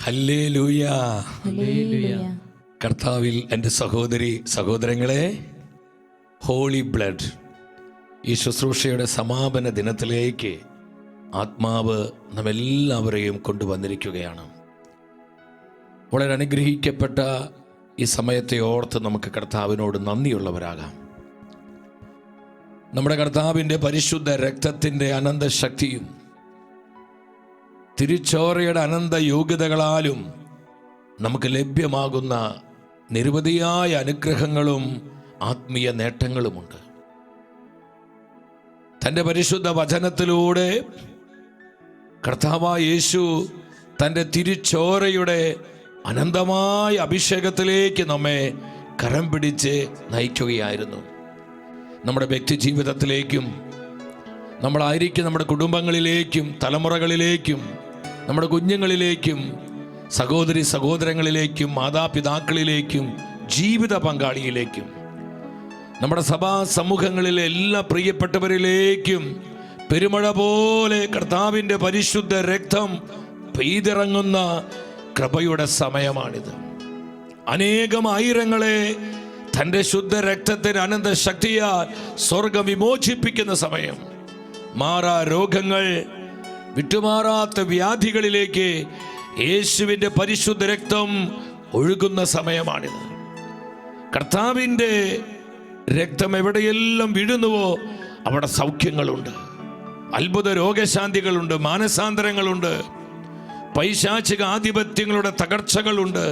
Hallelujah. കർത്താവിൽ എൻ്റെ സഹോദരി സഹോദരങ്ങളെ, ഹോളി ബ്ലഡ് ഈ ശുശ്രൂഷയുടെ സമാപന ദിനത്തിലേക്ക് ആത്മാവ് നമ്മെല്ലാവരെയും കൊണ്ടുവന്നിരിക്കുകയാണ്. വളരെ അനുഗ്രഹിക്കപ്പെട്ട ഈ സമയത്തെ ഓർത്ത് നമുക്ക് കർത്താവിനോട് നന്ദിയുള്ളവരാകാം. നമ്മുടെ കർത്താവിൻ്റെ പരിശുദ്ധ രക്തത്തിൻ്റെ അനന്തശക്തിയും തിരുച്ചോരയുടെ അനന്ത യോഗ്യതകളാലും നമുക്ക് ലഭ്യമാകുന്ന നിരവധിയായ അനുഗ്രഹങ്ങളും ആത്മീയ നേട്ടങ്ങളുമുണ്ട്. തൻ്റെ പരിശുദ്ധ വചനത്തിലൂടെ കർത്താവായ യേശു തൻ്റെ തിരുച്ചോരയുടെ അനന്തമായ അഭിഷേകത്തിലേക്ക് നമ്മെ കരം പിടിച്ച് നയിക്കുകയായിരുന്നു. നമ്മുടെ വ്യക്തി ജീവിതത്തിലേക്കും നമ്മളായിരിക്കും നമ്മുടെ കുടുംബങ്ങളിലേക്കും തലമുറകളിലേക്കും നമ്മുടെ കുഞ്ഞുങ്ങളിലേക്കും സഹോദരി സഹോദരങ്ങളിലേക്കും മാതാപിതാക്കളിലേക്കും ജീവിത പങ്കാളിയിലേക്കും നമ്മുടെ സഭാ സമൂഹങ്ങളിലെ എല്ലാ പ്രിയപ്പെട്ടവരിലേക്കും പെരുമഴ പോലെ കർത്താവിൻ്റെ പരിശുദ്ധ രക്തം പെയ്തിറങ്ങുന്ന കൃപയുടെ സമയമാണിത്. അനേകം ആയിരങ്ങളെ തൻ്റെ ശുദ്ധ രക്തത്തിന് അനന്ത ശക്തിയാൽ സ്വർഗം വിമോചിപ്പിക്കുന്ന സമയം. മാറാ രോഗങ്ങൾ, വിട്ടുമാറാത്ത വ്യാധികളിലേക്ക് യേശുവിൻ്റെ പരിശുദ്ധ രക്തം ഒഴുകുന്ന സമയമാണിത്. കർത്താവിൻ്റെ രക്തം എവിടെയെല്ലാം വീഴുന്നുവോ അവിടെ സൗഖ്യങ്ങളുണ്ട്, അത്ഭുത രോഗശാന്തികളുണ്ട്, മാനസാന്തരങ്ങളുണ്ട്, പൈശാചിക ആധിപത്യങ്ങളുടെ തകർച്ചകളുണ്ട്.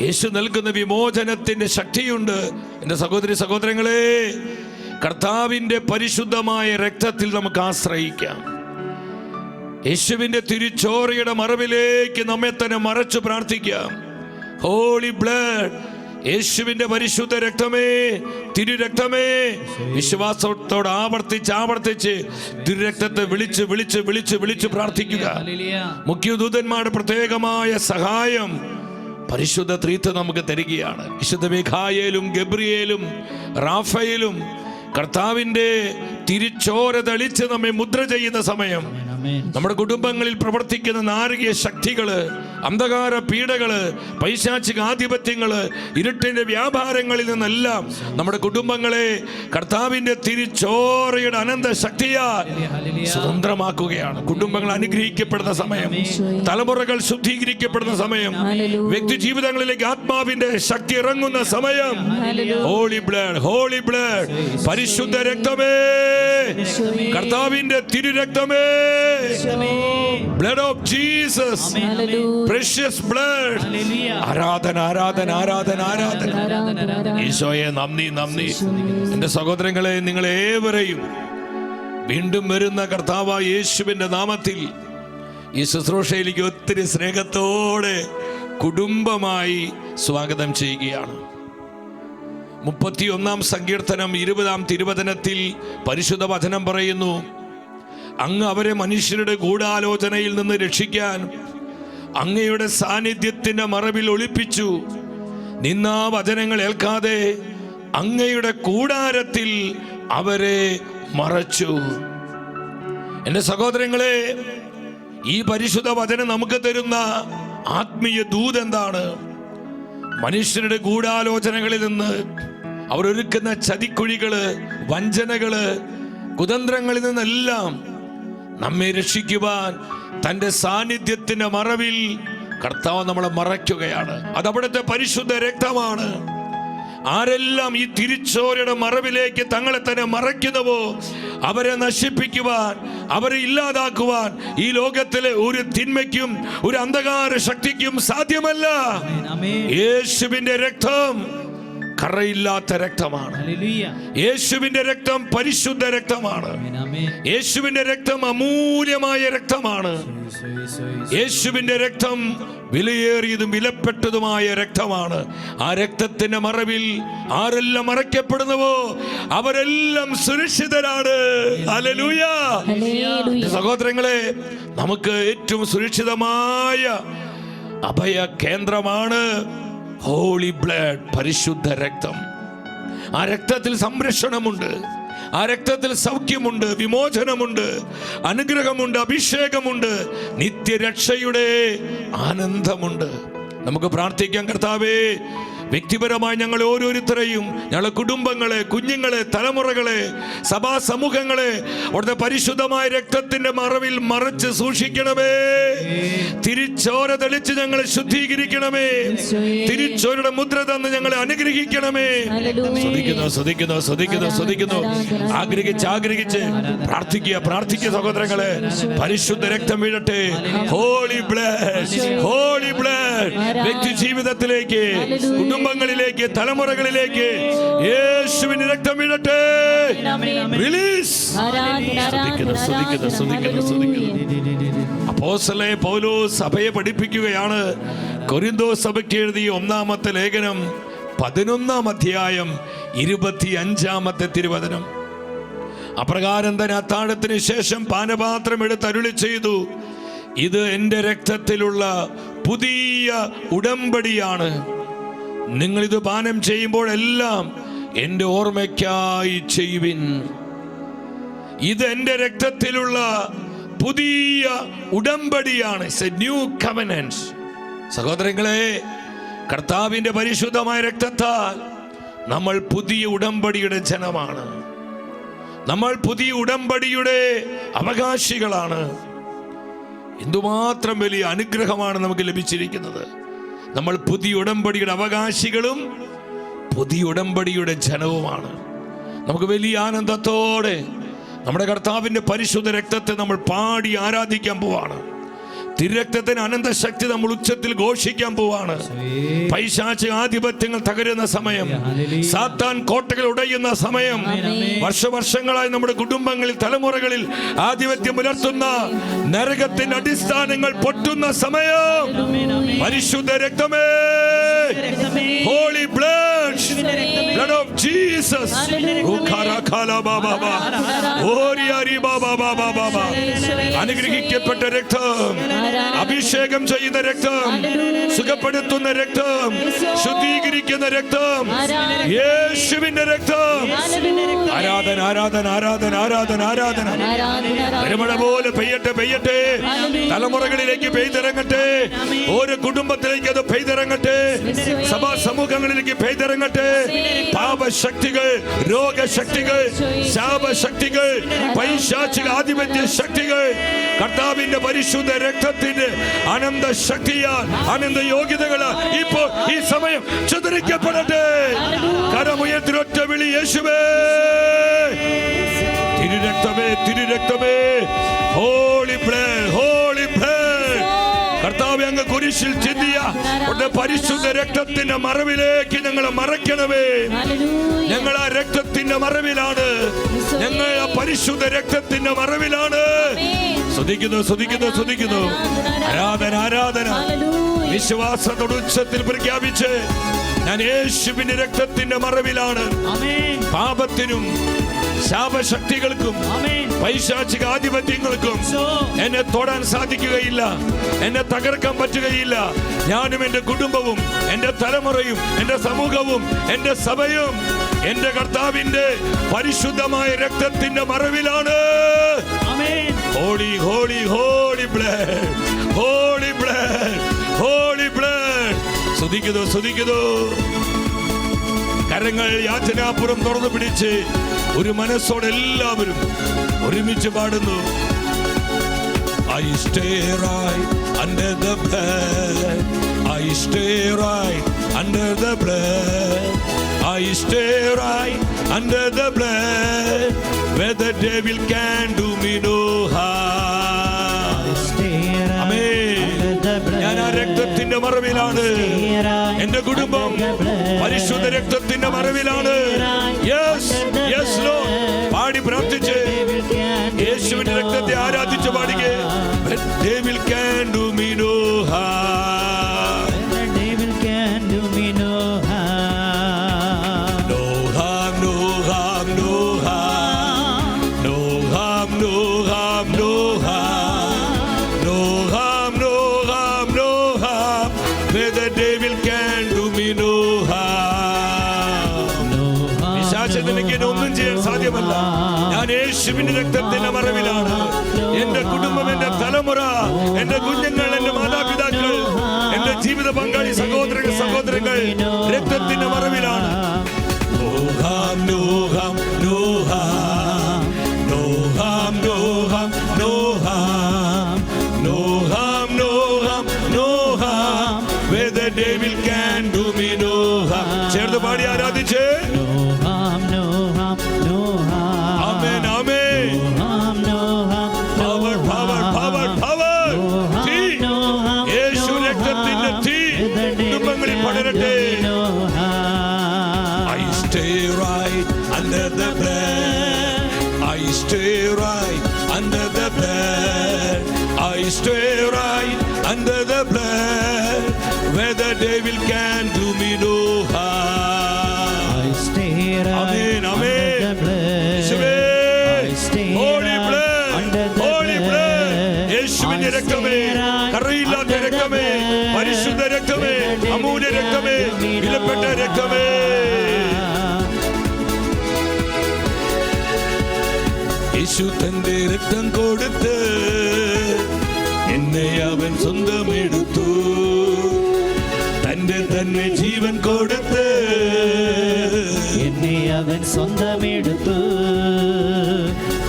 യേശു നൽകുന്ന വിമോചനത്തിൻ്റെ ശക്തിയുണ്ട്. എൻ്റെ സഹോദരി സഹോദരങ്ങളെ, കർത്താവിൻ്റെ പരിശുദ്ധമായ രക്തത്തിൽ നമുക്ക് ആശ്രയിക്കാം. യേശുവിൻ്റെ തിരുച്ചോരയുടെ മറവിലേക്ക് നമ്മെ തന്നെ മറച്ചു പ്രാർത്ഥിക്കാം. ഹോളി ബ്ലഡ്, യേശുവിൻ്റെ പരിശുദ്ധ രക്തമേ, തിരുരക്തമേ, വിശ്വാസത്തോട് ആവർത്തിച്ച് തിരുരക്തത്തെ വിളിച്ച് വിളിച്ച് വിളിച്ച് വിളിച്ച് പ്രാർത്ഥിക്കുക. മുഖ്യദൂതന്മാരുടെ പ്രത്യേകമായ സഹായം പരിശുദ്ധ ത്രിത്വം നമുക്ക് തരികയാണ്. വിശുദ്ധ മിഖായേലും ഗബ്രിയേലും റാഫേലും കർത്താവിൻ്റെ തിരുച്ചോര തളിച്ച് നമ്മെ മുദ്ര ചെയ്യുന്ന സമയം. നമ്മുടെ കുടുംബങ്ങളിൽ പ്രവർത്തിക്കുന്ന നാരകീയ ശക്തികള്, അന്ധകാര പീഡകള്, പൈശാചിക ആധിപത്യങ്ങള്, ഇരുട്ടിന്റെ വ്യാപാരങ്ങളിൽ നിന്നെല്ലാം നമ്മുടെ കുടുംബങ്ങളെ കർത്താവിന്റെ തിരുച്ചോരയുടെ അനന്ത ശക്തിയാൽ സ്വതന്ത്രമാക്കുകയാണ്. കുടുംബങ്ങൾ അനുഗ്രഹിക്കപ്പെടുന്ന സമയം, തലമുറകൾ ശുദ്ധീകരിക്കപ്പെടുന്ന സമയം, വ്യക്തി ജീവിതങ്ങളിലേക്ക് ആത്മാവിന്റെ ശക്തി ഇറങ്ങുന്ന സമയം. ഹോളി ബ്ലഡ്, ഹോളി ബ്ലഡ്, പരിശുദ്ധ രക്തമേ, കർത്താവിന്റെ തിരുരക്തമേ, blood of Jesus, precious blood. ആരാധന ആരാധന ആരാധന ആരാധന. ഈശോയെ നന്ദി നന്ദി. എൻ്റെ സഹോദരങ്ങളെ, നിങ്ങളേവരെയും വീണ്ടും വരുന്ന കർത്താവായ യേശുവിൻ്റെ നാമത്തിൽ ഈ ശുശ്രൂഷയിലേക്ക് ഒത്തിരി സ്നേഹത്തോടെ കുടുംബമായി സ്വാഗതം ചെയ്യുകയാണ്. 31 സങ്കീർത്തനം 20 തിരുവചനത്തിൽ പരിശുദ്ധ വചനം പറയുന്നു, അങ്ങ് അവരെ മനുഷ്യരുടെ ഗൂഢാലോചനയിൽ നിന്ന് രക്ഷിക്കാൻ അങ്ങയുടെ സാന്നിധ്യത്തിന്റെ മറവിൽ ഒളിപ്പിച്ചു. നിന്നാ വചനങ്ങൾ ഏൽക്കാതെ അങ്ങയുടെ കൂടാരത്തിൽ അവരെ മറച്ചു. എൻ്റെ സഹോദരങ്ങളെ, ഈ പരിശുദ്ധ വചനം നമുക്ക് തരുന്ന ആത്മീയ ദൂത് എന്താണ്? മനുഷ്യരുടെ ഗൂഢാലോചനകളിൽ നിന്ന്, അവരൊരുക്കുന്ന ചതിക്കുഴികള്, വഞ്ചനകള്, കുതന്ത്രങ്ങളിൽ നിന്നെല്ലാം നമ്മെ രക്ഷിക്കുവാൻ തൻ്റെ സാന്നിധ്യത്തിന്റെ മറവിൽ കർത്താവ് നമ്മളെ മറയ്ക്കുകയാണ്. അതവിടുത്തെ പരിശുദ്ധ രക്തമാണ്. ആരെല്ലാം ഈ തിരുച്ചോരയുടെ മറവിലേക്ക് തങ്ങളെ തന്നെ മറയ്ക്കുന്നുവോ അവരെ നശിപ്പിക്കുവാൻ, അവരെ ഇല്ലാതാക്കുവാൻ ഈ ലോകത്തിലെ ഒരു തിന്മയ്ക്കും ഒരു അന്ധകാര ശക്തിക്കും സാധ്യമല്ല. യേശുവിന്റെ രക്തം കറയില്ലാത്ത രക്തമാണ്. യേശുവിന്റെ രക്തം പരിശുദ്ധ രക്തമാണ്. യേശുവിന്റെ രക്തം അമൂല്യമായ രക്തമാണ്. യേശുവിന്റെ രക്തം വിലയേറിയതും വിലപ്പെട്ടതുമായ രക്തമാണ്. ആ രക്തത്തിന്റെ മറവിൽ ആരെല്ലാം മറയ്ക്കപ്പെടുന്നുവോ അവരെല്ലാം സുരക്ഷിതരാണ്. ഹല്ലേലൂയ. സഹോദരങ്ങളെ, നമുക്ക് ഏറ്റവും സുരക്ഷിതമായ അഭയ കേന്ദ്രമാണ് ഹോളി ബ്ലഡ്, പരിശുദ്ധ രക്തം. ആ രക്തത്തിൽ സംരക്ഷണമുണ്ട്. ആ രക്തത്തിൽ സൗഖ്യമുണ്ട്, വിമോചനമുണ്ട്, അനുഗ്രഹമുണ്ട്, അഭിഷേകമുണ്ട്, നിത്യരക്ഷയുടെ ആനന്ദമുണ്ട്. നമുക്ക് പ്രാർത്ഥിക്കാം, കർത്താവേ, വ്യക്തിപരമായി ഞങ്ങൾ ഓരോരുത്തരെയും, ഞങ്ങളുടെ കുടുംബങ്ങളെ, കുഞ്ഞുങ്ങളെ, തലമുറകളെ, സഭാ സമൂഹങ്ങളെ അവിടുത്തെ പരിശുദ്ധമായ രക്തത്തിന്റെ മറവിൽ മറച്ച് സൂക്ഷിക്കണമേ. തിരിച്ചോര തെളിച്ച് ഞങ്ങളെ ശുദ്ധീകരിക്കണമേ. തിരിച്ചോരയുടെ മുദ്ര തന്ന് ഞങ്ങളെ അനുഗ്രഹിക്കണമേ. ശ്രദ്ധിക്കുന്നു. ആഗ്രഹിച്ച് പ്രാർത്ഥിക്കുക സഹോദരങ്ങളെ. പരിശുദ്ധ രക്തം വീഴട്ടെ. ഹോളി ബ്ലഡ് വ്യക്തി ജീവിതത്തിലേക്ക്, കുടുംബങ്ങളിലേക്ക്, തലമുറകളിലേക്ക് യേശുവിന്റെ രക്തം വീഴട്ടെ. റിലീസ്. അപ്പോസ്തലനായ പൗലോസ് സഭയെ പഠിപ്പിക്കുകയാണ്. കൊരിന്തോസ് സഭയ്ക്ക് എഴുതിയ 1-ാമത്തെ ലേഖനം 11-ാം അധ്യായം 25-ാമത്തെ തിരുവചനം. അപ്രകാരം തന്നെ അത്താഴത്തിന് ശേഷം പാനപാത്രം എടുത്ത് അരുളി ചെയ്തു, ഇത് എൻ്റെ രക്തത്തിലുള്ള പുതിയ ഉടമ്പടിയാണ്. നിങ്ങളിത് പാനം ചെയ്യുമ്പോഴെല്ലാം എൻ്റെ ഓർമ്മയ്ക്കായി ചെയ്യുവിൻ. ഇത് എൻ്റെ രക്തത്തിലുള്ള പുതിയ ഉടമ്പടിയാണ്. It's a new covenant. സഹോദരങ്ങളെ, കർത്താവിൻ്റെ പരിശുദ്ധമായ രക്തത്താൽ നമ്മൾ പുതിയ ഉടമ്പടിയുടെ ജനമാണ്. നമ്മൾ പുതിയ ഉടമ്പടിയുടെ അവകാശികളാണ്. എന്തുമാത്രം വലിയ അനുഗ്രഹമാണ് നമുക്ക് ലഭിച്ചിരിക്കുന്നത്. നമ്മൾ പുതിയ ഉടമ്പടിയുടെ അവകാശികളും പുതിയ ഉടമ്പടിയുടെ ജനവുമാണ്. നമുക്ക് വലിയ ആനന്ദത്തോടെ നമ്മുടെ കർത്താവിൻ്റെ പരിശുദ്ധ രക്തത്തെ നമ്മൾ പാടി ആരാധിക്കാൻ പോവാണ്. തിരുരക്തത്തിന് അനന്തശക്തി നമ്മൾ ഉച്ചത്തിൽ ഘോഷിക്കാൻ പോവാണ്. പൈശാചിക ആധിപത്യങ്ങൾ തകരുന്ന സമയം, സാത്താൻ കോട്ടകൾ ഉടയുന്ന സമയം, വർഷങ്ങളായി നമ്മുടെ കുടുംബങ്ങളിൽ, തലമുറകളിൽ ആധിപത്യം പുലർത്തുന്ന നരകത്തിന്റെ അടിസ്ഥാനങ്ങൾ പൊട്ടുന്ന സമയം, പരിശുദ്ധ രക്തമേ, ഹോളി ബ്ലഡ് ഓഫ് ജീസസ്, അനുഗ്രഹിക്കപ്പെട്ട രക്തം, അഭിഷേകം ചെയ്യുന്ന രക്തം, സുഖപ്പെടുത്തുന്ന രക്തം, ശുദ്ധീകരിക്കുന്ന രക്തം, യേശുവിന്റെ രക്തം. ആരാധന ആരാധന ആരാധന ആരാധന ആരാധന. പെരുമഴ പോലെ പെയ്യട്ടെ. തലമുറകളിലേക്ക് പെയ്തിറങ്ങട്ടെ. ഓരോ കുടുംബത്തിലേക്ക് അത് പെയ്തിറങ്ങട്ടെ. സഭാ സമൂഹങ്ങളിലേക്ക് പെയ്തിറങ്ങട്ടെ. പാപശക്തികൾ, രോഗശക്തികൾ, ശാപശക്തികൾ, പൈശാചിക ആധിപത്യ ശക്തികൾ കർത്താവിന്റെ പരിശുദ്ധ രക്തത്തിന്റെ അനന്ത ശക്തിയാൽ, അനന്ത യോഗ്യതകളാൽ ഇപ്പോൾ ഈ സമയം ചിതറിക്കപ്പെടട്ടെ. കരമുയർത്തിയൊറ്റ വിളി, യേശുവേ, തിരുരക്തമേ, ഹോളി ബ്ലഡ്. കർത്താവേ, അങ്ങ് കുരിശിൽ ചിന്തിയ പരിശുദ്ധ രക്തത്തിന്റെ മറവിലേക്ക് ഞങ്ങളെ മറയ്ക്കണമേ. ഞങ്ങൾ ആ രക്തത്തിന്റെ മറവിലാണ്. ഞങ്ങൾ ആ പരിശുദ്ധ രക്തത്തിന്റെ മറവിലാണ്. സ്തുതിക്കുന്നു. ആരാധന. വിശ്വാസത്തോട് ഉച്ചത്തിൽ പ്രഖ്യാപിച്ച്, ഞാൻ യേശുവിന്റെ രക്തത്തിന്റെ മറവിലാണ്. പാപത്തിനും ശാപശക്തികൾക്കും പൈശാചിക ആധിപത്യങ്ങൾക്കും എന്നെ തൊടാൻ സാധിക്കുകയില്ല, എന്നെ തകർക്കാൻ പറ്റുകയില്ല. ഞാനും എൻ്റെ കുടുംബവും, എൻ്റെ തലമുറയും, എൻ്റെ സമൂഹവും, എൻ്റെ സഭയും എൻ്റെ കർത്താവിന്റെ പരിശുദ്ധമായ രക്തത്തിന്റെ മറവിലാണ്. Holy blood. സ്തുതിക്കുന്നു. കരങ്ങൾ യാചനാപുരം തുറന്നു പിടിച്ച് ഒരു മനസ്സോടെ എല്ലാവരും ഒരുമിച്ച് പാടുന്നു. I stay right under the blood. I stay right under the blood. I stay right under the blood, where the devil can do me no harm. ഞാൻ ആ രക്തത്തിന്റെ മറവിലാണ്. എന്റെ കുടുംബം പരിശുദ്ധ രക്തത്തിന്റെ മറവിലാണ്. Yes Lord. പാടി പ്രാർത്ഥിച്ച് യേശുവിന്റെ രക്തത്തെ ആരാധിച്ച് പാടിക്കേ. devil can do me no harm. devil can do me no harm. No harm, no harm, no harm. No harm, no harm, no harm. No harm, no harm, no harm. Where the devil can do me no harm. പിശാചിന് ഒന്നും ചെയ്യാൻ സാധ്യമല്ല. യേശുവിന്റെ രക്തത്തിന്റെ മറവിലാണ് എന്റെ കുടുംബം, എന്റെ തലമുറ, എന്റെ കുഞ്ഞുങ്ങൾ, എന്റെ മാതാപിതാക്കൾ, എന്റെ ജീവിത പങ്കാളി, സഹോദരങ്ങൾ രക്തത്തിന്റെ മറവിലാണ്. നോഹാം നോഹാം നോഹാം നോഹാം നോഹാം നോഹാം നോഹാം നോഹാം നോഹാം where the devil can do me no harm. ചേർന്ന് പാടി ആരാധിച്ച് നോഹാം നോഹാം നോഹാം. ആമേൻ ആമേൻ. നോഹാം നോഹാം പവർ പവർ പവർ പവർ. തീ, യേശു രക്തത്തിന്റെ തീ കുടുംബങ്ങളിൽ പടരട്ടെ. I stay right under the blood. I stay right under the blood. I stay right under the blood where the devil can do me no harm. I stay right Amen, amen. under the blood. I stay Holy right blood, under the holy blood. blood. യേശുവിന്റെ രക്തമേ, കറയില്ലാത്ത രക്തമേ, പരിശുദ്ധ രക്തമേ, അമൂല്യ രക്തമേ, വിലപ്പെട്ട രക്തമേ. യേശു തന്റെ രക്തം കൊടുത്ത് എന്നെ അവൻ സ്വന്തമെടുത്തു. തന്റെ തന്നെ ജീവൻ കൊടുത്ത് എന്നെ അവൻ സ്വന്തമെടുത്തു.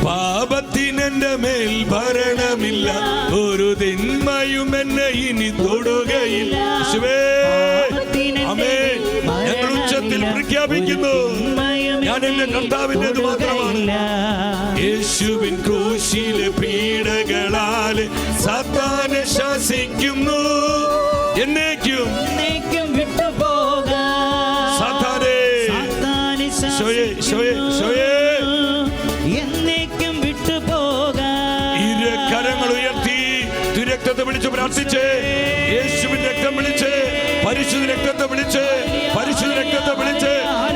പാപത്തിനെന്റെ മേൽ ഭരണമില്ല, ഒരു തിന്മയും എന്നെ ഇനി തൊടുകയില്ല. ആമേൻ. ഞങ്ങൾ ഉച്ചത്തിൽ പ്രഖ്യാപിക്കുന്നു, ഞാൻ എന്റെ കർത്താവിൻ്റെത് മാത്രമാണ്. യേശുവിൻ ക്രൂശിലെ പീഡകളാൽ സാത്താനെ ശാസിക്കുന്നു. എന്നേക്കും വിട്ടുപോകാൻ സാത്താനെ എന്നേക്കും വിട്ടുപോകാൻ. ഇരു കരങ്ങൾ ഉയർത്തി രക്തത്തെ വിളിച്ച് പ്രാർത്ഥിച്ച്, യേശുവിൻ രക്തം വിളിച്ച്, പരിശുദ്ധ രക്തത്തെ വിളിച്ച്, പരിശുദ്ധ രക്തത്തെ വിളിച്ച്,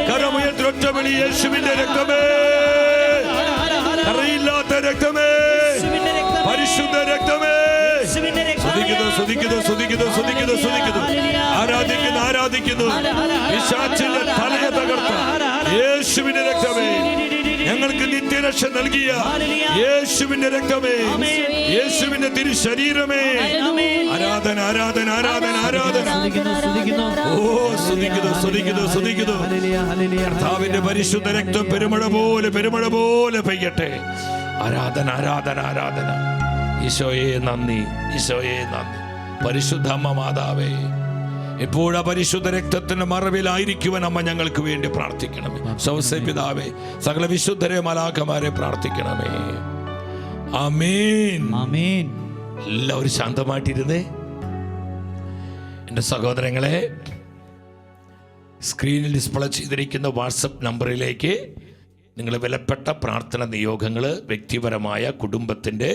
കരമുയർത്തി ഒറ്റ വിളി, യേശുവിന്റെ രക്തമേ, കറയില്ലാത്ത രക്തമേ, പരിശുദ്ധ രക്തമേ. സ്തുതിക്കുന്നു സ്തുതിക്കുന്നു സ്തുതിക്കുന്നു സ്തുതിക്കുന്നു സ്തുതിക്കുന്നു, ആരാധിക്കുന്നു ആരാധിക്കുന്നു. പിശാചിന്റെ തലയെ തകർത്ത യേശുവിന്റെ രക്തമേ, ഞങ്ങൾക്ക് നിത്യരക്ഷ നൽകിയ യേശുവിന്റെ രക്തമേ, യേശുവിന്റെ തിരുശരീരമേ, ആരാധന ആരാധന ആരാധന ആരാധന. ഓ സ്തുതിക്കുന്നു സ്തുതിക്കുന്നു സ്തുതിക്കുന്നു. കർത്താവിന്റെ പരിശുദ്ധ രക്തം പെരുമഴ പോലെ പെയ്യട്ടെ. ആരാധന ആരാധന ആരാധന. ഈശോയെ നന്ദി, ഈശോയെ നന്ദി. പരിശുദ്ധ അമ്മ മാതാവേ, എപ്പോഴാ പരിശുദ്ധ രക്തത്തിന്റെ മറവിലായിരിക്കുവാൻ അമ്മ ഞങ്ങൾക്ക് വേണ്ടി പ്രാർത്ഥിക്കണമേ. പിതാവേ, സകല വിശുദ്ധരെ മാലാഖമാരെ പ്രാർത്ഥിക്കണമേ. ആമേൻ ആമേൻ. എല്ലാവരും ശാന്തമായിട്ടിരുന്നേ. എൻ്റെ സഹോദരങ്ങളെ, സ്ക്രീനിൽ ഡിസ്പ്ലേ ചെയ്തിരിക്കുന്ന വാട്സപ്പ് നമ്പറിലേക്ക് നിങ്ങളുടെ വിലപ്പെട്ട പ്രാർത്ഥന നിയോഗങ്ങൾ, വ്യക്തിപരമായ, കുടുംബത്തിൻ്റെ,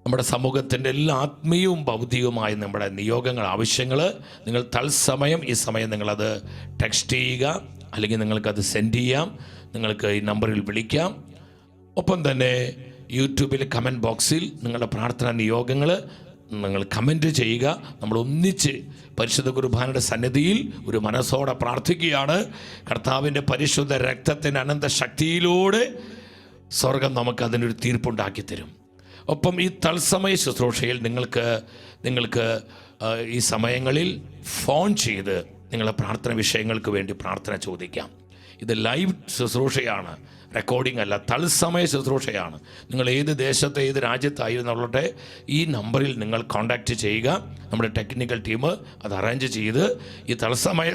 നമ്മുടെ സമൂഹത്തിൻ്റെ എല്ലാ ആത്മീയവും ഭൗതികവുമായ നമ്മുടെ നിയോഗങ്ങൾ, ആവശ്യങ്ങൾ നിങ്ങൾ തത്സമയം ഈ സമയം നിങ്ങളത് ടെക്സ്റ്റ് ചെയ്യുക, അല്ലെങ്കിൽ നിങ്ങൾക്കത് സെൻഡ് ചെയ്യാം. നിങ്ങൾക്ക് ഈ നമ്പറിൽ വിളിക്കാം. ഒപ്പം തന്നെ യൂട്യൂബിൽ കമൻറ്റ് ബോക്സിൽ നിങ്ങളുടെ പ്രാർത്ഥനാ നിയോഗങ്ങൾ നിങ്ങൾ കമൻറ്റ് ചെയ്യുക. നമ്മൾ ഒന്നിച്ച് പരിശുദ്ധ കുർബാനയുടെ സന്നിധിയിൽ ഒരു മനസ്സോടെ പ്രാർത്ഥിക്കുകയാണ്. കർത്താവിൻ്റെ പരിശുദ്ധ രക്തത്തിൻ്റെ അനന്ത ശക്തിയിലൂടെ സ്വർഗം നമുക്ക് അതിനൊരു തീർപ്പുണ്ടാക്കി തരും. ഒപ്പം ഈ തത്സമയ ശുശ്രൂഷയിൽ നിങ്ങൾക്ക് ഈ സമയങ്ങളിൽ ഫോൺ ചെയ്ത് നിങ്ങളുടെ പ്രാർത്ഥന വിഷയങ്ങൾക്ക് വേണ്ടി പ്രാർത്ഥന ചോദിക്കാം. ഇത് ലൈവ് ശുശ്രൂഷയാണ്, റെക്കോർഡിംഗ് അല്ല, തത്സമയ ശുശ്രൂഷയാണ്. നിങ്ങൾ ഏത് ദേശത്ത് ഏത് രാജ്യത്തായിരുന്നുള്ളട്ടെ ഈ നമ്പറിൽ നിങ്ങൾ കോൺടാക്റ്റ് ചെയ്യുക. നമ്മുടെ ടെക്നിക്കൽ ടീം അത് അറേഞ്ച് ചെയ്ത് ഈ തത്സമയ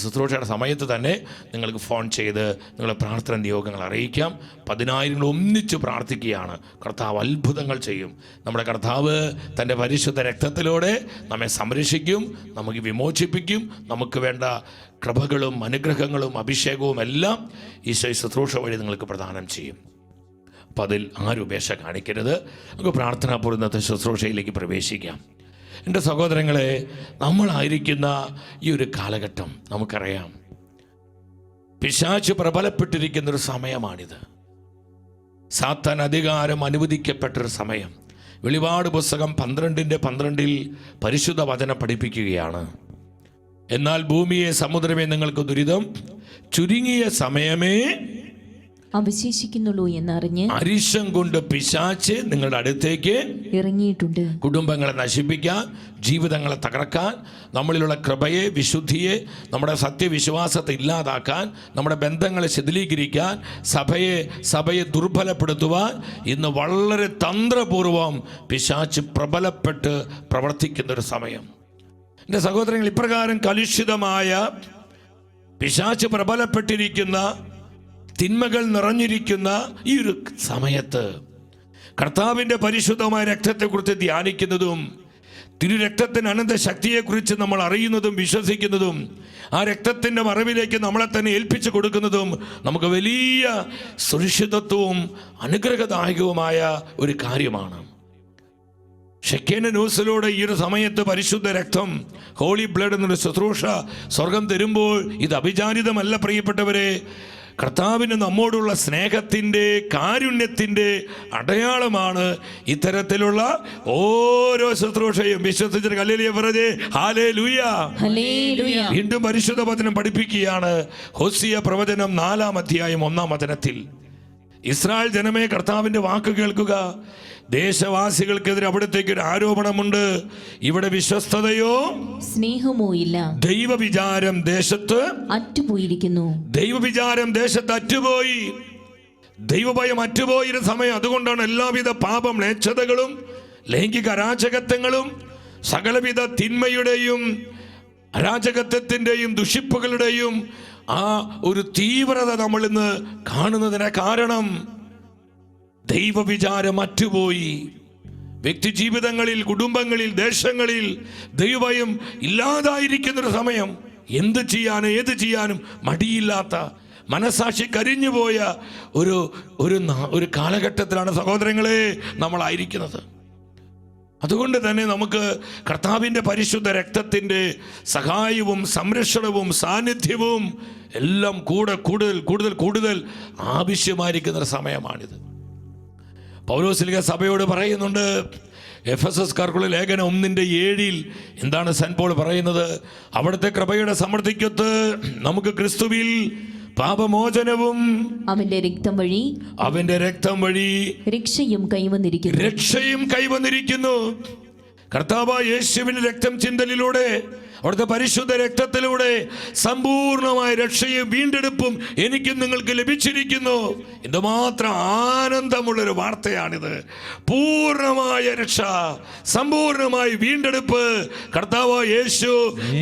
ശുശ്രൂഷയുടെ സമയത്ത് തന്നെ നിങ്ങൾക്ക് ഫോൺ ചെയ്ത് നിങ്ങളുടെ പ്രാർത്ഥന നിയോഗങ്ങൾ അറിയിക്കാം. 10,000 ഒന്നിച്ച് പ്രാർത്ഥിക്കുകയാണ്. കർത്താവ് അത്ഭുതങ്ങൾ ചെയ്യും. നമ്മുടെ കർത്താവ് തൻ്റെ പരിശുദ്ധ രക്തത്തിലൂടെ നമ്മെ സംരക്ഷിക്കും, നമുക്ക് വിമോചിപ്പിക്കും. നമുക്ക് വേണ്ട കൃപകളും അനുഗ്രഹങ്ങളും അഭിഷേകവും എല്ലാം ഈശോ ശുശ്രൂഷ വഴി നിങ്ങൾക്ക് പ്രദാനം ചെയ്യും. അപ്പോൾ അതിൽ ആരും ഉപേക്ഷ കാണിക്കരുത്. നമുക്ക് പ്രാർത്ഥനാപൂർവ്വം ഇന്നത്തെ ശുശ്രൂഷയിലേക്ക് പ്രവേശിക്കാം. എൻ്റെ സഹോദരങ്ങളെ, നമ്മളായിരിക്കുന്ന ഈ ഒരു കാലഘട്ടം നമുക്കറിയാം, പിശാച് പ്രബലപ്പെട്ടിരിക്കുന്നൊരു സമയമാണിത്. സാത്താൻ അധികാരം അനുവദിക്കപ്പെട്ടൊരു സമയം. വെളിപാട് പുസ്തകം 12:12 പരിശുദ്ധ വചനം പഠിപ്പിക്കുകയാണ്. എന്നാൽ ഭൂമിയെ സമുദ്രമേ നിങ്ങൾക്ക് ദുരിതം, ചുരുങ്ങിയ സമയമേ അവശേഷിക്കുന്നുള്ളൂ എന്നറിഞ്ഞ് അരിശം കൊണ്ട് പിശാച് നിങ്ങളുടെ അടുത്തേക്ക് ഇറങ്ങിയിട്ടുണ്ട്. കുടുംബങ്ങളെ നശിപ്പിക്കാൻ, ജീവിതങ്ങളെ തകർക്കാൻ, നമ്മളിലുള്ള കൃപയെ, വിശുദ്ധിയെ, നമ്മുടെ സത്യവിശ്വാസത്തെ ഇല്ലാതാക്കാൻ, നമ്മുടെ ബന്ധങ്ങളെ ശിഥിലീകരിക്കാൻ, സഭയെ ദുർബലപ്പെടുത്തുവാൻ ഇന്ന് വളരെ തന്ത്രപൂർവം പിശാച് പ്രബലപ്പെട്ട് പ്രവർത്തിക്കുന്നൊരു സമയം. എൻ്റെ സഹോദരങ്ങൾ, ഇപ്രകാരം കലുഷിതമായ പിശാച് പ്രബലപ്പെട്ടിരിക്കുന്ന, തിന്മകൾ നിറഞ്ഞിരിക്കുന്ന ഈ ഒരു സമയത്ത് കർത്താവിൻ്റെ പരിശുദ്ധമായ രക്തത്തെക്കുറിച്ച് ധ്യാനിക്കുന്നതും തിരു രക്തത്തിൻ്റെ അനന്ത ശക്തിയെക്കുറിച്ച് നമ്മൾ അറിയുന്നതും വിശ്വസിക്കുന്നതും ആ രക്തത്തിൻ്റെ മറവിലേക്ക് നമ്മളെ തന്നെ ഏൽപ്പിച്ചു കൊടുക്കുന്നതും നമുക്ക് വലിയ സുരക്ഷിതത്വവും അനുഗ്രഹദായകവുമായ ഒരു കാര്യമാണ്. ഷെക്കേന ന്യൂസിലൂടെ ഈ ഒരു സമയത്ത് പരിശുദ്ധ രക്തം, ഹോളി ബ്ലഡ് എന്നൊരു ശുശ്രൂഷ സ്വർഗം തരുമ്പോൾ ഇത് അഭിചാരിതമല്ല പ്രിയപ്പെട്ടവരെ. കർത്താവിന് നമ്മോടുള്ള സ്നേഹത്തിൻ്റെ, കാരുണ്യത്തിൻ്റെ അടയാളമാണ് ഇത്തരത്തിലുള്ള ഓരോ ശുശ്രൂഷയും. വിശ്വസിച്ചിട്ട് ഹല്ലേലൂയ പറഞ്ഞേ, ഹല്ലേലൂയ. വീണ്ടും പരിശുദ്ധ വചനം പഠിപ്പിക്കുകയാണ്. ഹോസിയ പ്രവചനം 4-ാം അധ്യായം 1-ാം വചനത്തിൽ, ഇസ്രായേൽ ജനമേ, കർത്താവിൻ്റെ വാക്ക് കേൾക്കുക. ദേശവാസികൾക്കെതിരെ അവിടത്തേക്ക് ഒരു ആരോപണമുണ്ട്. ഇവിടെ വിശ്വസ്തതയോ സ്നേഹമോ ഇല്ല. ദൈവവിചാരം ദേശത്ത് അറ്റുപോയിരിക്കുന്നു. ദൈവവിചാരം ദേശത്ത് അറ്റുപോയി. ദൈവഭയം അറ്റുപോയൊരു സമയം. അതുകൊണ്ടാണ് എല്ലാവിധ പാപം, മ്ലേച്ഛതകളും, ലൈംഗിക അരാജകത്വങ്ങളും, സകലവിധ തിന്മയുടെയും അരാജകത്വത്തിൻ്റെയും ദുഷിപ്പുകളുടെയും ആ ഒരു തീവ്രത നമ്മൾ ഇന്ന് കാണുന്നതിന് കാരണം ദൈവവിചാരം അറ്റുപോയി. വ്യക്തി ജീവിതങ്ങളിൽ, കുടുംബങ്ങളിൽ, ദേശങ്ങളിൽ ദൈവഭയം ഇല്ലാതായിരിക്കുന്നൊരു സമയം. എന്ത് ചെയ്യാനും ഏത് ചെയ്യാനും മടിയില്ലാത്ത, മനസാക്ഷി കരിഞ്ഞുപോയ ഒരു കാലഘട്ടത്തിലാണ് സഹോദരങ്ങളെ നമ്മളായിരിക്കുന്നത്. അതുകൊണ്ട് തന്നെ നമുക്ക് കർത്താവിൻ്റെ പരിശുദ്ധ രക്തത്തിൻ്റെ സഹായവും സംരക്ഷണവും സാന്നിധ്യവും എല്ലാം കൂടുതൽ ആവശ്യമായിരിക്കുന്ന സമയമാണിത്. പൗലോസ്ലീഹ സഭയോട് പറയുന്നുണ്ട്, എഫെസസ്കാർക്കുള്ള ലേഖനം 1:7 എന്താണ് സെന്റ് പോൾ പറയുന്നത്? അവിടുത്തെ കൃപയുടെ സമൃദ്ധിക്കൊത്ത് നമുക്ക് ക്രിസ്തുവിൽ പാപമോചനവും അവന്റെ രക്തം വഴി രക്ഷയും കൈവന്നിരിക്കുന്നു. കർത്താവായ യേശുവിന്റെ രക്തം ചിന്തലിലൂടെ, അവിടുത്തെ പരിശുദ്ധ രക്തത്തിലൂടെ സമ്പൂർണമായ രക്ഷയും വീണ്ടെടുപ്പും എനിക്കും നിങ്ങൾക്ക് ലഭിച്ചിരിക്കുന്നു. എന്തുമാത്രം ആനന്ദമുള്ളൊരു വാർത്തയാണിത്. പൂർണ്ണമായ രക്ഷ, സമ്പൂർണമായ വീണ്ടെടുപ്പ് കർത്താവായ യേശു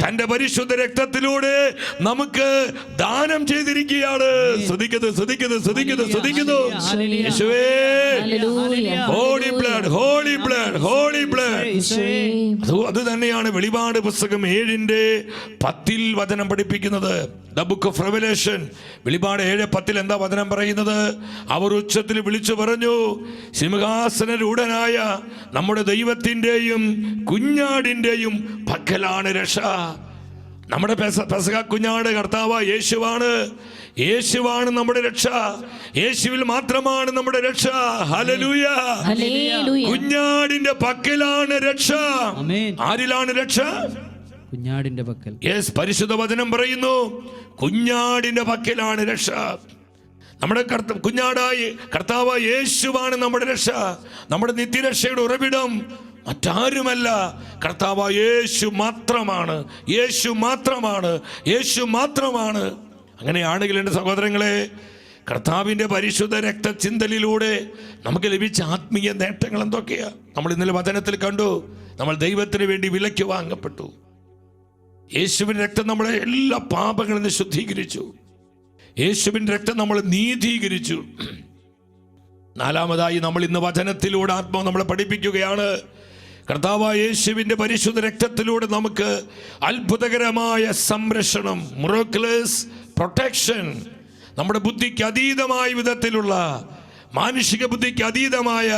തന്റെ പരിശുദ്ധ രക്തത്തിലൂടെ നമുക്ക് ദാനം ചെയ്തിരിക്കുകയാണ്. സ്തുതിക്കുന്നു യേശുവേ. Holy blood. അത് തന്നെയാണ് വെളിപാട് പുസ്തകം 7:10 വചനം പഠിപ്പിക്കുന്നത്. ദ ബുക്ക് ഓഫ് റെവലേഷൻ, വെളിപാട് 7:10 എന്താ വചനം പറയുന്നത്? അവർ ഉച്ചത്തിൽ വിളിച്ചു പറഞ്ഞു, സിംഹാസനരൂഢനായ നമ്മുടെ ദൈവത്തിൻ്റെയും കുഞ്ഞാടിൻ്റെയും പക്കലാണ് രക്ഷ. നമ്മുടെ പെസഹ കുഞ്ഞാട് കർത്താവായ യേശുവാണ് നമ്മുടെ രക്ഷ. യേശുവിൽ മാത്രമാണ് നമ്മുടെ രക്ഷ. ഹല്ലേലൂയ. കുഞ്ഞാടിന്റെ പക്കലാണ് രക്ഷ. ആരിലാണ് രക്ഷ? കുഞ്ഞാടിന്റെ പക്കൽ. യെസ്, പരിശുദ്ധ വചനം പറയുന്നു, കുഞ്ഞാടിന്റെ പക്കലാണ് രക്ഷ. നമ്മുടെ കുഞ്ഞാടായി കർത്താവായ യേശുവാണ് നമ്മുടെ രക്ഷ. നമ്മുടെ നിത്യരക്ഷയുടെ ഉറവിടം മറ്റാരുമല്ല, കർത്താവായ യേശു മാത്രമാണ്. അങ്ങനെയാണെങ്കിൽ എൻ്റെ സഹോദരങ്ങളെ, കർത്താവിൻ്റെ പരിശുദ്ധ രക്തചിന്തലിലൂടെ നമുക്ക് ലഭിച്ച ആത്മീയ നേട്ടങ്ങൾ എന്തൊക്കെയാ? നമ്മൾ ഇന്നലെ വചനത്തിൽ കണ്ടു. നമ്മൾ ദൈവത്തിന് വേണ്ടി വിലയ്ക്ക് വാങ്ങപ്പെട്ടു. യേശുവിൻ്റെ രക്തം നമ്മളെ എല്ലാ പാപങ്ങളിൽ നിന്ന് ശുദ്ധീകരിച്ചു. യേശുവിൻ്റെ രക്തം നമ്മളെ നീതീകരിച്ചു. നാലാമതായി, നമ്മൾ ഇന്ന് വചനത്തിലൂടെ ആത്മാവ് നമ്മളെ പഠിപ്പിക്കുകയാണ്, കർത്താവായ യേശുവിൻ്റെ പരിശുദ്ധ രക്തത്തിലൂടെ നമുക്ക് അത്ഭുതകരമായ സംരക്ഷണം, മിറക്കിൾസ് പ്രൊട്ടക്ഷൻ, നമ്മുടെ ബുദ്ധിക്ക് അതീതമായ വിധത്തിലുള്ള, മാനുഷിക ബുദ്ധിക്ക് അതീതമായ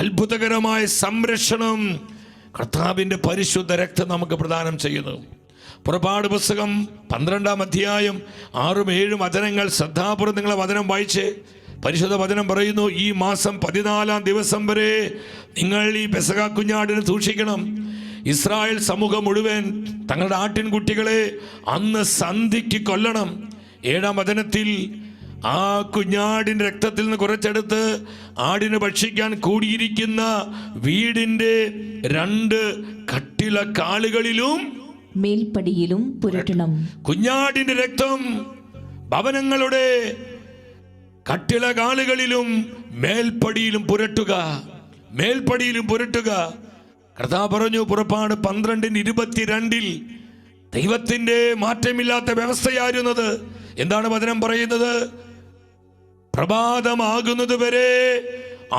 അത്ഭുതകരമായ സംരക്ഷണം കർത്താവിൻ്റെ പരിശുദ്ധ രക്തം നമുക്ക് പ്രദാനം ചെയ്യുന്നു. പുറപ്പാട് പുസ്തകം 12-ാം അധ്യായം 6-7 വചനങ്ങൾ ശ്രദ്ധാപൂർവ്വം നിങ്ങളെ വചനം വായിച്ച്. പരിശുദ്ധ വചനം പറയുന്നു, ഈ മാസം 14-ാം ദിവസം വരെ നിങ്ങൾ ഈ പെസഹ കുഞ്ഞാടിനെ സൂക്ഷിക്കണം. ഇസ്രായേൽ സമൂഹം മുഴുവൻ തങ്ങളുടെ ആട്ടിൻകുട്ടികളെ അന്ന് സന്ധ്യയ്ക്ക് കൊല്ലണം. 7-ാം വചനത്തിൽ ആ കുഞ്ഞാടിന്റെ രക്തത്തിൽ നിന്ന് കുറച്ചെടുത്ത് ആടിന് ഭക്ഷിക്കാൻ കൂടിയിരിക്കുന്ന വീടിന്റെ 2 കട്ടില കാലുകളിലും മേൽപ്പടിയിലും പുരട്ടണം. കുഞ്ഞാടിന്റെ രക്തം ഭവനങ്ങളുടെ കട്ടില കാലുകളിലും മേൽപ്പടിയിലും പുരട്ടുക, മേൽപ്പടിയിലും പുരട്ടുക. കർത്താവ് പറഞ്ഞു പുറപ്പാട് 12:22 ദൈവത്തിന്റെ മാറ്റമില്ലാത്ത വ്യവസ്ഥയായിരുന്നത്. എന്താണ് വചനം പറയുന്നത്? പ്രഭാതമാകുന്നത് വരെ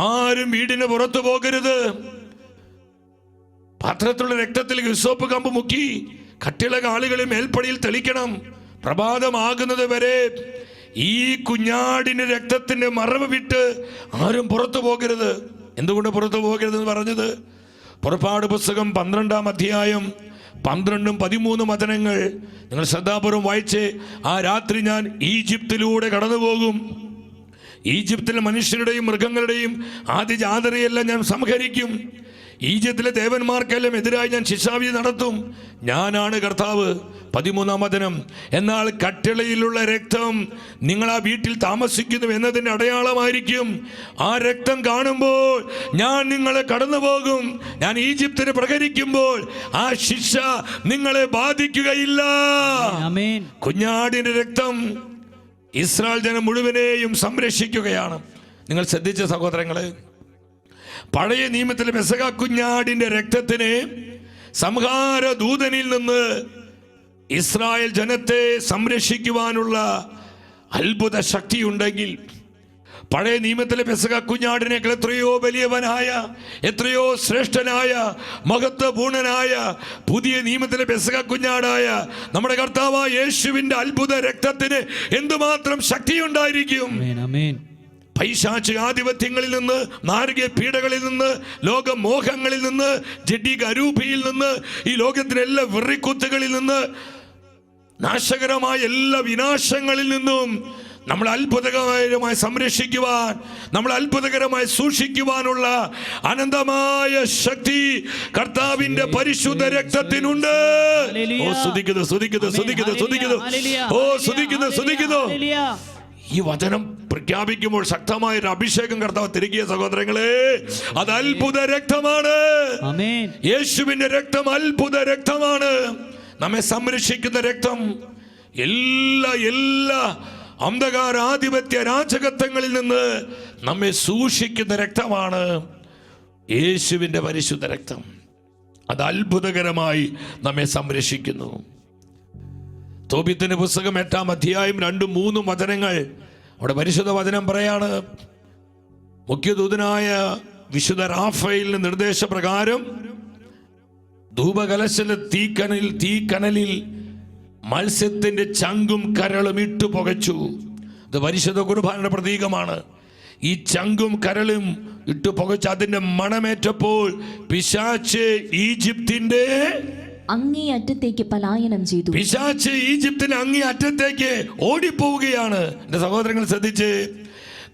ആരും വീടിന് പുറത്തു പോകരുത്. പാത്രത്തിലുള്ള രക്തത്തിൽ ഹിസോപ്പ് കമ്പ് മുക്കി കട്ടിള കാലുകളിൽ മേൽപ്പടിയിൽ തെളിക്കണം. പ്രഭാതമാകുന്നത് വരെ ഈ കുഞ്ഞാടിന്റെ രക്തത്തിന്റെ മറവ് വിട്ട് ആരും പുറത്തു പോകരുത്. എന്തുകൊണ്ട് പുറത്തു പോകരുതെന്ന് പറഞ്ഞത്? പുറപ്പാട് പുസ്തകം 12-ാം അധ്യായം 12-13 വചനങ്ങൾ നിങ്ങൾ ശ്രദ്ധാപൂർവം വായിച്ച്, ആ രാത്രി ഞാൻ ഈജിപ്തിലൂടെ കടന്നു പോകും. ഈജിപ്തിലെ മനുഷ്യരുടെയും മൃഗങ്ങളുടെയും ആദിജാതരെയെല്ലാം ഞാൻ സംഹരിക്കും. ഈജിപ്തിലെ ദേവന്മാർക്കെല്ലാം എതിരായി ഞാൻ ശിക്ഷാവിധി നടത്തും. ഞാനാണ് കർത്താവ്. 13-ാം വചനം, എന്നാൽ കട്ടിളയിലുള്ള രക്തം നിങ്ങൾ ആ വീട്ടിൽ താമസിക്കുന്നു എന്നതിൻ്റെ അടയാളമായിരിക്കും. ആ രക്തം കാണുമ്പോൾ ഞാൻ നിങ്ങളെ കടന്നു പോകും. ഞാൻ ഈജിപ്തിന് പ്രഹരിക്കുമ്പോൾ ആ ശിക്ഷ നിങ്ങളെ ബാധിക്കുകയില്ല. കുഞ്ഞാടിന്റെ രക്തം ഇസ്രായേൽ ജനം മുഴുവനെയും സംരക്ഷിക്കുകയാണ്. നിങ്ങൾ ശ്രദ്ധിച്ച സഹോദരങ്ങളെ, പഴയ നിയമത്തിലെ പെസഹ കുഞ്ഞാടിന്റെ രക്തത്തിന് സംഹാര ദൂതനിൽ നിന്ന് ഇസ്രായേൽ ജനത്തെ സംരക്ഷിക്കുവാനുള്ള അത്ഭുത ശക്തിയുണ്ടെങ്കിൽ, പഴയ നിയമത്തിലെ പെസഹ കുഞ്ഞാടിനേക്കാൾ എത്രയോ വലിയവനായ, എത്രയോ ശ്രേഷ്ഠനായ, മഹത്വപൂർണനായ പുതിയ നിയമത്തിലെ പെസഹ കുഞ്ഞാടായ നമ്മുടെ കർത്താവായ യേശുവിന്റെ അത്ഭുത രക്തത്തിന് എന്തുമാത്രം ശക്തിയുണ്ടായിരിക്കും. പൈശാചിക ആധിപത്യങ്ങളിൽ നിന്ന്, നാരകീയ പീഡകളിൽ നിന്ന്, ലോകമോഹങ്ങളിൽ നിന്ന്, ജഡിക അരൂപിയിൽ നിന്ന്, ഈ ലോകത്തിലെ എല്ലാ വെറിക്കുത്തുകളിൽ നിന്ന്, നാശകരമായ എല്ലാ വിനാശങ്ങളിൽ നിന്നും നമ്മൾ അത്ഭുതകരമായി സംരക്ഷിക്കുവാൻ, നമ്മൾ അത്ഭുതകരമായി സൂക്ഷിക്കുവാനുള്ള അനന്തമായ ശക്തി കർത്താവിന്റെ പരിശുദ്ധ രക്തത്തിനുണ്ട്. ഓ സ്തുതിക്കുന്നു, സ്തുതിക്കുന്നു, സ്തുതിക്കുന്നു, സ്തുതിക്കുന്നു. ഓ സ്തുതിക്കുന്നു, സ്തുതിക്കുന്നു. ഈ വചനം പ്രഖ്യാപിക്കുമ്പോൾ ശക്തമായ ഒരു അഭിഷേകം കർത്താവ് തിരികിയ സഹോദരങ്ങളെ, അത് അത്ഭുത രക്തമാണ്. യേശുവിന്റെ രക്തം അത്ഭുത രക്തമാണ്. നമ്മെ സംരക്ഷിക്കുന്ന രക്തം, എല്ലാ അന്ധകാര ആധിപത്യ രാജകത്വങ്ങളിൽ നിന്ന് നമ്മെ സൂക്ഷിക്കുന്ന രക്തമാണ് യേശുവിന്റെ പരിശുദ്ധ രക്തം. അത് അത്ഭുതകരമായി നമ്മെ സംരക്ഷിക്കുന്നു. തോബിത്തിന്റെ പുസ്തകം 8-ാം അധ്യായം 2-3 വചനങ്ങൾ, അവിടെ പരിശുദ്ധ വചനം പറയാണ്, മുഖ്യദൂതനായ വിശുദ്ധ റാഫേലിന്റെ നിർദ്ദേശപ്രകാരം ധൂപകലശത്തിലെ തീക്കനലിൽ മത്സ്യത്തിന്റെ ചങ്കും കരളും ഇട്ടു പുകച്ചു. ഇത് പരിശുദ്ധ കുർബാനയുടെ പ്രതീകമാണ്. ഈ ചങ്കും കരളും ഇട്ടു പുകച്ച് അതിന്റെ മണമേറ്റപ്പോൾ പിശാച് ഈജിപ്തിന്റെ അങ്ങേ അറ്റത്തേക്ക് പലായനം ചെയ്തു. പിശാച് ഈജിപ്തിന്റെ അങ്ങേ അറ്റത്തേക്ക് ഓടിപ്പോവുകയാണ്. എന്റെ സഹോദരങ്ങൾ ശ്രദ്ധിച്ച്,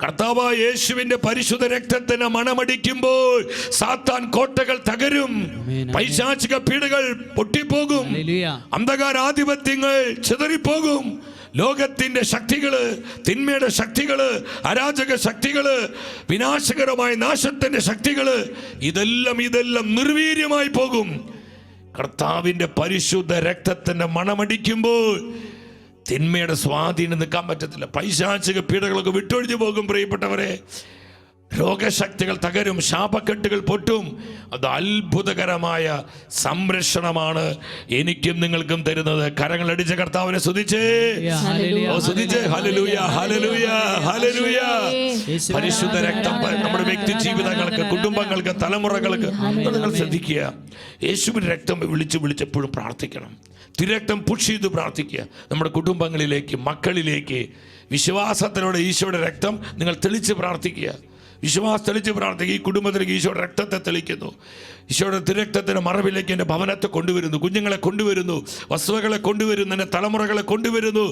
കർത്താവായ യേശുവിന്റെ പരിശുദ്ധ രക്തത്തിന് മണമടിക്കുമ്പോൾ സാത്താൻ കോട്ടകൾ തകരും, പൈശാചിക പീഡകൾ പൊട്ടിപ്പോകും, അന്ധകാരാധിപത്യങ്ങൾ ചിതറിപ്പോകും. ലോകത്തിന്റെ ശക്തികള്, തിന്മയുടെ ശക്തികള്, അരാജക ശക്തികള്, വിനാശകരമായ നാശത്തിന്റെ ശക്തികള്, ഇതെല്ലാം നിർവീര്യമായി പോകും. കർത്താവിന്റെ പരിശുദ്ധ രക്തത്തിന്റെ മണമടിക്കുമ്പോൾ തിന്മയുടെ സ്വാധീനം നിൽക്കാൻ പറ്റത്തില്ല. പൈശാചിക പീഡകളൊക്കെ വിട്ടൊഴിഞ്ഞു പോകും. പ്രിയപ്പെട്ടവരെ, രോഗശക്തികൾ തകരും, ശാപക്കെട്ടുകൾ പൊട്ടും. അത് അത്ഭുതകരമായ സംരക്ഷണമാണ് എനിക്കും നിങ്ങൾക്കും തരുന്നത്. കരങ്ങൾ അടിച്ച കർത്താവിനെ സ്തുതിച്ചേ, സ്തുതിച്ചേ. Hallelujah, hallelujah, hallelujah. പരിശുദ്ധ രക്തം നമ്മുടെ വ്യക്തി ജീവിതങ്ങൾക്ക്, കുടുംബങ്ങൾക്ക്, തലമുറകൾക്ക്. നിങ്ങൾ ശ്രദ്ധിക്കുക, യേശുവിന്റെ രക്തം വിളിച്ച് എപ്പോഴും പ്രാർത്ഥിക്കണം. തിരക്തം പുഷ് ചെയ്ത് പ്രാർത്ഥിക്കുക. നമ്മുടെ കുടുംബങ്ങളിലേക്ക്, മക്കളിലേക്ക് വിശ്വാസത്തിലൂടെ ഈശോയുടെ രക്തം നിങ്ങൾ തെളിച്ച് പ്രാർത്ഥിക്കുക. വിശ്വാസം തെളിച്ച് പ്രാർത്ഥിക്കുക. ഈ കുടുംബത്തിലേക്ക് ഈശോയുടെ രക്തത്തെ തെളിക്കുന്നു. ഈശോയുടെ തിരക്തത്തിന്റെ മറവിലേക്ക് എൻ്റെ ഭവനത്തെ കൊണ്ടുവരുന്നു, കുഞ്ഞുങ്ങളെ കൊണ്ടുവരുന്നു, വസ്തുക്കളെ കൊണ്ടുവരുന്നു, എൻ്റെ തലമുറകളെ കൊണ്ടുവരുന്നു.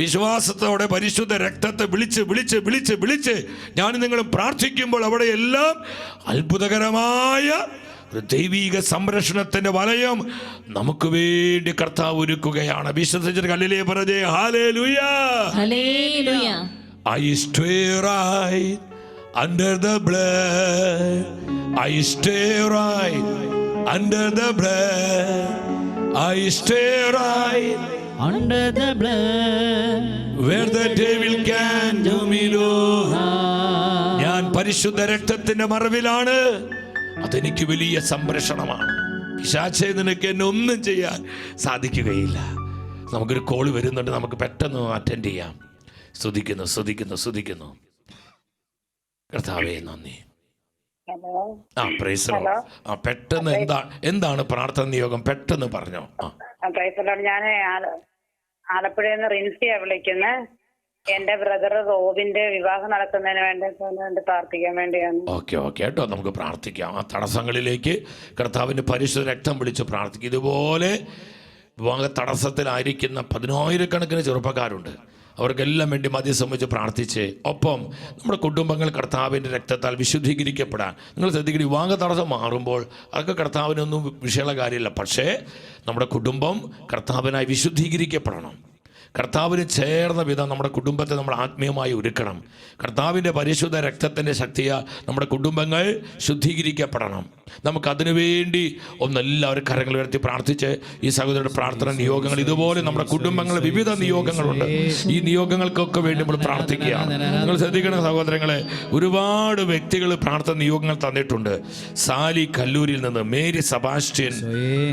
വിശ്വാസത്തോടെ പരിശുദ്ധ രക്തത്തെ വിളിച്ച് ഞാൻ നിങ്ങൾ പ്രാർത്ഥിക്കുമ്പോൾ അവിടെ എല്ലാം അത്ഭുതകരമായ ഒരു ദൈവീക സംരക്ഷണത്തിന്റെ വലയം നമുക്ക് വേണ്ടി കർത്താവ് ഒരുക്കുകയാണ്. വിശ്വസിച്ചിട്ട് ഹല്ലേലൂയ പറഞ്ഞേ, hallelujah, hallelujah. I stay right under the blood. I stay right under the blood. I stay right under the blood where the devil can do me no harm. ഞാൻ പരിശുദ്ധ രക്തത്തിന്റെ മറവിലാണ്. അതെനിക്ക് വലിയ സംരക്ഷണമാണ്. പിശാചേ, നിനക്ക് എന്നെ ഒന്നും ചെയ്യാൻ സാധിക്കുകയില്ല. നമുക്കൊരു കോള് വരുന്നുണ്ട്, നമുക്ക് പെട്ടെന്ന് അറ്റൻഡ് ചെയ്യാം. സ്തുതിക്കുന്നു. കർത്താവേ നന്ദി. Praise the Lord. പെട്ടെന്ന് എന്താണ് പ്രാർത്ഥന നിയോഗം? പെട്ടെന്ന് പറഞ്ഞോ. Praise the Lord. ഞാൻ ആലപ്പുഴയിൽ നിന്ന് റിൻസിയാ വിളിക്കുന്നത്. എന്റെ ബ്രദർ റോബിന്റെ വിവാഹം നടക്കുന്നതിന് വേണ്ടി പ്രാർത്ഥിക്കാൻ വേണ്ടിയാണ്. ഓക്കെ കേട്ടോ, നമുക്ക് പ്രാർത്ഥിക്കാം. ആ തടസ്സങ്ങളിലേക്ക് കർത്താവിന്റെ പരിശുദ്ധ രക്തം വിളിച്ച് പ്രാർത്ഥിക്കും. ഇതുപോലെ വിവാഹ തടസ്സത്തിലായിരിക്കുന്ന 10,000-കണക്കിന് ചെറുപ്പക്കാരുണ്ട്. അവർക്കെല്ലാം വേണ്ടി മധ്യസ്ഥം വെച്ച് പ്രാർത്ഥിച്ച് ഒപ്പം നമ്മുടെ കുടുംബങ്ങൾ കർത്താവിൻ്റെ രക്തത്താൽ വിശുദ്ധീകരിക്കപ്പെടാൻ. നിങ്ങൾ ശ്രദ്ധിക്കണം, വിവാഹ തടസ്സം മാറുമ്പോൾ അതൊക്കെ കർത്താവിനൊന്നും വിഷയമുള്ള കാര്യമില്ല. പക്ഷേ നമ്മുടെ കുടുംബം കർത്താവിനായി വിശുദ്ധീകരിക്കപ്പെടണം. കർത്താവിന് ചേർന്ന വിധം നമ്മുടെ കുടുംബത്തെ നമ്മൾ ആത്മീയമായി ഒരുക്കണം. കർത്താവിൻ്റെ പരിശുദ്ധ രക്തത്തിൻ്റെ ശക്തിയാൽ നമ്മുടെ കുടുംബങ്ങൾ ശുദ്ധീകരിക്കപ്പെടണം. നമുക്കതിനു വേണ്ടി ഒന്നെല്ലാവരും കരങ്ങൾ ഉയർത്തി പ്രാർത്ഥിച്ച് ഈ സഹോദരരുടെ പ്രാർത്ഥന നിയോഗങ്ങൾ, ഇതുപോലെ നമ്മുടെ കുടുംബങ്ങളിൽ വിവിധ നിയോഗങ്ങളുണ്ട്. ഈ നിയോഗങ്ങൾക്കൊക്കെ വേണ്ടി നമ്മൾ പ്രാർത്ഥിക്കുക. നിങ്ങൾ ശ്രദ്ധിക്കണം സഹോദരങ്ങളെ, ഒരുപാട് വ്യക്തികൾ പ്രാർത്ഥന നിയോഗങ്ങൾ തന്നിട്ടുണ്ട്. സാലി കല്ലൂരിൽ നിന്ന്, മേരി സെബാസ്റ്റ്യൻ,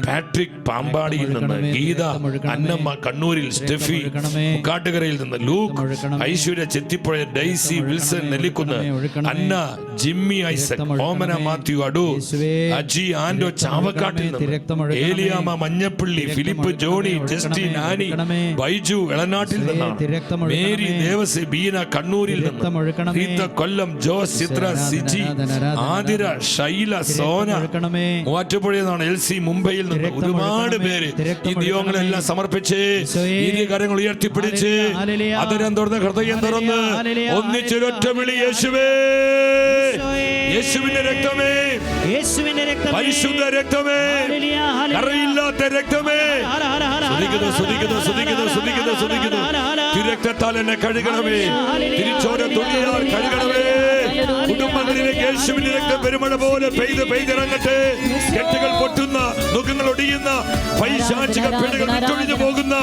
പാട്രിക് പാമ്പാടിയിൽ നിന്ന്, ഗീത അന്നമ്മ കണ്ണൂരിൽ, സ്റ്റെഫി കാട്ടുകരയിൽ നിന്ന്, Luke, Aishwarya Chethipuzha, Daisy Wilson Nellikunnu, Anna, Jimmy Isaac, Omana Mathew Adoor, Aji ആൻഡോ ചാവക്കാട്ടിൽ നിന്ന്, Eliyamma Manjappally, Philip Johnny, Justin Annie, Baiju എളനാട്ടിൽ നിന്നാണ്, മേരി ദേവസി ബീന കണ്ണൂരിൽ നിന്ന്, റീത്ത കൊല്ലം, ജോസ്, ചിത്ര, സിജി, ആതിര, ഷൈല, സോന മൂവാറ്റുപുഴയിൽ നിന്നാണ്, എൽസി മുംബൈയിൽ നിന്ന്. ഒരുപാട് പേര് ഈ നിയോഗങ്ങളെല്ലാം സമർപ്പിച്ച് കാര്യങ്ങൾ ഉയർത്തിപ്പിടിച്ച് അതരം തുറന്ന് ഹൃദയം തുറന്ന് ഒന്നിച്ചൊരൊറ്റ വിളി, യേശുവേ, യേശുവിന്റെ രക്തമേ, പരിശുദ്ധ രക്തമേ, കറയില്ലാത്ത രക്തമേ, സ്തുതിക്കുന്നു. തിരുരക്തത്താൽ എന്നെ കഴുകണമേ, തിരിച്ചോര തുള്ളിയാൽ കഴുകണമേ. കുടുംബങ്ങളിലേക്ക് യേശുവിന്റെ രക്തം പെരുമഴ പോലെ പെയ്തിറങ്ങട്ടെ. കെട്ടുകൾ പൊട്ടുന്ന, മുഖങ്ങൾ ഒടിയുന്ന, പൈശാചിക പിടികൾ വിട്ടൊഴിഞ്ഞു പോകുന്ന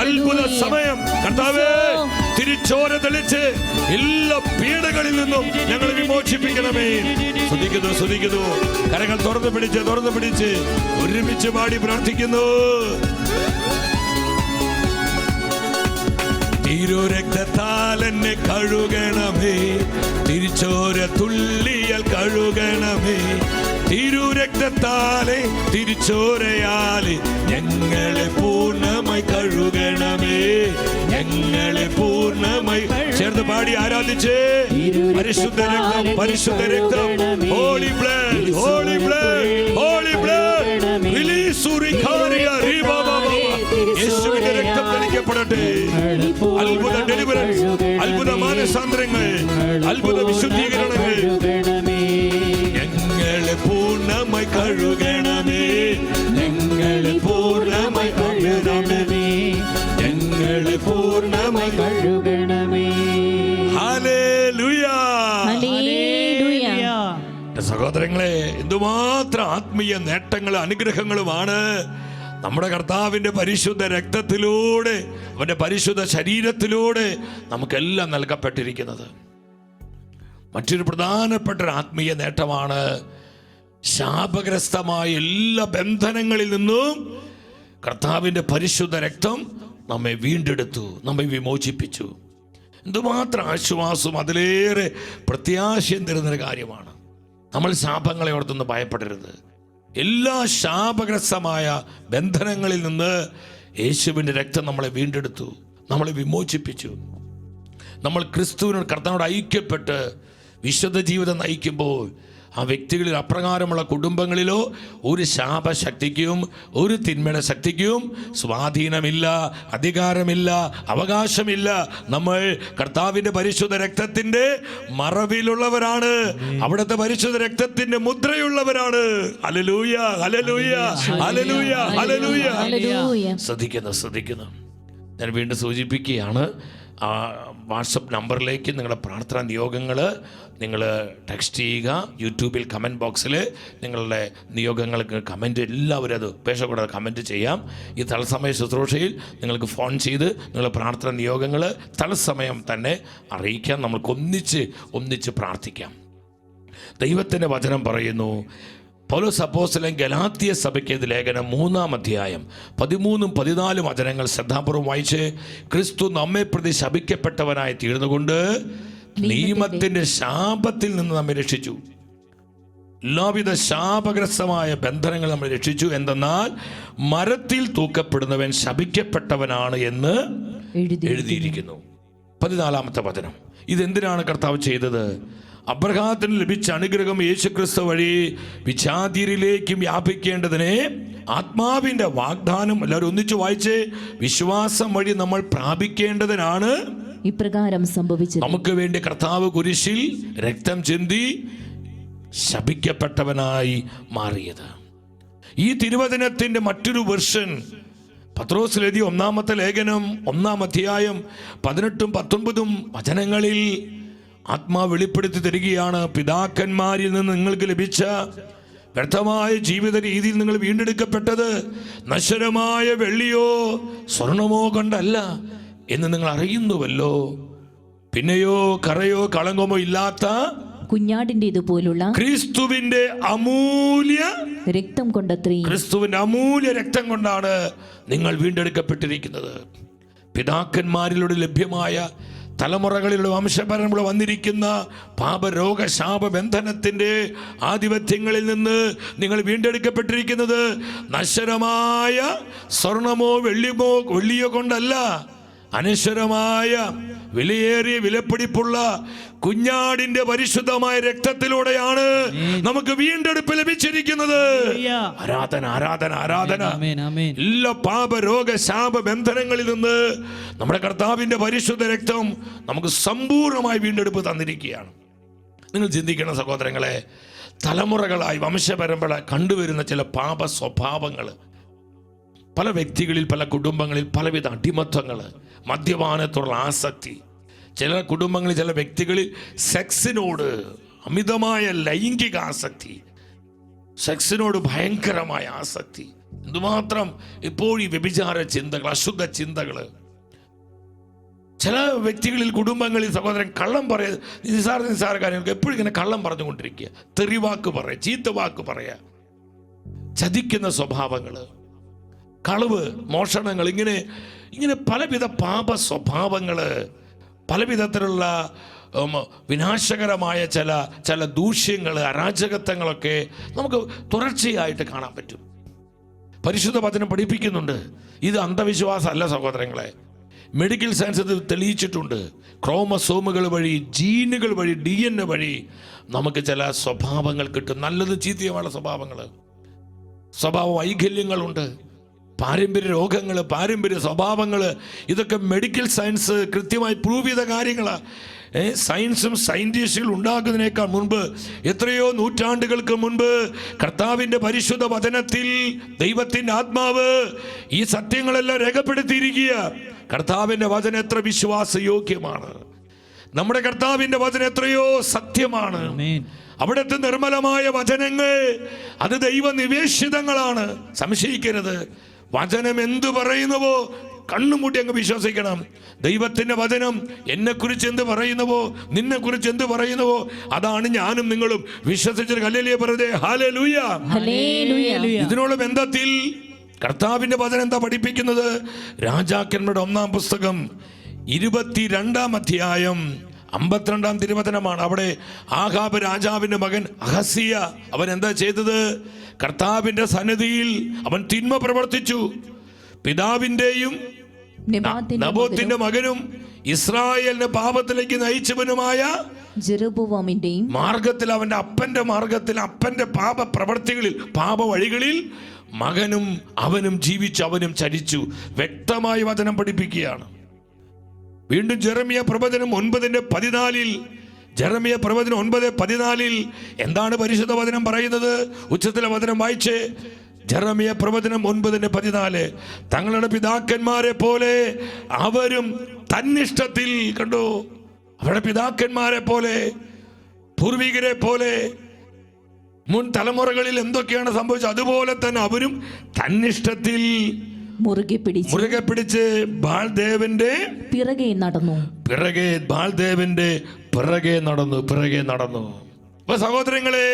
അത്ഭുത സമയം കർത്താവേ, തിരിച്ചോര തെളിച്ച് എല്ലാ പീഡകളിൽ നിന്നും ഞങ്ങൾ വിമോചിപ്പിക്കണമേ. സ്തുതിക്കുന്നു. കരങ്ങൾ തുറന്നു പിടിച്ച് ഒരുമിച്ച് പാടി പ്രാർത്ഥിക്കുന്നു. തിരുരക്തത്താൽ എന്നെ കഴുകണമേ, തിരിച്ചോര തുള്ളിയാൽ കഴുകണമേ. തിരുരക്തത്താലെ തിരിച്ചോരയാലെ ഞങ്ങളെ പൂർണ്ണമായി കഴുകണമേ, ഞങ്ങളെ പൂർണ്ണമായി. ചേർന്ന് പാടി ആരാധിച്ചേ. പരിശുദ്ധ രക്തം, holy blood, holy blood, holy blood, യേശുവിന്റെ രക്തം തെളിക്കപ്പെടട്ടെ. അത്ഭുത ഡെലിവറൻസ്, അത്ഭുത മാനസാന്തരങ്ങൾ, അത്ഭുത വിശുദ്ധീകരണങ്ങൾ. ഞങ്ങളെ പൂർണ്ണമായി കഴുകണമേ, ഞങ്ങളെ പൂർണ്ണമായി കഴുകണമേ, ഞങ്ങളെ പൂർണ്ണമായി കഴുകണമേ. Hallelujah, hallelujah. സഹോദരങ്ങളെ, എന്തുമാത്രം ആത്മീയ നേട്ടങ്ങളും അനുഗ്രഹങ്ങളുമാണ് നമ്മുടെ കർത്താവിൻ്റെ പരിശുദ്ധ രക്തത്തിലൂടെ, അവൻ്റെ പരിശുദ്ധ ശരീരത്തിലൂടെ നമുക്കെല്ലാം നൽകപ്പെട്ടിരിക്കുന്നത്. മറ്റൊരു പ്രധാനപ്പെട്ട ഒരു ആത്മീയ നേട്ടമാണ് ശാപഗ്രസ്തമായ എല്ലാ ബന്ധനങ്ങളിൽ നിന്നും കർത്താവിൻ്റെ പരിശുദ്ധ രക്തം നമ്മെ വീണ്ടെടുത്തു, നമ്മെ വിമോചിപ്പിച്ചു. എന്തുമാത്രം ആശ്വാസവും അതിലേറെ പ്രത്യാശയും തരുന്നൊരു കാര്യമാണ്. നമ്മൾ ശാപങ്ങളെ ഓർത്തൊന്നും ഭയപ്പെടരുത്. എല്ലാ ശാപഗ്രസ്തമായ ബന്ധനങ്ങളിൽ നിന്ന് യേശുവിൻ്റെ രക്തം നമ്മളെ വീണ്ടെടുത്തു, നമ്മളെ വിമോചിപ്പിച്ചു. നമ്മൾ ക്രിസ്തുവിനോട്, കർത്താവിനോട് ഐക്യപ്പെട്ട് വിശുദ്ധ ജീവിതം നയിക്കുമ്പോൾ ആ വ്യക്തികളിൽ, അപ്രകാരമുള്ള കുടുംബങ്ങളിലോ ഒരു ശാപശക്തിക്കും ഒരു തിന്മയുടെ ശക്തിക്കും സ്വാധീനമില്ല, അധികാരമില്ല, അവകാശമില്ല. നമ്മൾ കർത്താവിൻ്റെ പരിശുദ്ധ രക്തത്തിൻ്റെ മറവിലുള്ളവരാണ്, അവിടുത്തെ പരിശുദ്ധ രക്തത്തിൻ്റെ മുദ്രയുള്ളവരാണ്. Hallelujah, hallelujah, hallelujah, hallelujah. ശ്രദ്ധിക്കുന്നു. ഞാൻ വീണ്ടും സൂചിപ്പിക്കുകയാണ്, വാട്സപ്പ് നമ്പറിലേക്ക് നിങ്ങളുടെ പ്രാർത്ഥനാ നിയോഗങ്ങൾ നിങ്ങൾ ടെക്സ്റ്റ് ചെയ്യുക. യൂട്യൂബിൽ കമൻറ്റ് ബോക്സിൽ നിങ്ങളുടെ നിയോഗങ്ങൾക്ക് കമൻറ്റ് എല്ലാവരും അത് ഉപേക്ഷ കമൻറ്റ് ചെയ്യാം. ഈ തത്സമയ ശുശ്രൂഷയിൽ നിങ്ങൾക്ക് ഫോൺ ചെയ്ത് നിങ്ങളുടെ പ്രാർത്ഥനാ നിയോഗങ്ങൾ തത്സമയം തന്നെ അറിയിക്കാം. നമുക്ക് ഒന്നിച്ച് പ്രാർത്ഥിക്കാം. ദൈവത്തിൻ്റെ വചനം പറയുന്നു, പൗലോസ് അപ്പോസ്തലൻ ഗലാത്യ സഭയ്ക്ക് ലേഖനം 3-ാം അധ്യായം 13-14 വചനങ്ങൾ ശ്രദ്ധാപൂർവം വായിച്ച്, ക്രിസ്തു നമ്മെ പ്രതി ശപിക്കപ്പെട്ടവനായി തീർന്നുകൊണ്ട് നിയമത്തിന്റെ ശാപത്തിൽ നിന്ന് നമ്മെ രക്ഷിച്ചു. എല്ലാവിധ ശാപഗ്രസ്തമായ ബന്ധനങ്ങൾ നമ്മൾ രക്ഷിച്ചു. എന്തെന്നാൽ മരത്തിൽ തൂക്കപ്പെടുന്നവൻ ശപിക്കപ്പെട്ടവനാണ് എന്ന് എഴുതിയിരിക്കുന്നു. 14-ാമത്തെ വചനം. ഇതെന്തിനാണ് കർത്താവ് ചെയ്തത്? അബ്രഹാത്തിന് ലഭിച്ച അനുഗ്രഹം യേശുക്രിസ്തു വഴി വിജാതിയരിലേക്ക് വ്യാപിക്കേണ്ടതിനെ ആത്മാവിന്റെ വാഗ്ദാനം, എല്ലാവരും ഒന്നിച്ചു വായിച്ച്, വിശ്വാസം വഴി നമ്മൾ പ്രാപിക്കേണ്ടതിനാണ് ഇപ്രകാരം സംഭവിച്ചത്. നമുക്ക് വേണ്ടി കർത്താവ് കുരിശിൽ രക്തം ചിന്തി ശപിക്കപ്പെട്ടവനായി മാറിയത്. ഈ തിരുവചനത്തിന്റെ മറ്റൊരു വെർഷൻ പത്രോസ് എഴുതിയ 1-ാമത്തെ ലേഖനം 1-ാം അധ്യായം 18-19 വചനങ്ങളിൽ ആത്മാവ് വെളിപ്പെടുത്തി തരികയാണ്. പിതാക്കന്മാരിൽ നിന്ന് നിങ്ങൾക്ക് ലഭിച്ച വ്യർത്ഥമായ ജീവിത രീതിയിൽ നിങ്ങൾ വീണ്ടെടുക്കപ്പെട്ടത് നശ്വരമായ വെള്ളിയോ സ്വർണമോ കൊണ്ടല്ല എന്ന് നിങ്ങൾ അറിയുന്നുവല്ലോ. പിന്നെയോ കറയോ കളങ്കമോ ഇല്ലാത്ത കുഞ്ഞാടിന്റേതുപോലുള്ള ക്രിസ്തുവിന്റെ അമൂല്യ രക്തം കൊണ്ടത്രേ. ക്രിസ്തുവിന്റെ അമൂല്യ രക്തം കൊണ്ടാണ് നിങ്ങൾ വീണ്ടെടുക്കപ്പെട്ടിരിക്കുന്നത്. പിതാക്കന്മാരിലൂടെ ലഭ്യമായ തലമുറകളിലുള്ള വംശപരമ്പര വന്നിരിക്കുന്ന പാപരോഗ ശാപ ബന്ധനത്തിന്റെ ആധിപത്യങ്ങളിൽ നിന്ന് നിങ്ങൾ വീണ്ടെടുക്കപ്പെട്ടിരിക്കുന്നത് നശ്വരമായ സ്വർണമോ വെള്ളിയോ കൊണ്ടല്ല, അനശ്വരമായ വിലയേറിയ വിലപിടിപ്പുള്ള കുഞ്ഞാടിന്റെ പരിശുദ്ധമായ രക്തത്തിലൂടെയാണ് നമുക്ക് വീണ്ടെടുപ്പ് ലഭിച്ചിരിക്കുന്നത്. ആരാധന ആരാധന ആരാധന. എല്ലാ പാപരോഗ ശാപ ബന്ധനങ്ങളിൽ നിന്ന് നമ്മുടെ കർത്താവിന്റെ പരിശുദ്ധ രക്തം നമുക്ക് സമ്പൂർണമായി വീണ്ടെടുപ്പ് തന്നിരിക്കുകയാണ്. നിങ്ങൾ ചിന്തിക്കണം സഹോദരങ്ങളെ, തലമുറകളായി വംശപരമ്പര കണ്ടുവരുന്ന ചില പാപ സ്വഭാവങ്ങൾ, പല വ്യക്തികളിൽ പല കുടുംബങ്ങളിൽ പലവിധ അടിമത്വങ്ങൾ, മദ്യപാനത്തോടുള്ള ആസക്തി, ചില കുടുംബങ്ങളിൽ ചില വ്യക്തികളിൽ സെക്സിനോട് അമിതമായ ലൈംഗിക ആസക്തി, സെക്സിനോട് ഭയങ്കരമായ ആസക്തി, എന്തുമാത്രം ഇപ്പോൾ ഈ വ്യഭിചാര ചിന്തകൾ, അശുദ്ധ ചിന്തകൾ. ചില വ്യക്തികളിൽ കുടുംബങ്ങളിൽ സഹോദരൻ കള്ളം പറയുക, നിസ്സാര കാര്യങ്ങൾക്ക് എപ്പോഴും ഇങ്ങനെ കള്ളം പറഞ്ഞുകൊണ്ടിരിക്കുക, തെറിവാക്ക് പറയുക, ചീത്തവാക്ക് പറയുക, ചതിക്കുന്ന സ്വഭാവങ്ങൾ, കളവ്, മോഷണങ്ങൾ, ഇങ്ങനെ പലവിധ പാപ സ്വഭാവങ്ങൾ, പലവിധത്തിലുള്ള വിനാശകരമായ ചില ദൂഷ്യങ്ങൾ, അരാജകത്വങ്ങളൊക്കെ നമുക്ക് തുടർച്ചയായിട്ട് കാണാൻ പറ്റും. പരിശുദ്ധ വചനം പഠിപ്പിക്കുന്നുണ്ട്. ഇത് അന്ധവിശ്വാസമല്ല സഹോദരങ്ങളെ. മെഡിക്കൽ സയൻസ് ഇത് തെളിയിച്ചിട്ടുണ്ട്. ക്രോമസോമുകൾ വഴി, ജീനുകൾ വഴി, DNA വഴി നമുക്ക് ചില സ്വഭാവങ്ങൾ കിട്ടും. നല്ലത് ചീത്തയുമായ സ്വഭാവ വൈകല്യങ്ങളുണ്ട്, പാരമ്പര്യ രോഗങ്ങൾ, പാരമ്പര്യ സ്വഭാവങ്ങൾ. ഇതൊക്കെ മെഡിക്കൽ സയൻസ് കൃത്യമായി പ്രൂവ് ചെയ്ത കാര്യങ്ങളാണ്. സയൻസും സയൻറ്റിസ്റ്റുകൾ ഉണ്ടാക്കുന്നതിനേക്കാൾ മുൻപ്, എത്രയോ നൂറ്റാണ്ടുകൾക്ക് മുൻപ് കർത്താവിൻ്റെ പരിശുദ്ധ വചനത്തിൽ ദൈവത്തിൻ്റെ ആത്മാവ് ഈ സത്യങ്ങളെല്ലാം രേഖപ്പെടുത്തിയിരിക്കുക. കർത്താവിൻ്റെ വചനം എത്ര വിശ്വാസയോഗ്യമാണ്! നമ്മുടെ കർത്താവിൻ്റെ വചനം എത്രയോ സത്യമാണ്! അവിടുത്തെ നിർമ്മലമായ വചനങ്ങൾ അത് ദൈവ നിവേശിതങ്ങളാണ്. സംശയിക്കരുത്. വചനം എന്തു പറയുന്നുവോ കണ്ണുമൂട്ടി അങ്ങ് വിശ്വസിക്കണം. ദൈവത്തിന്റെ വചനം എന്നെക്കുറിച്ച് എന്ത് പറയുന്നുവോ, നിന്നെക്കുറിച്ച് എന്ത് പറയുന്നുവോ, അതാണ് ഞാനും നിങ്ങളും വിശ്വസിച്ചൊരു ഹല്ലേലൂയ പറഞ്ഞേ. ഹല്ലേലൂയ. ഇതിനോട് ബന്ധത്തിൽ കർത്താവിന്റെ വചനം എന്താ പഠിപ്പിക്കുന്നത്? രാജാക്കന്മാരുടെ 1-ാം പുസ്തകം 22-ാം അധ്യായം 52-ാം തിരുവചനമാണ്. അവിടെ ആഹാബ് രാജാവിന്റെ മകൻ അഹസ്യ അവൻ എന്താ ചെയ്തത്? കർത്താവിന്റെ സന്നിധിയിൽ അവൻ തിന്മ പ്രവർത്തിച്ചു. പിതാവിന്റെയും നബോത്തിന്റെ മകനും ഇസ്രായേലിന്റെ പാപത്തിലേക്ക് നയിച്ചവനുമായ ജെറുബ്ബോവാമിന്റെയും മാർഗത്തിൽ, അവന്റെ അപ്പന്റെ മാർഗത്തിൽ, അപ്പന്റെ പാപ പ്രവർത്തികളിൽ, പാപ വഴികളിൽ മകനും അവനും ജീവിച്ചു, അവനും ചരിച്ചു. വ്യക്തമായി വചനം പഠിപ്പിക്കുകയാണ്. വീണ്ടും ജെറമിയ പ്രവചനം 9:14, ജെറമിയ പ്രവചനം 9:14 എന്താണ് പരിശുദ്ധ വചനം പറയുന്നത്? ഉച്ചത്തിലെ വചനം വായിച്ച്. ജെറമിയ പ്രവചനം 9:14 തങ്ങളുടെ പിതാക്കന്മാരെ പോലെ അവരും തന്നിഷ്ടത്തിൽ കണ്ടു. അവരുടെ പിതാക്കന്മാരെ പോലെ, പൂർവികരെ പോലെ, മുൻ തലമുറകളിൽ എന്തൊക്കെയാണ് സംഭവിച്ചത് അതുപോലെ തന്നെ അവരും തന്നിഷ്ടത്തിൽ മുറുകെ പിടിച്ച് ബാൽദേവന്റെ പിറകെ നടന്നു. ബാൽദേവന്റെ പിറകെ നടന്നു. അപ്പൊ സഹോദരങ്ങളെ,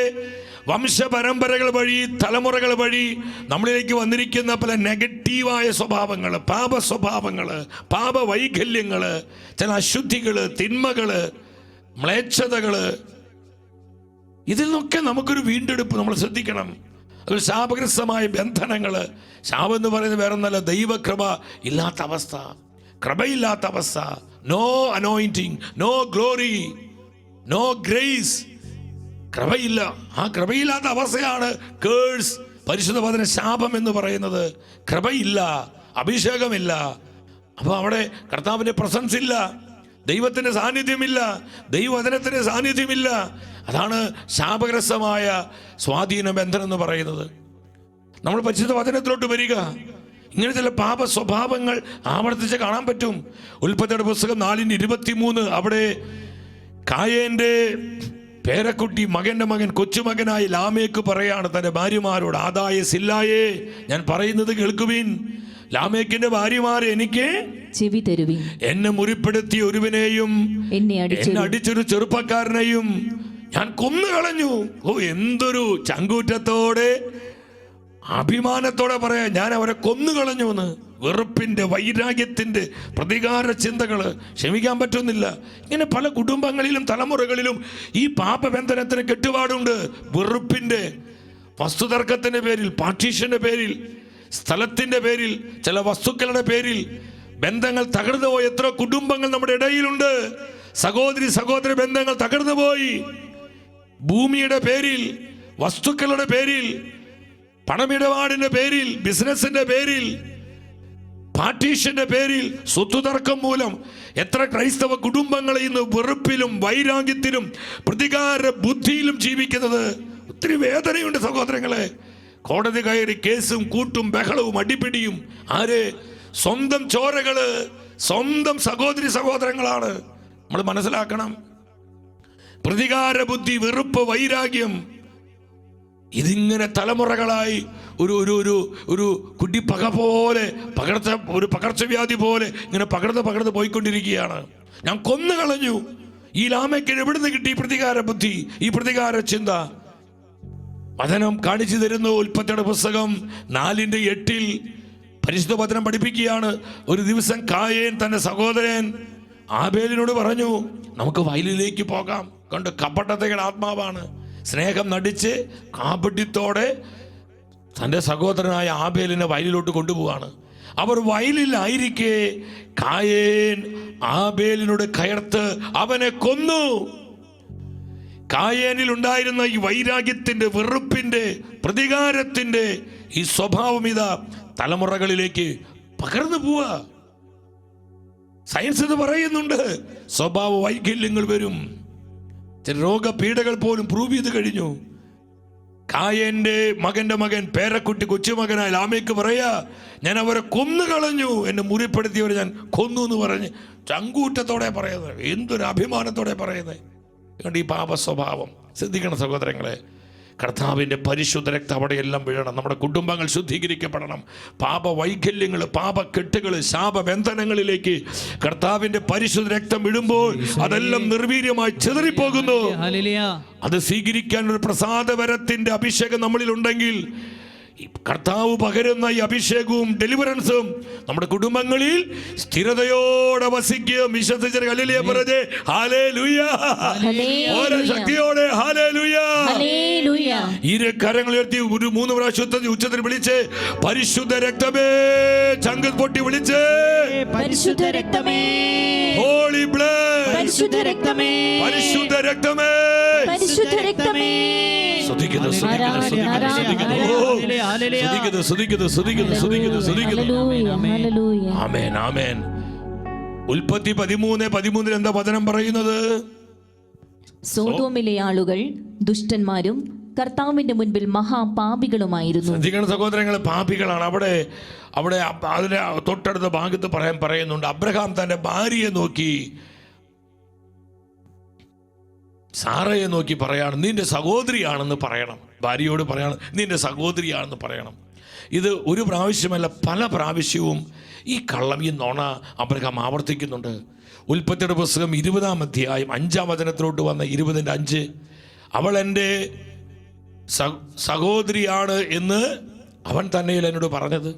വംശപരമ്പരകൾ വഴി, തലമുറകൾ വഴി നമ്മളിലേക്ക് വന്നിരിക്കുന്ന പല നെഗറ്റീവായ സ്വഭാവങ്ങൾ, പാപ സ്വഭാവങ്ങൾ, പാപ വൈകല്യങ്ങള്, ചില അശുദ്ധികള്, തിന്മകള്, മ്ലേച്ഛതകള്, ഇതിൽ നിന്നൊക്കെ നമുക്കൊരു വീണ്ടെടുപ്പ് നമ്മൾ ശ്രദ്ധിക്കണം. അതൊരു ശാപഗ്രസ്തമായ ബന്ധനങ്ങള്. ശാപം എന്ന് പറയുന്നത് വേറെ ഒന്നല്ല, ദൈവകൃപ ഇല്ലാത്ത അവസ്ഥ, കൃപയില്ലാത്ത അവസ്ഥ, no anointing, no glory, no grace. കൃപയില്ല. ആ കൃപയില്ലാത്ത അവസ്ഥയാണ് കേഴ്സ്. പരിശുദ്ധ വചന ശാപം എന്ന് പറയുന്നത്. കൃപയില്ല, അഭിഷേകമില്ല. അപ്പൊ അവിടെ കർത്താവിന്റെ പ്രസൻസ് ഇല്ല, ദൈവത്തിന്റെ സാന്നിധ്യമില്ല, ദൈവവചനത്തിന്റെ സാന്നിധ്യമില്ല. അതാണ് ശാപഗ്രസ്തമായ സ്വാധീന ബന്ധനം എന്ന് പറയുന്നത്. നമ്മൾ പരിശുദ്ധ വചനത്തിലോട്ട് വരിക, ഇങ്ങനെ ചില പാപ സ്വഭാവങ്ങൾ ആവർത്തിച്ച് കാണാൻ പറ്റും. ഉൽപ്പത്തിയുടെ പുസ്തകം 4:23 അവിടെ കായേന്റെ പേരക്കുട്ടി, മകന്റെ മകൻ, കൊച്ചുമകനായി ലാമേക്ക് പറയാണ് തന്റെ ഭാര്യമാരോട്, ആദായ സില്ലായേ, ഞാൻ പറയുന്നത് കേൾക്കുവിൻ. ലാമേക്കിന്റെ ഭാര്യമാരെ എനിക്ക് ചെവി തരുവിൻ. എന്നെ മുറിപ്പെടുത്തിയ ഒരുവനെയും എന്നെ അടിച്ചൊരു ചെറുപ്പക്കാരനെയും ഞാൻ കൊന്നുകളഞ്ഞു. ഓ, എന്തൊരു ചങ്കൂറ്റത്തോടെ അഭിമാനത്തോടെ പറയാ, ഞാൻ അവരെ കൊന്നുകളഞ്ഞു എന്ന്. വെറുപ്പിന്റെ, വൈരാഗ്യത്തിന്റെ, പ്രതികാര ചിന്തകള്, ക്ഷമിക്കാൻ പറ്റുന്നില്ല. ഇങ്ങനെ പല കുടുംബങ്ങളിലും തലമുറകളിലും ഈ പാപബന്ധനത്തിന് കെട്ടുപാടുണ്ട്. വെറുപ്പിന്റെ, വസ്തുതർക്കത്തിന്റെ പേരിൽ, പാർട്ടീഷന്റെ പേരിൽ, സ്ഥലത്തിന്റെ പേരിൽ, ചില വസ്തുക്കളുടെ പേരിൽ ബന്ധങ്ങൾ തകർന്നു പോയി. എത്ര കുടുംബങ്ങൾ നമ്മുടെ ഇടയിലുണ്ട്. സഹോദര ബന്ധങ്ങൾ തകർന്നു പോയി. ഭൂമിയുടെ പേരിൽ, വസ്തുക്കളുടെ പേരിൽ, പണമിടപാടിന്റെ പേരിൽ, ബിസിനസിന്റെ പേരിൽ, പാർട്ടീഷന്റെ പേരിൽ, സ്വത്തുതർക്കം മൂലം എത്ര ക്രൈസ്തവ കുടുംബങ്ങൾ ഇന്ന് വെറുപ്പിലും വൈരാഗ്യത്തിലും പ്രതികാര ബുദ്ധിയിലും ജീവിക്കുന്നത്. ഒത്തിരി വേദനയുണ്ട് സഹോദരങ്ങളെ. കോടതി കയറി കേസും കൂട്ടും ബഹളവും അടിപിടിയും. ആര്? സ്വന്തം ചോരകള്, സ്വന്തം സഹോദരങ്ങളാണ്. നമ്മൾ മനസ്സിലാക്കണം. പ്രതികാര ബുദ്ധി, വെറുപ്പ്, വൈരാഗ്യം, ഇതിങ്ങനെ തലമുറകളായി ഒരു ഒരു ഒരു ഒരു കുടിപ്പക പോലെ, ഒരു പകർച്ചവ്യാധി പോലെ ഇങ്ങനെ പകർന്ന് പോയിക്കൊണ്ടിരിക്കുകയാണ്. ഞാൻ കൊന്നുകളഞ്ഞു. ഈ ലാമയ്ക്ക് എവിടുന്ന് കിട്ടി ഈ പ്രതികാര ബുദ്ധി, ഈ പ്രതികാര ചിന്ത? വചനം കാണിച്ചു തരുന്നു. ഉൽപ്പത്തിയുടെ പുസ്തകം 4:8 പരിശുദ്ധ വചനം പഠിപ്പിക്കുകയാണ്. ഒരു ദിവസം കായേൻ തന്റെ സഹോദരൻ ആബേലിനോട് പറഞ്ഞു, നമുക്ക് വയലിലേക്ക് പോകാം. കണ്ട് കപടതയുടെ ആത്മാവാണ്. സ്നേഹം നടിച്ച് കാപട്യത്തോടെ തൻ്റെ സഹോദരനായ ആബേലിനെ വയലിലോട്ട് കൊണ്ടുപോവാണ്. അവർ വയലിലായിരിക്കെ കായേൻ ആബേലിനോട് കയർത്ത് അവനെ കൊന്നു. കായേനിൽ ഉണ്ടായിരുന്ന ഈ വൈരാഗ്യത്തിന്റെ, വെറുപ്പിന്റെ, പ്രതികാരത്തിന്റെ ഈ സ്വഭാവം ഇതാ തലമുറകളിലേക്ക് പകർന്നു പോവാ. സയൻസ് ഇത് പറയുന്നുണ്ട്. സ്വഭാവ വൈകല്യങ്ങൾ വരും. ചില രോഗപീഠകൾ പോലും പ്രൂവ് ചെയ്ത് കഴിഞ്ഞു. കായേന്റെ മകന്റെ മകൻ, പേരക്കുട്ടി, കൊച്ചുമകനായ ലാമേക്ക് പറയാ, ഞാൻ അവരെ കൊന്നുകളഞ്ഞു, എന്നെ മുറിപ്പെടുത്തിയവരെ ഞാൻ കൊന്നു എന്ന് പറഞ്ഞ് ചങ്കൂറ്റത്തോടെ പറയുന്നത്. എന്തൊരു അഭിമാനത്തോടെ പറയുന്നത്. ഈ പാപ സ്വഭാവം ശ്രദ്ധിക്കണം സഹോദരങ്ങളെ. കർത്താവിൻ്റെ പരിശുദ്ധ രക്തം അവിടെയെല്ലാം വീഴണം. നമ്മുടെ കുടുംബങ്ങൾ ശുദ്ധീകരിക്കപ്പെടണം. പാപ വൈകല്യങ്ങൾ, പാപക്കെട്ടുകൾ, ശാപബന്ധനങ്ങളിലേക്ക് കർത്താവിൻ്റെ പരിശുദ്ധ രക്തം വിടുമ്പോൾ അതെല്ലാം നിർവീര്യമായി ചിതറിപ്പോകുന്നു. അത് സ്വീകരിക്കാൻ ഒരു പ്രസാദവരത്തിൻ്റെ അഭിഷേകം നമ്മളിൽ ഉണ്ടെങ്കിൽ, കർത്താവ് പകരുന്ന ഈ അഭിഷേകവും ഡെലിവറൻസും നമ്മുടെ കുടുംബങ്ങളിൽ സ്ഥിരതയോടെ വസിക്കും. വിശ്വസിച്ച ഹല്ലേലൂയ പറഞ്ഞേ, ഹല്ലേലൂയ. ഓരോ ശക്തിയോടെ ഹല്ലേലൂയ. ഇരു കരങ്ങൾ ഉയർത്തി ഒരു 3 പ്രാവശ്യം ഉച്ചത്തിൽ വിളിച്ച്, പരിശുദ്ധ രക്തമേ, ചങ്ക് പൊട്ടി വിളിച്ച്, പരിശുദ്ധ രക്തമേ, ഹോളി ബ്ലഡ്, പരിശുദ്ധ രക്തമേ, പരിശുദ്ധ രക്തമേ, പരിശുദ്ധ രക്തമേ. ഉൽപ്പത്തി 13:13 എന്താ വചനം പറയുന്നത്? സോദോമിലെ ആളുകൾ ദുഷ്ടന്മാരും കർത്താവിന്റെ മുൻപിൽ മഹാപാപികളുമായിരുന്നു. ശ്രദ്ധിക്കണം സഹോദരങ്ങളെ, പാപികളാണ്. അവിടെ അതിന്റെ തൊട്ടടുത്ത ഭാഗത്ത് പറയുന്നുണ്ട്, അബ്രഹാം തന്റെ ഭാര്യയെ നോക്കി, സാറയെ നോക്കി പറയാണ്, നിന്റെ സഹോദരിയാണെന്ന് പറയണം. ഭാര്യയോട് പറയണം, നിന്റെ സഹോദരിയാണെന്ന് പറയണം. ഇത് ഒരു പ്രാവശ്യമല്ല, പല പ്രാവശ്യവും ഈ കള്ളം, ഈ നുണ അബ്രഹാം ആവർത്തിക്കുന്നുണ്ട്. ഉൽപ്പത്തിയുടെ പുസ്തകം 20-ാം അധ്യായം 5-ാം വചനത്തിലോട്ട് വന്ന 20-5, അവൾ എൻ്റെ സഹോദരിയാണ് എന്ന് അവൻ തന്നെയല്ല എന്നോട് പറഞ്ഞത്,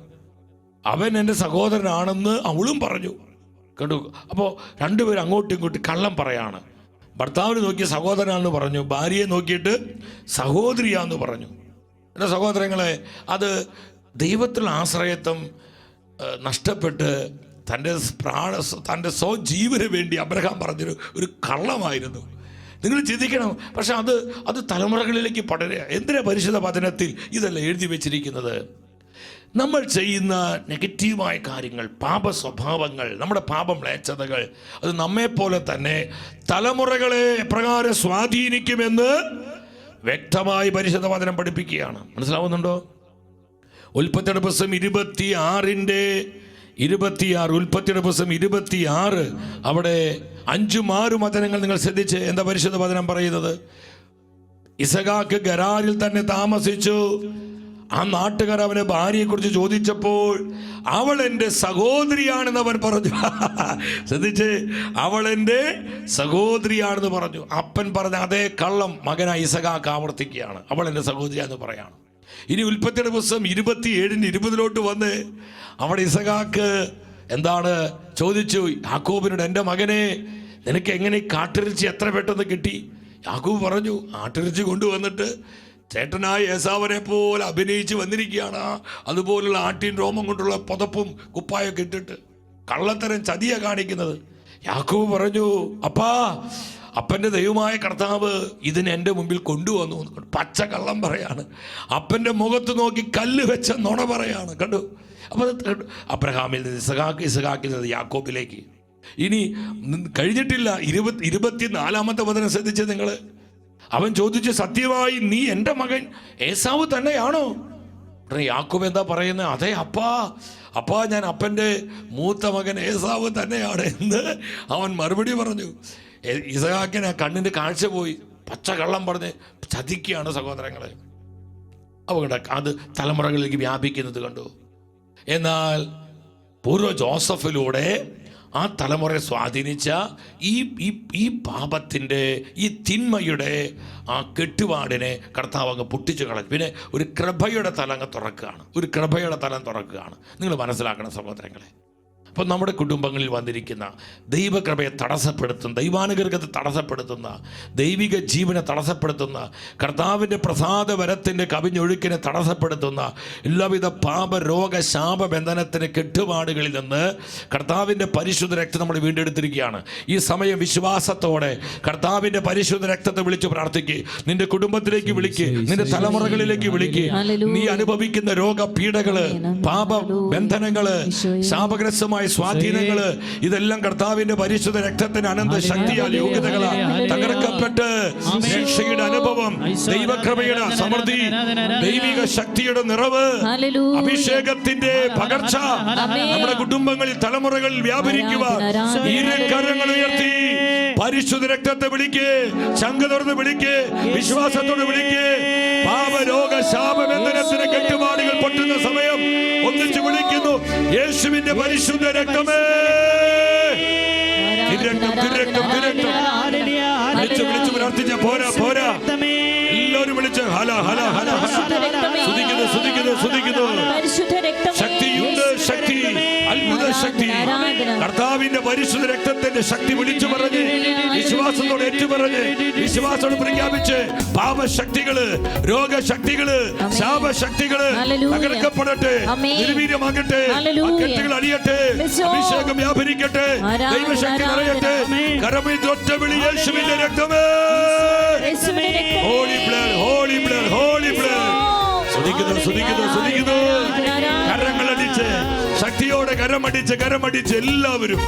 അവൻ എൻ്റെ സഹോദരനാണെന്ന് അവളും പറഞ്ഞു. കണ്ടു? അപ്പോൾ രണ്ടുപേരും അങ്ങോട്ടും ഇങ്ങോട്ടും കള്ളം പറയാണ്. ഭർത്താവിനെ നോക്കി സഹോദരനാണെന്ന് പറഞ്ഞു, ഭാര്യയെ നോക്കിയിട്ട് സഹോദരിയാന്ന് പറഞ്ഞു. എൻ്റെ സഹോദരങ്ങളെ, അത് ദൈവത്തിലുള്ള ആശ്രയത്വം നഷ്ടപ്പെട്ട് തൻ്റെ സ്വജീവന് വേണ്ടി അബ്രഹാം പറഞ്ഞൊരു കള്ളമായിരുന്നു. നിങ്ങൾ ചിന്തിക്കണം. പക്ഷെ അത് തലമുറകളിലേക്ക് പടരുക. എന്തിനാ പരിശുദ്ധ വചനത്തിൽ ഇതെല്ലാം എഴുതി വെച്ചിരിക്കുന്നത്? നമ്മൾ ചെയ്യുന്ന നെഗറ്റീവായ കാര്യങ്ങൾ, പാപ സ്വഭാവങ്ങൾ, നമ്മുടെ പാപമ്ലേച്ഛതകൾ, അത് നമ്മെപ്പോലെ തന്നെ തലമുറകളെ എപ്രകാരം സ്വാധീനിക്കുമെന്ന് വ്യക്തമായി പരിശുദ്ധ വചനം പഠിപ്പിക്കുകയാണ്. മനസ്സിലാവുന്നുണ്ടോ? ഉൽപ്പത്തിയുടെ പുസ്തകം 26 ഉൽപ്പത്തിയുടെ പുസ്തകം 26 അവിടെ 5-6 വചനങ്ങൾ നിങ്ങൾ ശ്രദ്ധിച്ച് എന്താ പരിശുദ്ധ വചനം പറയുന്നത്? ഇസഹാക്ക് ഗരാരിൽ തന്നെ താമസിച്ചു. ആ നാട്ടുകാർ അവനെ ഭാര്യയെക്കുറിച്ച് ചോദിച്ചപ്പോൾ അവൾ എൻ്റെ സഹോദരിയാണെന്ന് അവൻ പറഞ്ഞു. ശ്രദ്ധിച്ച്, അവൾ എൻ്റെ സഹോദരിയാണെന്ന് പറഞ്ഞു. അപ്പൻ പറഞ്ഞ അതേ കള്ളം മകനായ ഇസഹാക്ക് ആവർത്തിക്കുകയാണ്, അവൾ എൻ്റെ സഹോദരിയാണെന്ന് പറയാണ്. ഇനി ഉൽപ്പത്തിയുടെ പുസ്തകം 27-20 വന്ന് അവിടെ ഇസഹാക്ക് എന്താണ് ചോദിച്ചു? യാക്കോബിനോട്, എൻ്റെ മകനെ, നിനക്ക് എങ്ങനെ കാട്ടിറച്ചി എത്ര പെട്ടെന്ന് കിട്ടി? യാക്കോബ് പറഞ്ഞു, ആട്ടിറച്ചി കൊണ്ടുവന്നിട്ട് ചേട്ടനായ ഏസാവിനെ പോലെ അഭിനയിച്ച് വന്നിരിക്കുകയാണ്. അതുപോലുള്ള ആട്ടിൻ രോമം കൊണ്ടുള്ള പുതപ്പും കുപ്പായൊക്കെ ഇട്ടിട്ട് കള്ളത്തരം ചതിയ കാണിക്കുന്നത്. യാക്കോബ് പറഞ്ഞു, അപ്പൻ്റെ ദൈവമായ കർത്താവ് ഇതിന് എൻ്റെ മുമ്പിൽ കൊണ്ടുവന്നു. പച്ച കള്ളം പറയാണ്. അപ്പൻ്റെ മുഖത്ത് നോക്കി കല്ല് വെച്ച നുണ പറയാണ്. കണ്ടു? അപ്പോൾ അബ്രഹാമിൽ നിന്ന് ഇസഹാക്കിൽ നിന്ന് യാക്കോബിലേക്ക്. ഇനി കഴിഞ്ഞിട്ടില്ല. 24-ാമത്തെ വചനം ശ്രദ്ധിച്ച് നിങ്ങൾ. അവൻ ചോദിച്ചു, സത്യമായി നീ എൻ്റെ മകൻ ഏസാവ് തന്നെയാണോ? യാക്കോബ് എന്താ പറയുന്നത്? അതെ അപ്പാ ഞാൻ അപ്പൻ്റെ മൂത്ത മകൻ ഏസാവ് തന്നെയാണ് എന്ന് അവൻ മറുപടി പറഞ്ഞു. ഇസഹാക്കിന് കണ്ണിൻ്റെ കാഴ്ച പോയി. പച്ച കള്ളം പറഞ്ഞ് ചതിക്കുകയാണ് സഹോദരങ്ങളെ. അവിടെ അത് തലമുറകളിലേക്ക് വ്യാപിക്കുന്നത് കണ്ടു. എന്നാൽ പൂർവ്വ ജോസഫിലൂടെ ആ തലമുറയെ സ്വാധീനിച്ച ഈ പാപത്തിൻ്റെ, ഈ തിന്മയുടെ ആ കെട്ടുപാടിനെ കർത്താവ് അങ്ങ് പൊട്ടിച്ചു കളഞ്ഞു. പിന്നെ ഒരു കൃപയുടെ തലം തുറക്കുകയാണ്. നിങ്ങൾ മനസ്സിലാക്കണം സഹോദരങ്ങളെ. അപ്പം നമ്മുടെ കുടുംബങ്ങളിൽ വന്നിരിക്കുന്ന ദൈവകൃപയെ തടസ്സപ്പെടുത്തുന്ന, ദൈവാനുഗ്രഹത്തെ തടസ്സപ്പെടുത്തുന്ന, ദൈവിക ജീവനെ തടസ്സപ്പെടുത്തുന്ന, കർത്താവിൻ്റെ പ്രസാദവരത്തിൻ്റെ കവിഞ്ഞൊഴുക്കിനെ തടസ്സപ്പെടുത്തുന്ന എല്ലാവിധ പാപ രോഗ ശാപബന്ധനത്തിന് കെട്ടുപാടുകളിൽ നിന്ന് കർത്താവിൻ്റെ പരിശുദ്ധ രക്തം നമ്മൾ വീണ്ടെടുത്തിരിക്കുകയാണ്. ഈ സമയം വിശ്വാസത്തോടെ കർത്താവിൻ്റെ പരിശുദ്ധ രക്തത്തെ വിളിച്ച് പ്രാർത്ഥിക്കുക. നിന്റെ കുടുംബത്തിലേക്ക് വിളിക്ക്, നിന്റെ തലമുറകളിലേക്ക് വിളിക്ക്. നീ അനുഭവിക്കുന്ന രോഗപീഠകള്, പാപബന്ധനങ്ങള്, ശാപഗ്രസ്തമായ സ്വാധീനങ്ങള്, ഇതെല്ലാം കർത്താവിന്റെ പരിശുദ്ധ രക്തത്തിന് അനന്ത ശക്തിയാൽ യോഗ്യതകളാൽ തകർക്കപ്പെട്ട് രക്ഷയുടെ അനുഭവം, ദൈവകൃപയുടെ സമൃദ്ധി, ദൈവിക ശക്തിയുടെ നിറവ്, അഭിഷേകത്തിന്റെ പകർച്ച നമ്മുടെ കുടുംബങ്ങളിൽ, തലമുറകളിൽ വ്യാപരിക്കുവാൻ കരങ്ങൾ ഉയർത്തി പരിശുദ്ധ രക്തത്തെ വിളിക്ക്, ശങ്ക തുറന്ന് വിളിക്ക്, വിശ്വാസത്തോട് വിളിക്ക്. പാപരോഗ ശാപബന്ധനത്തിന് കെട്ടുപാടുകൾ പൊട്ടുന്ന സമയം ഒന്നിച്ച് വിളിക്കുന്നു, യേശുവിന്റെ പരിശുദ്ധ രക്തമേ. വിളിച്ചു പ്രാർത്ഥിച്ച പോരാ. എല്ലാവരും വിളിച്ച് സ്തുതിക്കുന്നു. ശക്തിയുണ്ട്, ശക്തി, അത്ഭുത ശക്തി. കർത്താവിന്റെ പരിശുദ്ധ രക്തത്തിന്റെ ശക്തി വിളിച്ചു പറഞ്ഞ്, വിശ്വാസത്തോടെ ഏറ്റുപറഞ്ഞ്, വിശ്വാസത്തോടെ പ്രഖ്യാപിച്ച് പാപശക്തികള്, രോഗശക്തികള്, ശാപശക്തികള് തകർക്കപ്പെടട്ടെ, നിർവീര്യമാകട്ടെ, കെട്ടുകൾ അടിയട്ടെ, അഭിഷേകം വ്യാപരിക്കട്ടെ, ദൈവശക്തി നിറയട്ടെ. കരമിൽ ഒറ്റ വിളി, യേശുവിന്റെ രക്തമേ. Holy blood, holy blood, holy blood. സ്തുതിക്കുന്നു. കരങ്ങളടിച്ച്, ശക്തിയോടെ കരമടിച്ച് എല്ലാവരും.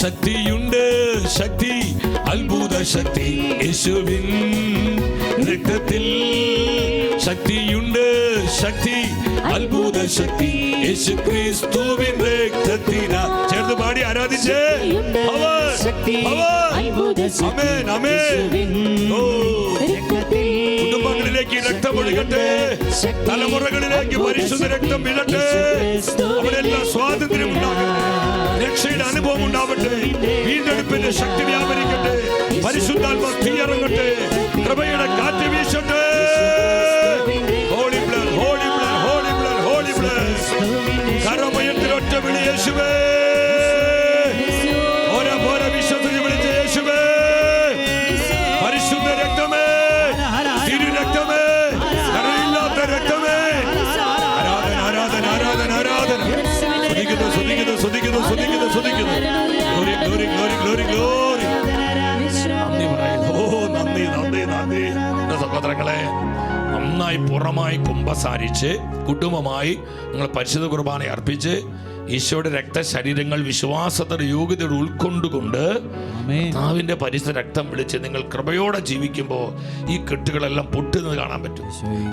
ശക്തിയുണ്ട്, ശക്തി അത്ഭുത ശക്തി യേശുവിൻ രക്തത്തിൽ ശക്തിയുണ്ട് ശക്തി അത്ഭുത ശക്തി യേശു ക്രിസ്തുവിൻ രക്തത്തിനാ ചേർന്ന് പാടി ആരാധിച്ച് ആമേൻ ആമേൻ. ഓ കുടുംബങ്ങളിലേക്ക് രക്തം ഒഴുകട്ടെ, തലമുറകളിലേക്ക് പരിശുദ്ധ രക്തം വീഴട്ടെ, അവരെല്ലാം സ്വാതന്ത്ര്യം ഉണ്ടാകട്ടെ, രക്ഷയുടെ അനുഭവം ഉണ്ടാവട്ടെ, വീണ്ടെടുപ്പിന്റെ ശക്തി വ്യാപരിക്കട്ടെ, പരിശുദ്ധാത്മ തീ ഇറങ്ങട്ടെ, കൃപയുടെ കാറ്റ് വീശട്ടെ. Holy blood holy blood holy blood holy blood. കരമയത്തിലൊറ്റ വിളി യേശുവേ, ഓരോ പോരെ വിശ്വസിച്ച് വിളിച്ച യേശുവേ, പരിശുദ്ധ രക്തമേ, തിരു രക്തമേ, കരയില്ലാത്ത രക്തമേ, ആരാധന ആരാധന ആരാധന ആരാധന. സ്തുതിക്കുന്നു സ്തുതിക്കുന്നു സ്തുതിക്കുന്നു സ്തുതിക്കുന്നു സ്തുതിക്കുന്നു. Glory glory glory glory glory. നന്ദി പറയുന്നു. ഓ നന്ദി നന്ദി നന്ദി. സഹോദരങ്ങളെ, നന്നായി പുറമായി കുമ്പസാരിച്ച് കുടുംബമായി നിങ്ങൾ പരിശുദ്ധ കുർബാന അർപ്പിച്ച് ഈശോയുടെ രക്തശരീരങ്ങൾ വിശ്വാസത്തോടെ യോഗ്യതയോടെ ഉൾക്കൊണ്ടുകൊണ്ട് കർത്താവിന്റെ പരിശുദ്ധ രക്തം വിളിച്ച് നിങ്ങൾ കൃപയോടെ ജീവിക്കുമ്പോൾ ഈ കെട്ടുകളെല്ലാം പൊട്ടുന്നത് കാണാൻ പറ്റും.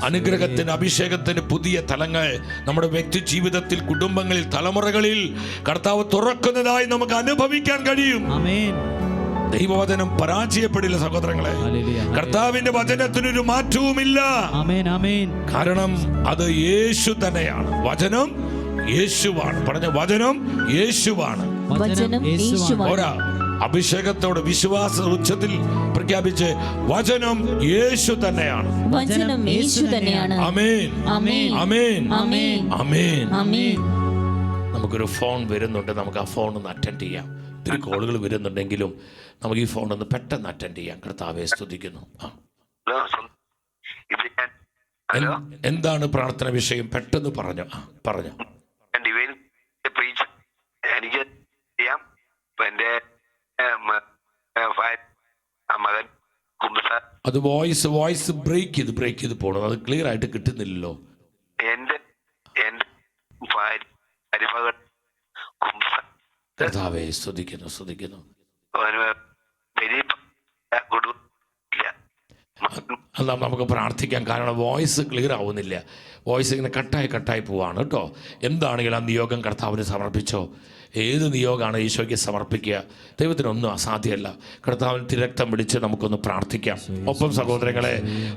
അനുഗ്രഹത്തിന് അഭിഷേകത്തിന് പുതിയ തലങ്ങൾ നമ്മുടെ വ്യക്തി ജീവിതത്തിൽ, കുടുംബങ്ങളിൽ, തലമുറകളിൽ കർത്താവ് തുറക്കുന്നതായി നമുക്ക് അനുഭവിക്കാൻ കഴിയും. ദൈവവചനം പരാജയപ്പെടില്ല സഹോദരങ്ങളെ. കർത്താവിന്റെ വചനത്തിനൊരു മാറ്റവുമില്ല. കാരണം അത് യേശു തന്നെയാണ്. വചനം യേശുവാണ്. പറഞ്ഞ വചനം യേശുവാണ്. ഒരാ അഭിഷേകത്തോടെ വിശ്വാസ ഉച്ചത്തിൽ പ്രഖ്യാപിച്ച് വചനം യേശു തന്നെയാണ്. ആമേൻ ആമേൻ ആമേൻ ആമേൻ. നമുക്കൊരു ഫോൺ വരുന്നുണ്ട്, നമുക്ക് ആ ഫോൺ ഒന്ന് അറ്റൻഡ് ചെയ്യാം. ഒത്തിരി കോളുകൾ വരുന്നുണ്ടെങ്കിലും നമുക്ക് ഈ ഫോൺ ഒന്ന് പെട്ടെന്ന് അറ്റൻഡ് ചെയ്യാം. കർത്താവെ സ്തുതിക്കുന്നു. എന്താണ് പ്രാർത്ഥന വിഷയം? പെട്ടെന്ന് പറഞ്ഞു പറഞ്ഞു. എനിക്ക് ചെയ്യാം. അത് വോയിസ് ബ്രേക്ക് ചെയ്ത് പോകണം. അത് ക്ലിയർ ആയിട്ട് കിട്ടുന്നില്ലല്ലോ. കർത്താവേ സ്തുതിക്കുന്നു സ്തുതിക്കുന്നു. അല്ല, നമുക്ക് പ്രാർത്ഥിക്കാം. കാരണം വോയിസ് ക്ലിയർ ആവുന്നില്ല. വോയിസ് ഇങ്ങനെ കട്ടായി പോവാണ് കേട്ടോ. എന്താണെങ്കിലും ആ നിയോഗം കർത്താവിന് സമർപ്പിച്ചോ. ഏത് നിയോഗമാണ് ഈശോയ്ക്ക് സമർപ്പിക്കുക. ദൈവത്തിനൊന്നും അസാധ്യമല്ല. കർത്താവിന് തിരക്തം പിടിച്ച് നമുക്കൊന്ന് പ്രാർത്ഥിക്കാം. ഒപ്പം സഹോദരങ്ങളെ,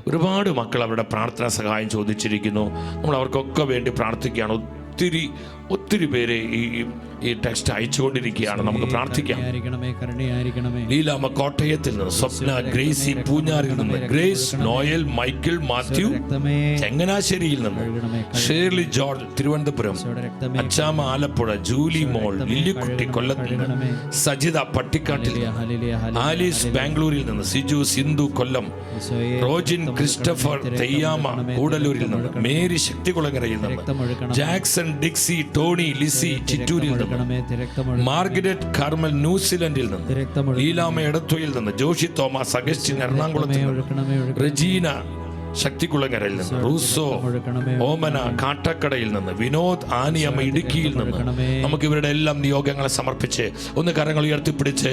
ഒരുപാട് മക്കൾ അവരുടെ പ്രാർത്ഥനാ സഹായം ചോദിച്ചിരിക്കുന്നു. നമ്മൾ അവർക്കൊക്കെ വേണ്ടി പ്രാർത്ഥിക്കുകയാണ്. ഒത്തിരി പേര് ഈ ടെക്സ്റ്റ് അയച്ചുകൊണ്ടിരിക്കുകയാണ്. നമുക്ക് പ്രാർത്ഥിക്കാം. ലീലാമ്മ കോട്ടയത്തിൽ നിന്ന്, സ്വപ്ന ഗ്രേസി പൂഞ്ഞാറിൽ നിന്ന്, ഗ്രേസ് നോയൽ മൈക്കിൾ മാത്യു ചങ്ങനാശ്ശേരിയിൽ നിന്ന്, ഷേർലി ജോർജ് തിരുവനന്തപുരം, അച്ചാമ്മ ആലപ്പുഴ, ജൂലി മോൾ, ലില്ലിക്കുട്ടി കൊല്ലത്ത് നിന്ന്, സജിത പട്ടിക്കാട്ടിൽ നിന്ന്, ആലീസ് ബാംഗ്ലൂരിൽ നിന്ന്, സിജു സിന്ധു കൊല്ലം, റോജിൻ ക്രിസ്റ്റഫർ തെയ്യാമ കൂടലൂരിൽ നിന്ന്, മേരി ശക്തികുളങ്ങരയിൽ നിന്ന്, ജാക്സൺ ഡിക്സി ടോണി ലിസി ചിറ്റൂരിൽ നിന്ന്, മാർഗരറ്റ് കാർമൽ ന്യൂസിലൻഡിൽ നിന്ന്, ലീലാമ എടത്വയിൽ നിന്ന്, ജോഷി തോമസ് അഗസ്റ്റിൻ എറണാകുളത്ത് നിന്ന്, റെജീന ശക്തികുളങ്ങരയിൽ നിന്ന്, റൂസോ ഓമന കാട്ടക്കടയിൽ നിന്ന്, വിനോദ് ആനിയമ്മ ഇടുക്കിയിൽ നിന്ന്. നമുക്ക് ഇവരുടെ എല്ലാം നിയോഗങ്ങളെ സമർപ്പിച്ച് ഒന്ന് കരങ്ങൾ ഉയർത്തിപ്പിടിച്ച്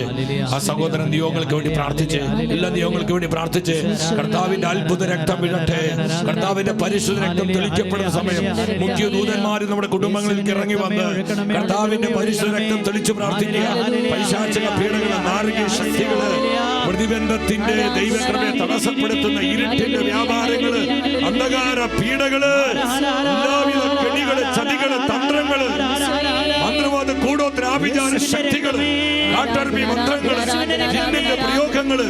ആ സഹോദരൻ നിയോഗങ്ങൾക്ക് വേണ്ടി പ്രാർത്ഥിച്ച്, എല്ലാ നിയോഗങ്ങൾക്ക് വേണ്ടി പ്രാർത്ഥിച്ച് കർത്താവിന്റെ അത്ഭുത രക്തം വീഴട്ടെ. കർത്താവിന്റെ പരിശുദ്ധ രക്തം തെളിക്കപ്പെടുന്ന സമയം മുഖ്യ ദൂതന്മാർ നമ്മുടെ കുടുംബങ്ങളിൽ ഇറങ്ങി വന്ന് കർത്താവിന്റെ പരിശുദ്ധ രക്തം തെളിച്ച് പ്രാർത്ഥിക്കുക. പൈശാചിക പീഡകള്, നാരകീയ ശക്തികള്, പ്രതിബന്ധത്തിന്റെ ദൈവകൃപയെ തടസ്സപ്പെടുത്തുന്ന ഇരുട്ടിന്റെ വ്യാപാരങ്ങള്, അന്ധകാര പീഡകള്, എല്ലാവിധ കെണികള്, ചതികള്, തന്ത്രങ്ങള്, മന്ത്രവാദ കൂടോത്ര ആഭിചാര ശക്തികള്, കാട്ടർമി മന്ത്രങ്ങള്, ജിന്നിന്റെ പ്രയോഗങ്ങള്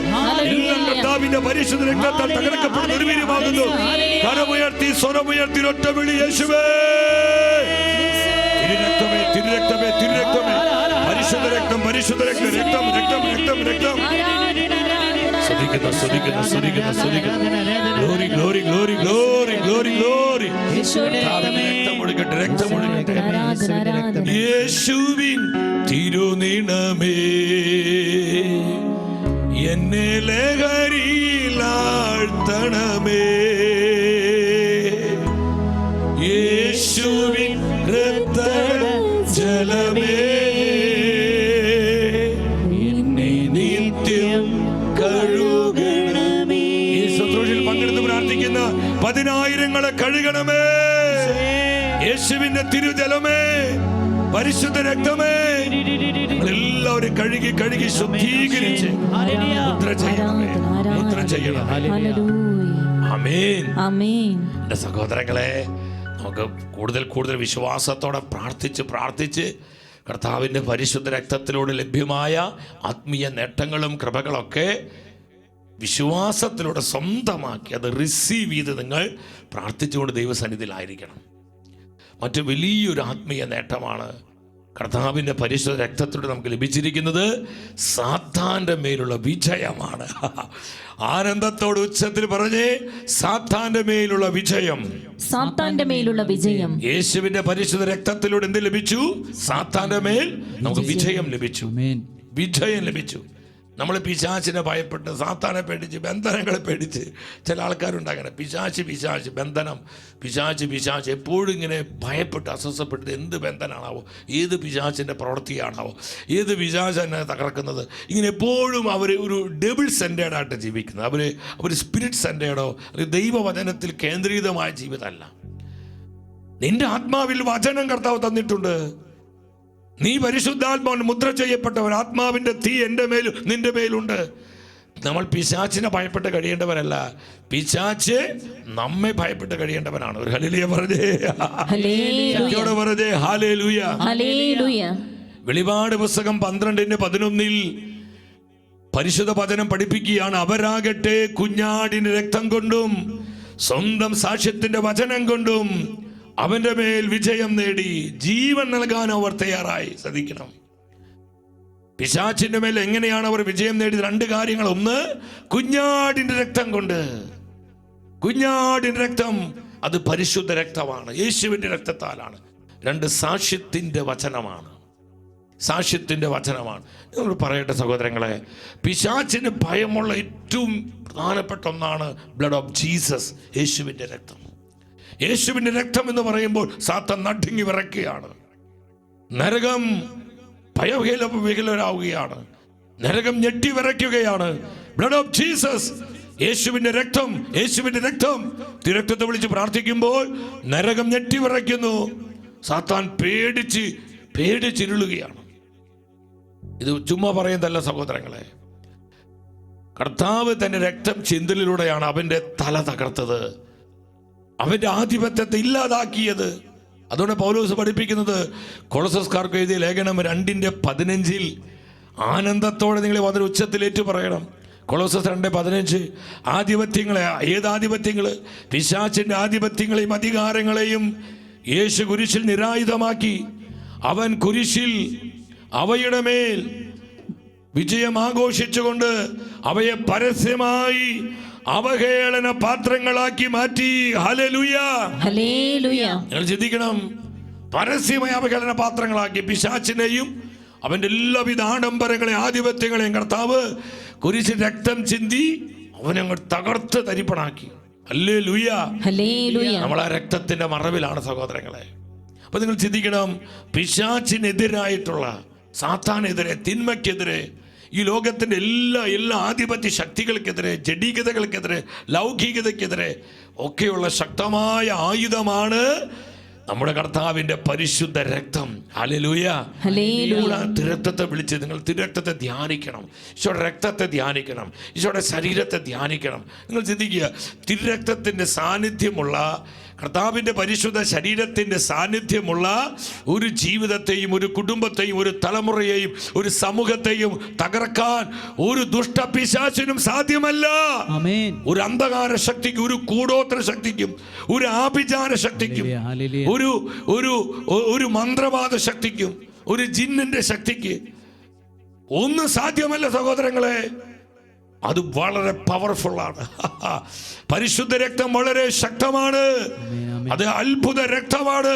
എല്ലാം കർത്താവിന്റെ പരിശുദ്ധ രക്തത്താൽ തകർക്കപ്പെട്ട് നിർവീര്യമാകുന്നു. കരമുയർത്തി സ്വരമുയർത്തി ഒറ്റ വിളി യേശുവേ. തിരുരക്തമേ തിരുരക്തമേ തിരുരക്തമേ, പരിശുദ്ധ രക്തം പരിശുദ്ധ രക്തം, രക്തം രക്തം രക്തം രക്തം. സ്തുതിക്കുന്നു സ്തുതിക്കുന്നു സ്തുതിക്കുന്നു സ്തുതിക്കുന്നു. Glory glory glory glory glory glory. രക്തം ഒഴുകട്ടെ, രക്തം ഒഴുകട്ടെ. യേശുവിൻ തിരുനിണമേ എന്നെ ലഹരിയിൽ ആഴ്ത്തണമേ. യേശുവിൻ രക്തജലമേ എന്നെ യേശുവിന്റെ തിരുജലമേ, പരിശുദ്ധ രക്തമേ, എല്ലാവരും കഴുകി കഴുകി ശുദ്ധീകരിച്ച് മുദ്ര ചെയ്യണമേ, മുദ്ര ചെയ്യണമേ. ആമേൻ. ആമേൻ. എൻ്റെ സഹോദരങ്ങളെ, നമുക്ക് കൂടുതൽ കൂടുതൽ വിശ്വാസത്തോടെ പ്രാർത്ഥിച്ച് കർത്താവിൻ്റെ പരിശുദ്ധ രക്തത്തിലൂടെ ലഭ്യമായ ആത്മീയ നേട്ടങ്ങളും കൃപകളൊക്കെ വിശ്വാസത്തിലൂടെ സ്വന്തമാക്കി അത് റിസീവ് ചെയ്ത് നിങ്ങൾ പ്രാർത്ഥിച്ചുകൊണ്ട് ദൈവസന്നിധിയിലായിരിക്കണം. മറ്റു വലിയൊരു ആത്മീയ നേട്ടമാണ് കർത്താവിൻ്റെ പരിശുദ്ധ രക്തത്തിലൂടെ നമുക്ക് ലഭിച്ചിരിക്കുന്നത്. സാത്താൻ്റെ മേലുള്ള വിജയമാണ്. ആനന്ദത്തോട് ഉച്ചത്തിൽ പറഞ്ഞേ, സാത്താൻ്റെ മേലുള്ള വിജയം. സാത്താന്റെ മേലുള്ള വിജയം. യേശുവിന്റെ പരിശുദ്ധ രക്തത്തിലൂടെ എന്ത് ലഭിച്ചു? സാത്താന്റെ മേൽ നമുക്ക് വിജയം ലഭിച്ചു. വിജയം ലഭിച്ചു. നമ്മൾ പിശാചിനെ ഭയപ്പെട്ട്, സാത്താനെ പേടിച്ച്, ബന്ധനങ്ങളെ പേടിച്ച്, ചില ആൾക്കാരുണ്ടാകണം. പിശാച് ബന്ധനം, പിശാച് എപ്പോഴും ഇങ്ങനെ ഭയപ്പെട്ട് അസ്വസ്ഥപ്പെട്ട് എന്ത് ബന്ധനാണാവോ, ഏത് പിശാചിൻ്റെ പ്രവൃത്തിയാണാവോ, ഏത് പിശാച് തന്നെ തകർക്കുന്നത്, ഇങ്ങനെ എപ്പോഴും അവർ ഒരു ഡബിൾ സെൻറ്റേഡായിട്ട് ജീവിക്കുന്നത്. അവർ സ്പിരിറ്റ് സെൻറ്റേഡോ അല്ലെങ്കിൽ ദൈവവചനത്തിൽ കേന്ദ്രീകൃതമായ ജീവിതമല്ല. നിന്റെ ആത്മാവിൽ വചനം കർത്താവ് തന്നിട്ടുണ്ട്. നീ പരിശുദ്ധാത്മാവിന് മുദ്ര ചെയ്യപ്പെട്ടവൻ. ആത്മാവിന്റെ തീ എൻ്റെ മേലും നിന്റെ മേലുണ്ട്. നമ്മൾ പിശാചിനെ ഭയപ്പെട്ട് കഴിയേണ്ടവരല്ല, പിശാച് നമ്മെ ഭയപ്പെട്ട് കഴിയേണ്ടവനാണ്. ഒരു ഹല്ലേലൂയ പറഞ്ഞേ, പറഞ്ഞേ ഹല്ലേലൂയ. വെളിപാട് പുസ്തകം 12:11 പരിശുദ്ധ വചനം പഠിപ്പിക്കുകയാണ്. അവരാകട്ടെ കുഞ്ഞാടിന്റെ രക്തം കൊണ്ടും സ്വന്തം സാക്ഷ്യത്തിന്റെ വചനം കൊണ്ടും അവന്റെ മേൽ വിജയം നേടി ജീവൻ നൽകാൻ അവർ തയ്യാറായി. ശ്രദ്ധിക്കണം, പിശാചിന്റെ മേൽ എങ്ങനെയാണ് അവർ വിജയം നേടിയത്? 2 കാര്യങ്ങൾ. ഒന്ന്, കുഞ്ഞാടിന്റെ രക്തം കൊണ്ട്. കുഞ്ഞാടിന്റെ രക്തം അത് പരിശുദ്ധ രക്തമാണ്, യേശുവിന്റെ രക്തത്താലാണ്. 2, സാക്ഷ്യത്തിന്റെ വചനമാണ്. സാക്ഷ്യത്തിന്റെ വചനമാണ്. നിങ്ങൾ പറയട്ടെ സഹോദരങ്ങളെ, പിശാചിന് ഭയമുള്ള ഏറ്റവും പ്രധാനപ്പെട്ട ഒന്നാണ് ബ്ലഡ് ഓഫ് ജീസസ്, യേശുവിന്റെ രക്തം. യേശുവിന്റെ രക്തം എന്ന് പറയുമ്പോൾ സാത്താൻ നടുങ്ങി വിറയ്ക്കുകയാണ്. നരകം ഭയവിഹ്വലരാവുകയാണ്. നരകം ഞെട്ടി വിറയ്ക്കുകയാണ്. ബ്ലഡ് ഓഫ് ജീസസ്, യേശുവിന്റെ രക്തം, യേശുവിന്റെ രക്തം. തിരക്തത്തെ വിളിച്ച് പ്രാർത്ഥിക്കുമ്പോൾ നരകം ഞെട്ടി വിറയ്ക്കുന്നു. സാത്താൻ പേടിച്ചിരുളുകയാണ്. ഇത് ചുമ്മാ പറയുന്നതല്ല സഹോദരങ്ങളെ. കർത്താവ് തന്റെ രക്തം ചിന്തലിലൂടെയാണ് അവന്റെ തല തകർത്തത്, അവന്റെ ആധിപത്യത്തെ ഇല്ലാതാക്കിയത്. അതുകൊണ്ട് പൗലോസ് പഠിപ്പിക്കുന്നത്, കൊളോസ്യർക്കാർക്ക് എഴുതിയ ലേഖനം 2:15 ആനന്ദത്തോടെ നിങ്ങൾ വളരെ ഉച്ചത്തിലേറ്റു പറയണം. കൊളോസ്യർ 2:15 ആധിപത്യങ്ങളെ, ഏത് ആധിപത്യങ്ങൾ? പിശാചിന്റെ ആധിപത്യങ്ങളെയും അധികാരങ്ങളെയും യേശു കുരിശിൽ നിരായുധമാക്കി. അവൻ കുരിശിൽ അവയുടെ മേൽ വിജയം ആഘോഷിച്ചുകൊണ്ട് അവയെ പരസ്യമായി അവഹേളന പാത്രങ്ങളാക്കി മാറ്റി. Hallelujah, hallelujah. നിങ്ങൾ ചിന്തിക്കണം, പരസ്യമായി അവഹേളന പാത്രങ്ങളാക്കി പിശാചിനെയും അവന്റെ എല്ലാവിധ ആഡംബരങ്ങളെയും ആധിപത്യങ്ങളെയും കർത്താവ് കുരിശിൽ രക്തം ചിന്തി അവനങ്ങ് തകർത്ത് തരിപ്പണാക്കി. Hallelujah, hallelujah. നമ്മൾ ആ രക്തത്തിന്റെ മറവിലാണ് സഹോദരങ്ങളെ. അപ്പൊ നിങ്ങൾ ചിന്തിക്കണം, പിശാചിനെതിരായിട്ടുള്ള, സാത്താനെതിരെ, തിന്മയ്ക്കെതിരെ, ഈ ലോകത്തിൻ്റെ എല്ലാ ആധിപത്യ ശക്തികൾക്കെതിരെ, ജഡീകതകൾക്കെതിരെ, ലൗകികതയ്ക്കെതിരെ ഒക്കെയുള്ള ശക്തമായ ആയുധമാണ് നമ്മുടെ കർത്താവിന്റെ പരിശുദ്ധ രക്തം. Hallelujah, hallelujah. തിരക്തത്തെ വിളിച്ച് നിങ്ങൾ തിരക്തത്തെ ധ്യാനിക്കണം, ഈശോയുടെ രക്തത്തെ ധ്യാനിക്കണം, ഈശോയുടെ ശരീരത്തെ ധ്യാനിക്കണം. നിങ്ങൾ ചിന്തിക്കുക, തിരക്തത്തിന്റെ സാന്നിധ്യമുള്ള, കർത്താവിന്റെ പരിശുദ്ധ ശരീരത്തിന്റെ സാന്നിധ്യമുള്ള ഒരു ജീവിതത്തെയും ഒരു കുടുംബത്തെയും ഒരു തലമുറയെയും ഒരു സമൂഹത്തെയും തകർക്കാൻ ഒരു ദുഷ്ടപിശാചിനും സാധ്യമല്ല. ഒരു അന്ധകാര ശക്തിക്കും, ഒരു കൂടോത്ര ശക്തിക്കും, ഒരു ആഭിചാര ശക്തിക്കും, ഒരു മന്ത്രവാദ ശക്തിക്കും, ഒരു ജിന്നിന്റെ ശക്തിക്ക് ഒന്നും സാധ്യമല്ല സഹോദരങ്ങളെ. അത് വളരെ പവർഫുൾ ആണ്. പരിശുദ്ധ രക്തം വളരെ ശക്തമാണ്, അത് അത്ഭുത രക്തമാണ്.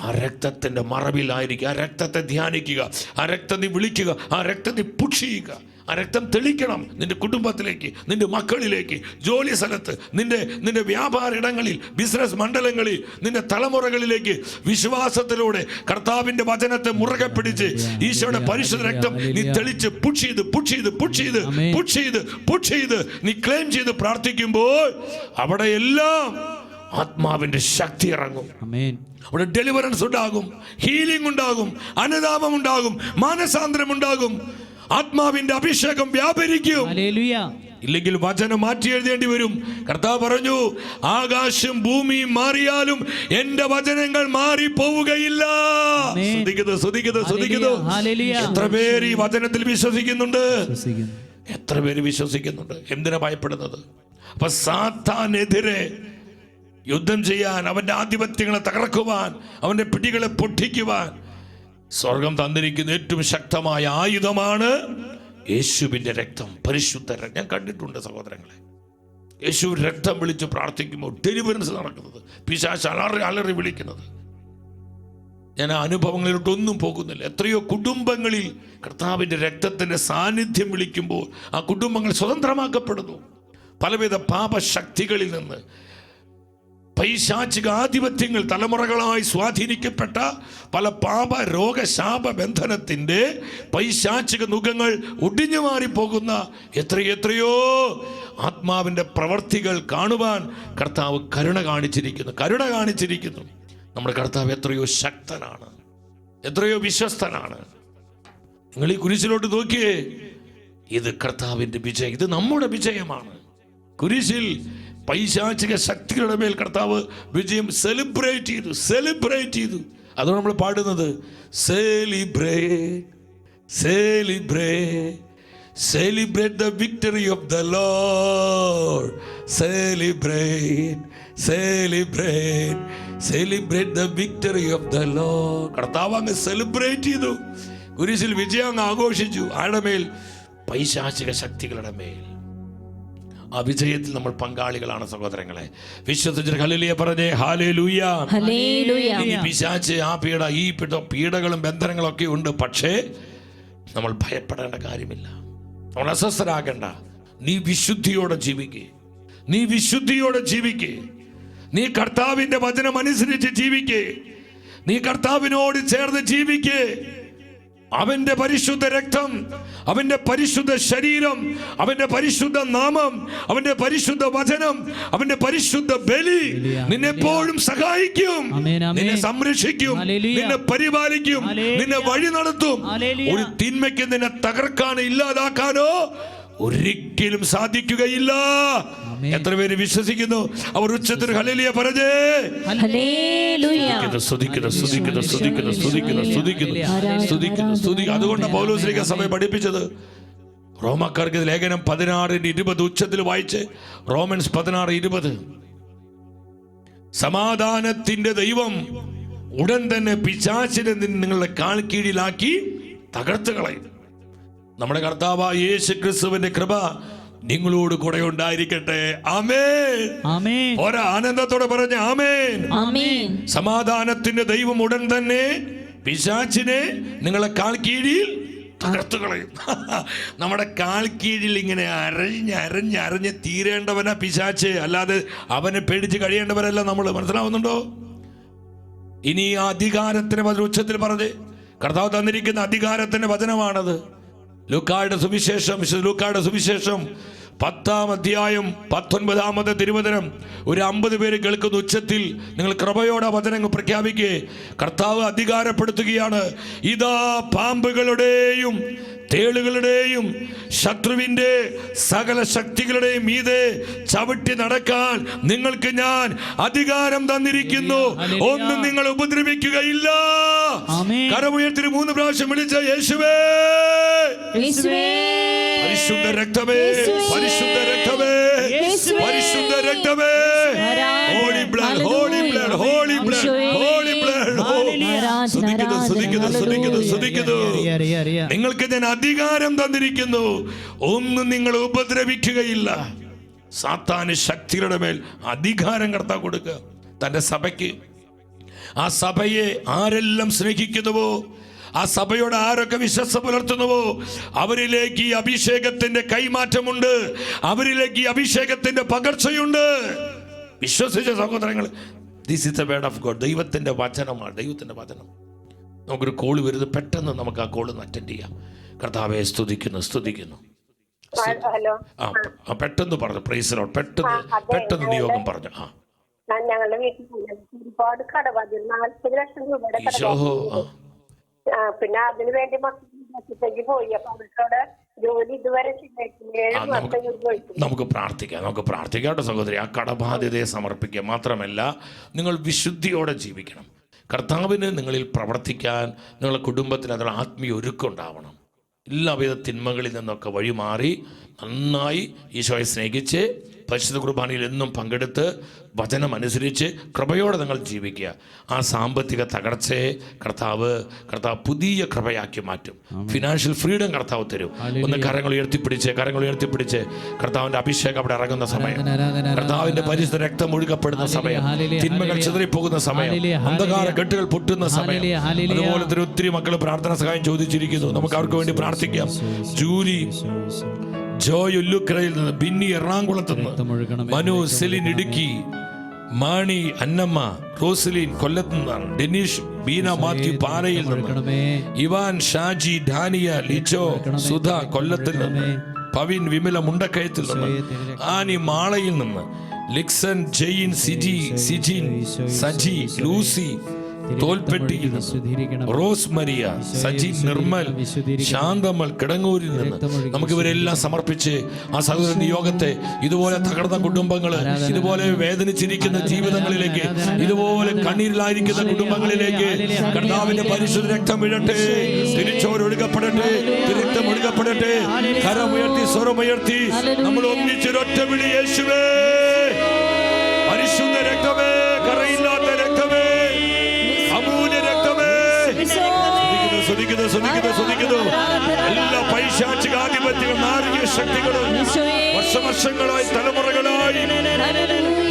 ആ രക്തത്തിന്റെ മറവിലായിരിക്കുക, ആ രക്തത്തെ ധ്യാനിക്കുക, ആ രക്തം നീ വിളിക്കുക, ആ രക്തം നീ പുഷ് ചെയ്യുക. ആ രക്തം തെളിക്കണം നിന്റെ കുടുംബത്തിലേക്ക്, നിന്റെ മക്കളിലേക്ക്, ജോലി സ്ഥലത്ത്, നിന്റെ വ്യാപാര ഇടങ്ങളിൽ, ബിസിനസ് മണ്ഡലങ്ങളിൽ, നിന്റെ തലമുറകളിലേക്ക് വിശ്വാസത്തിലൂടെ കർത്താവിന്റെ വചനത്തെ മുറുകെ പിടിച്ച് ഈശോയുടെ പരിശുദ്ധ രക്തം നീ തെളിച്ച് പുഷ് ചെയ്ത് നീ ക്ലെയിം ചെയ്ത് പ്രാർത്ഥിക്കുമ്പോൾ അവിടെയെല്ലാം ആത്മാവിന്റെ ശക്തി ഇറങ്ങും. ആമേൻ. അവിടെ ഡെലിവറൻസ് ഉണ്ടാകും, ഹീലിംഗ് ഉണ്ടാകും, അനുതാപം ഉണ്ടാകും, മാനസാന്തരം ഉണ്ടാകും, ആത്മാവിന്റെ അഭിഷേകം വ്യാപരിക്കും. ഹല്ലേലൂയ. ഇല്ലെങ്കിൽ വചനം മാറ്റി എഴുതേണ്ടി വരും. കർത്താവ് പറഞ്ഞു, ആകാശം ഭൂമിയും മാറിയാലും എന്റെ വചനങ്ങൾ മാറി പോവുകയില്ല. ശ്രദ്ധിക്കുന്നു. ഹല്ലേലൂയ. എത്ര പേര് ഈ വചനത്തിൽ വിശ്വസിക്കുന്നുണ്ട്? വിശ്വസിക്കുന്നു. എത്ര പേര് വിശ്വസിക്കുന്നുണ്ട്? എന്തിനാ ഭയപ്പെടുന്നത്? അപ്പൊ സാത്താനെതിരെ യുദ്ധം ചെയ്യാൻ, അവന്റെ ആധിപത്യങ്ങളെ തകർക്കുവാൻ, അവന്റെ പിടികളെ പൊട്ടിക്കുവാൻ സ്വർഗം തന്നിരിക്കുന്ന ഏറ്റവും ശക്തമായ ആയുധമാണ് യേശുവിന്റെ രക്തം, പരിശുദ്ധ രക്തം. ഞാൻ കണ്ടിട്ടുണ്ട് സഹോദരങ്ങളെ, യേശു രക്തം വിളിച്ച് പ്രാർത്ഥിക്കുമ്പോൾ ഡെലിവറൻസ് നടക്കുന്നത്, പിശാച് അലറി വിളിക്കുന്നത്. ഞാൻ ആ അനുഭവങ്ങളിലോട്ടൊന്നും പോകുന്നില്ല. എത്രയോ കുടുംബങ്ങളിൽ കർത്താവിന്റെ രക്തത്തിന്റെ സാന്നിധ്യം വിളിക്കുമ്പോൾ ആ കുടുംബങ്ങൾ സ്വതന്ത്രമാക്കപ്പെടുന്നു. പലവിധ പാപശക്തികളിൽ നിന്ന്, പൈശാചിക ആധിപത്യങ്ങൾ, തലമുറകളായി സ്വാധീനിക്കപ്പെട്ട പല പാപ രോഗശാപ ബന്ധനത്തിന്റെ പൈശാചിക നുഖങ്ങൾ ഒടിഞ്ഞു മാറിപ്പോകുന്ന എത്രയോ ആത്മാവിന്റെ പ്രവർത്തികൾ കാണുവാൻ കർത്താവ് കരുണ കാണിച്ചിരിക്കുന്നു. നമ്മുടെ കർത്താവ് എത്രയോ ശക്തനാണ്, എത്രയോ വിശ്വസ്തനാണ്. നിങ്ങൾ ഈ കുരിശിലോട്ട് നോക്കിയേ, ഇത് കർത്താവിന്റെ വിജയം, ഇത് നമ്മുടെ വിജയമാണ്. കുരിശിൽ പൈശാചിക ശക്തികളുടെ മേൽ കർത്താവ് വിജയം സെലിബ്രേറ്റ് ചെയ്തു. അതുകൊണ്ട് നമ്മൾ പാടുന്നത് celebrate the victory of the Lord, celebrate the victory of the Lord. കർത്താവ് അങ്ങ് സെലിബ്രേറ്റ് ചെയ്തു, കുരിശിൽ വിജയം അങ്ങ് ആഘോഷിച്ചു. ആരുടെ മേൽ? പൈശാചിക ശക്തികളുടെ മേൽ. ആ വിജയത്തിൽ നമ്മൾ പങ്കാളികളാണ് സഹോദരങ്ങളെ. വിശ്വസിച്ച് ഹല്ലേലൂയ പറഞ്ഞേ. ഹല്ലേലൂയ. ഈ പിശാച്, ആ ഈ പീഡകളും ബന്ധനങ്ങളും ഒക്കെ ഉണ്ട്. പക്ഷേ നമ്മൾ ഭയപ്പെടേണ്ട കാര്യമില്ല, നമ്മൾ അസ്വസ്ഥരാകേണ്ട. നീ വിശുദ്ധിയോടെ ജീവിക്കേ, നീ കർത്താവിന്റെ വചനം അനുസരിച്ച് ജീവിക്കേ, നീ കർത്താവിനോട് ചേർന്ന് ജീവിക്കേ. അവന്റെ പരിശുദ്ധ രക്തം, അവന്റെ പരിശുദ്ധ ശരീരം, അവന്റെ പരിശുദ്ധ നാമം, അവന്റെ പരിശുദ്ധ വചനം, അവന്റെ പരിശുദ്ധ ബലി നിന്നെപ്പോഴും സഹായിക്കും, നിന്നെ സംരക്ഷിക്കും, നിന്നെ പരിപാലിക്കും, നിന്നെ വഴി നടത്തും. ഒരു തിന്മയ്ക്ക് നിന്നെ തകർക്കാനോ ഇല്ലാതാക്കാനോ ഒരിക്കലും സാധിക്കുകയില്ല. എത്ര പേര് വിശ്വസിക്കുന്നു? അവർ ഉച്ചത്തിൽ ഹല്ലേലൂയ പറഞ്ഞേ. അതുകൊണ്ട് പൗലോസ്ലീഹ സഭയെ പഠിപ്പിച്ചത് റോമാക്കാർക്ക് ലേഖനം 16:20 ഉച്ചത്തിൽ വായിച്ച്. റോമൻസ് 16:20. സമാധാനത്തിന്റെ ദൈവം ഉടൻ തന്നെ പിശാചിനെ നിങ്ങളുടെ കാൽ കീഴിലാക്കി തകർത്ത് കളയും. നമ്മുടെ കർത്താവായ യേശു ക്രിസ്തുവിന്റെ കൃപ നിങ്ങളോട് കൂടെ ഉണ്ടായിരിക്കട്ടെ. ആമേൻ. ഒരാ ആനന്ദത്തോടെ പറഞ്ഞ ആമേൻ. സമാധാനത്തിന്റെ ദൈവം ഉടൻ തന്നെ പിശാചിനെ നിങ്ങളെ കാൽ കീഴിൽ തകർത്തു കളയും. നമ്മുടെ കാൽ കീഴിൽ ഇങ്ങനെ അരഞ്ഞ് തീരേണ്ടവനാ പിശാച്, അല്ലാതെ അവനെ പേടിച്ച് കഴിയേണ്ടവരല്ല നമ്മൾ. മനസ്സിലാവുന്നുണ്ടോ? ഇനി ആ അധികാരത്തിന് ഉച്ചത്തിൽ പറഞ്ഞ് കർത്താവ് തന്നിരിക്കുന്ന അധികാരത്തിന്റെ വചനമാണത്. ലൂക്കായുടെ സുവിശേഷം 10-ാം അധ്യായം 19-ാമത്തെ തിരുവചനം. ഒരു 50 പേര് കേൾക്കുന്ന ഉച്ചത്തിൽ നിങ്ങൾ കൃപയോടെ വചനങ്ങൾ പ്രഖ്യാപിക്കേ. കർത്താവ് അധികാരപ്പെടുത്തുകയാണ്. ഇതാ പാമ്പുകളുടെയും തേളുകളുടെയും ശത്രുവിന്റെ സകല ശക്തികളുടെയും മീതെ ചവിട്ടി നടക്കാൻ നിങ്ങൾക്ക് ഞാൻ അധികാരം തന്നിരിക്കുന്നു, ഒന്നും നിങ്ങൾ ഉപദ്രവിക്കുകയില്ല. കരമുയർത്തി 3 പ്രാവശ്യം വിളിച്ച യേശുവേ, പരിശുദ്ധ രക്തമേ, പരിശുദ്ധ രക്തമേ, പരിശുദ്ധ രക്തമേ, holy blood, holy blood, holy blood, holy blood. ശ്രദ്ധിക്കുന്നു. നിങ്ങൾക്ക് ഞാൻ അധികാരം തന്നിരിക്കുന്നു, ഒന്നും നിങ്ങൾ ഉപദ്രവിക്കുകയില്ല. സാത്താന് ശക്തികളുടെ മേൽ അധികാരം കർത്താവ് കൊടുക്കുക തന്റെ സഭയ്ക്ക്. ആ സഭയെ ആരെല്ലാം സ്നേഹിക്കുന്നുവോ, ആ സഭയോട് ആരൊക്കെ വിശ്വാസം പുലർത്തുന്നുവോ, അവരിലേക്ക് ഈ അഭിഷേകത്തിന്റെ കൈമാറ്റമുണ്ട്, അവരിലേക്ക് ഈ അഭിഷേകത്തിന്റെ പകർച്ചയുണ്ട്. വിശ്വസിച്ച സഹോദരങ്ങൾ, this is the word of God. ദൈവത്തിന്റെ വചനമാണ്, ദൈവത്തിന്റെ വചനം. നമുക്കൊരു കോള് വരുന്നത്, പെട്ടെന്ന് നമുക്ക് ആ കോള് അറ്റൻഡ് ചെയ്യാം. കർത്താവെ സ്തുതിക്കുന്നു. ഹലോ, പെട്ടെന്ന് പറഞ്ഞു. Praise Lord. പെട്ടെന്ന് നിയോഗം പറഞ്ഞു. ഞങ്ങളുടെ വീട്ടിൽ ഒരുപാട് കടബാധ്യത, 40 ലക്ഷം രൂപയുടെ ഈശോ. കടബാധ്യത. പിന്നെ അതിനു വേണ്ടി മക്കളിലേക്ക് പോയി. അപ്പൊ അവർക്കവിടെ ജോലി ഇതുവരെ ശരിയായിട്ടില്ല. 7 മാസം പോയിട്ട്. നമുക്ക് പ്രാർത്ഥിക്കാം കേട്ടോ സഹോദരി. ആ കടബാധ്യതയെ സമർപ്പിക്കുക മാത്രമല്ല, നിങ്ങൾ വിശുദ്ധിയോടെ ജീവിക്കണം. കർത്താവിന് നിങ്ങളിൽ പ്രവർത്തിക്കാൻ നിങ്ങളുടെ കുടുംബത്തിന് അതിനുള്ള ആത്മീയ ഒരുക്കം ഉണ്ടാവണം. എല്ലാവിധ തിന്മകളിൽ നിന്നൊക്കെ വഴിമാറി നന്നായി ഈശോയെ സ്നേഹിച്ച് പരിശുദ്ധ കുർബാനയിൽ എന്നും പങ്കെടുത്ത് വചനം അനുസരിച്ച് കൃപയോടെ നിങ്ങൾ ജീവിക്കുക. ആ സാമ്പത്തിക തകർച്ചയെ കർത്താവ് പുതിയ കൃപയാക്കി മാറ്റും. ഫിനാൻഷ്യൽ ഫ്രീഡം കർത്താവ് തരും. ഒന്ന് കരങ്ങൾ ഉയർത്തിപ്പിടിച്ച് കർത്താവിൻ്റെ അഭിഷേകം അവിടെ ഇറങ്ങുന്ന സമയം, കർത്താവിൻ്റെ പരിശുദ്ധ രക്തം ഒഴുകപ്പെടുന്ന സമയം, തിന്മകൾ ചിതറിപ്പോകുന്ന സമയം, അന്ധകാര കെട്ടുകൾ പൊട്ടുന്ന സമയം. അതുപോലെ തന്നെ ഒത്തിരി മക്കൾ പ്രാർത്ഥന സഹായം ചോദിച്ചിരിക്കുന്നു. നമുക്ക് അവർക്ക് വേണ്ടി പ്രാർത്ഥിക്കാം. ജൂലി ജോയ് ഉല്ലുക്കരയിൽ നിന്ന്, ബിന്നി എറണാകുളത്ത് നിന്ന്, മനു സെലിൻ ഇടുക്കി, മാണി അന്നമ്മ, റോസലിൻ കൊല്ലത്ത് നിന്നാണ്, ഡെനീഷ് ബീന മാത്യു പാലയിൽ നിന്ന്, ഇവാൻ ഷാജി ഡാനിയ ലിജോ സുധ കൊല്ലത്തിൽ നിന്ന്, പവിൻ വിമല മുണ്ടക്കയത്തിൽ നിന്ന്, ആനി മാളയിൽ നിന്ന്, ലിക്സൺ ജെയിൻ സിജിൻ സജി ലൂസി തോൽപ്പെട്ടിയിൽ നിന്ന്, റോസ് മരിയ, സജി നിർമ്മൽ, ശാന്തമ്മൽ കിടങ്ങൂരിൽ നിന്ന്. നമുക്ക് ഇവരെല്ലാം സമർപ്പിച്ച് ആ സഹോദരന്റെ യോഗത്തെ ഇതുപോലെ തകർന്ന കുടുംബങ്ങള്, ഇതുപോലെ വേദനിച്ചിരിക്കുന്ന ജീവിതങ്ങളിലേക്ക്, ഇതുപോലെ കണ്ണീരിലായിരിക്കുന്ന കുടുംബങ്ങളിലേക്ക് കർത്താവിന്റെ പരിശുദ്ധ രക്തം വീഴട്ടെ, തിരിച്ചോരൊഴുകപ്പെടട്ടെ, രക്തം ഒഴുകപ്പെടട്ടെ. കരമുയർത്തി സ്വരമുയർത്തി നമ്മൾ ഒന്നിച്ചൊരൊറ്റ വിളി, യേശുവേ, പരിശുദ്ധ രക്തമേ, കറയില്ലാത്ത രക്തമേ, അമൂല്യ രക്തമേ. ശ്രദ്ധിക്കുന്നു. എല്ലാ പൈശാചികാധിപത്യങ്ങളും നാരകീയ ശക്തികളും വർഷങ്ങളായി തലമുറകളായി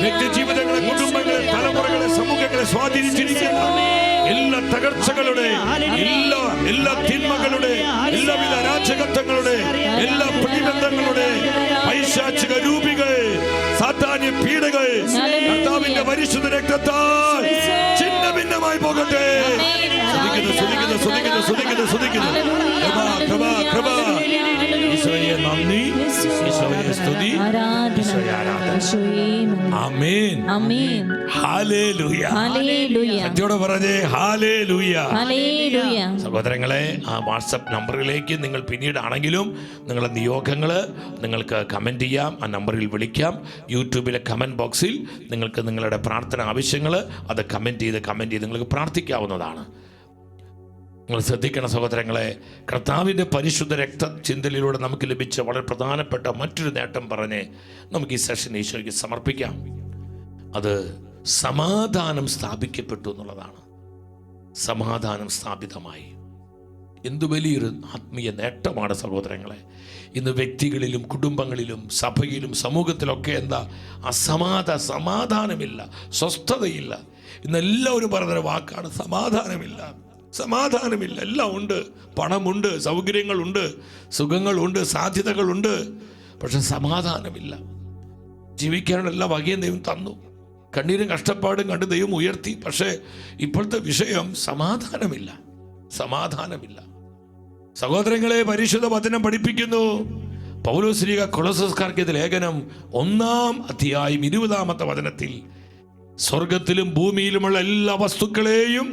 വ്യക്തി ജീവിതങ്ങളെ, കുടുംബങ്ങളെ, തലമുറകളെ, സമൂഹങ്ങളെ സ്വാധീനിച്ചിരിക്കുന്ന എല്ലാ തകർച്ചകളുടെ, എല്ലാ തിന്മകളുടെ, എല്ലാവിധ അരാജകത്വങ്ങളുടെ, എല്ലാ പ്രതിബന്ധങ്ങളുടെ പൈശാചിക രൂപികൾ, സാത്താന്യ പീഡകൾ കർത്താവിന്റെ പരിശുദ്ധ രക്തത്താൽ ഛിന്ന ഭിന്നമായി പോകട്ടെ. ശ്രദ്ധിക്കുന്നു. കൃപ. ഈശോയെ നന്ദി, ഈശോയെ സ്തുതി, ഈശോയെ ആരാധന. ആമേൻ. ഹല്ലേലൂയ. സത്യോടെ പറഞ്ഞേ ഹല്ലേലൂയ. സഹോദരങ്ങളെ, ആ വാട്സപ്പ് നമ്പറിലേക്ക് നിങ്ങൾ പിന്നീടാണെങ്കിലും നിങ്ങളുടെ നിയോഗങ്ങൾ നിങ്ങൾക്ക് കമൻറ്റ് ചെയ്യാം. ആ നമ്പറിൽ വിളിക്കാം. യൂട്യൂബിലെ കമൻറ്റ് ബോക്സിൽ നിങ്ങൾക്ക് നിങ്ങളുടെ പ്രാർത്ഥന ആവശ്യങ്ങൾ അത് കമൻറ്റ് ചെയ്ത് നിങ്ങൾക്ക് പ്രാർത്ഥിക്കാവുന്നതാണ്. നിങ്ങൾ ശ്രദ്ധിക്കണം സഹോദരങ്ങളെ, കർത്താവിൻ്റെ പരിശുദ്ധ രക്ത ചിന്തയിലൂടെ നമുക്ക് ലഭിച്ച വളരെ പ്രധാനപ്പെട്ട മറ്റൊരു നേട്ടം പറഞ്ഞ് നമുക്ക് ഈ സെഷൻ ഈശോയ്ക്ക് സമർപ്പിക്കാം. അത് സമാധാനം സ്ഥാപിക്കപ്പെട്ടു എന്നുള്ളതാണ്. സമാധാനം സ്ഥാപിതമായി. എന്തു വലിയൊരു ആത്മീയ നേട്ടമാണ് സഹോദരങ്ങളെ. ഇന്ന് വ്യക്തികളിലും കുടുംബങ്ങളിലും സഭയിലും സമൂഹത്തിലൊക്കെ എന്താ സമാധാനമില്ല, സ്വസ്ഥതയില്ല. ഇന്നെല്ലാവരും പറഞ്ഞൊരു വാക്കാണ് സമാധാനമില്ല. എല്ലാം ഉണ്ട്, പണമുണ്ട്, സൗകര്യങ്ങളുണ്ട്, സുഖങ്ങളുണ്ട്, സാധ്യതകളുണ്ട്, പക്ഷെ സമാധാനമില്ല. ജീവിക്കാനുള്ള എല്ലാ വകയും ദൈവം തന്നു, കണ്ണീരും കഷ്ടപ്പാടും കണ്ട് ദൈവം ഉയർത്തി. പക്ഷേ ഇപ്പോഴത്തെ വിഷയം സമാധാനമില്ല. സഹോദരങ്ങളെ, പരിശുദ്ധ വചനം പഠിപ്പിക്കുന്നു. പൗലോസ് ശ്ലീഹ കൊളോസ്യർക്കാർക്ക് ലേഖനം 1-ാം അധ്യായം 20-ാമത്തെ വചനത്തിൽ സ്വർഗത്തിലും ഭൂമിയിലുമുള്ള എല്ലാ വസ്തുക്കളെയും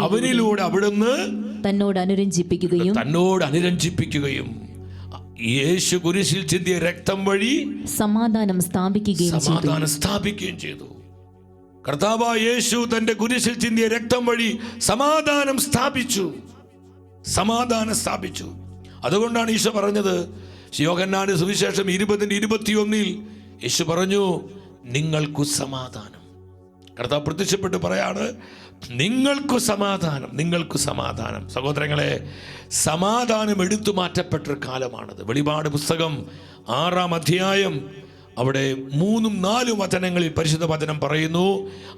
അവനിലൂടെ അവിടുന്ന് തന്നോട് അനുരഞ്ജിപ്പിക്കുകയും യേശു കുരിശിൽ ചിന്തിയ രക്തം വഴി സമാധാനം സ്ഥാപിക്കുകയും ചെയ്തു. കർത്താവായ യേശു തന്റെ കുരിശിൽ ചിന്തിയ രക്തം വഴി സമാധാനം സ്ഥാപിച്ചു. അതുകൊണ്ടാണ് ഈശോ പറഞ്ഞത്, യോഹന്നാന്റെ സുവിശേഷം 20:21 യേശു പറഞ്ഞു, നിങ്ങൾക്കു സമാധാനം. കർത്താവ് പ്രത്യക്ഷപ്പെട്ട് പറയാണ്, നിങ്ങൾക്കു സമാധാനം. സഹോദരങ്ങളെ, സമാധാനം എടുത്തു മാറ്റപ്പെട്ടൊരു കാലമാണത്. വെളിപാട് പുസ്തകം 6-ാം അധ്യായം അവിടെ 3-4 വചനങ്ങളിൽ പരിശുദ്ധ വചനം പറയുന്നു,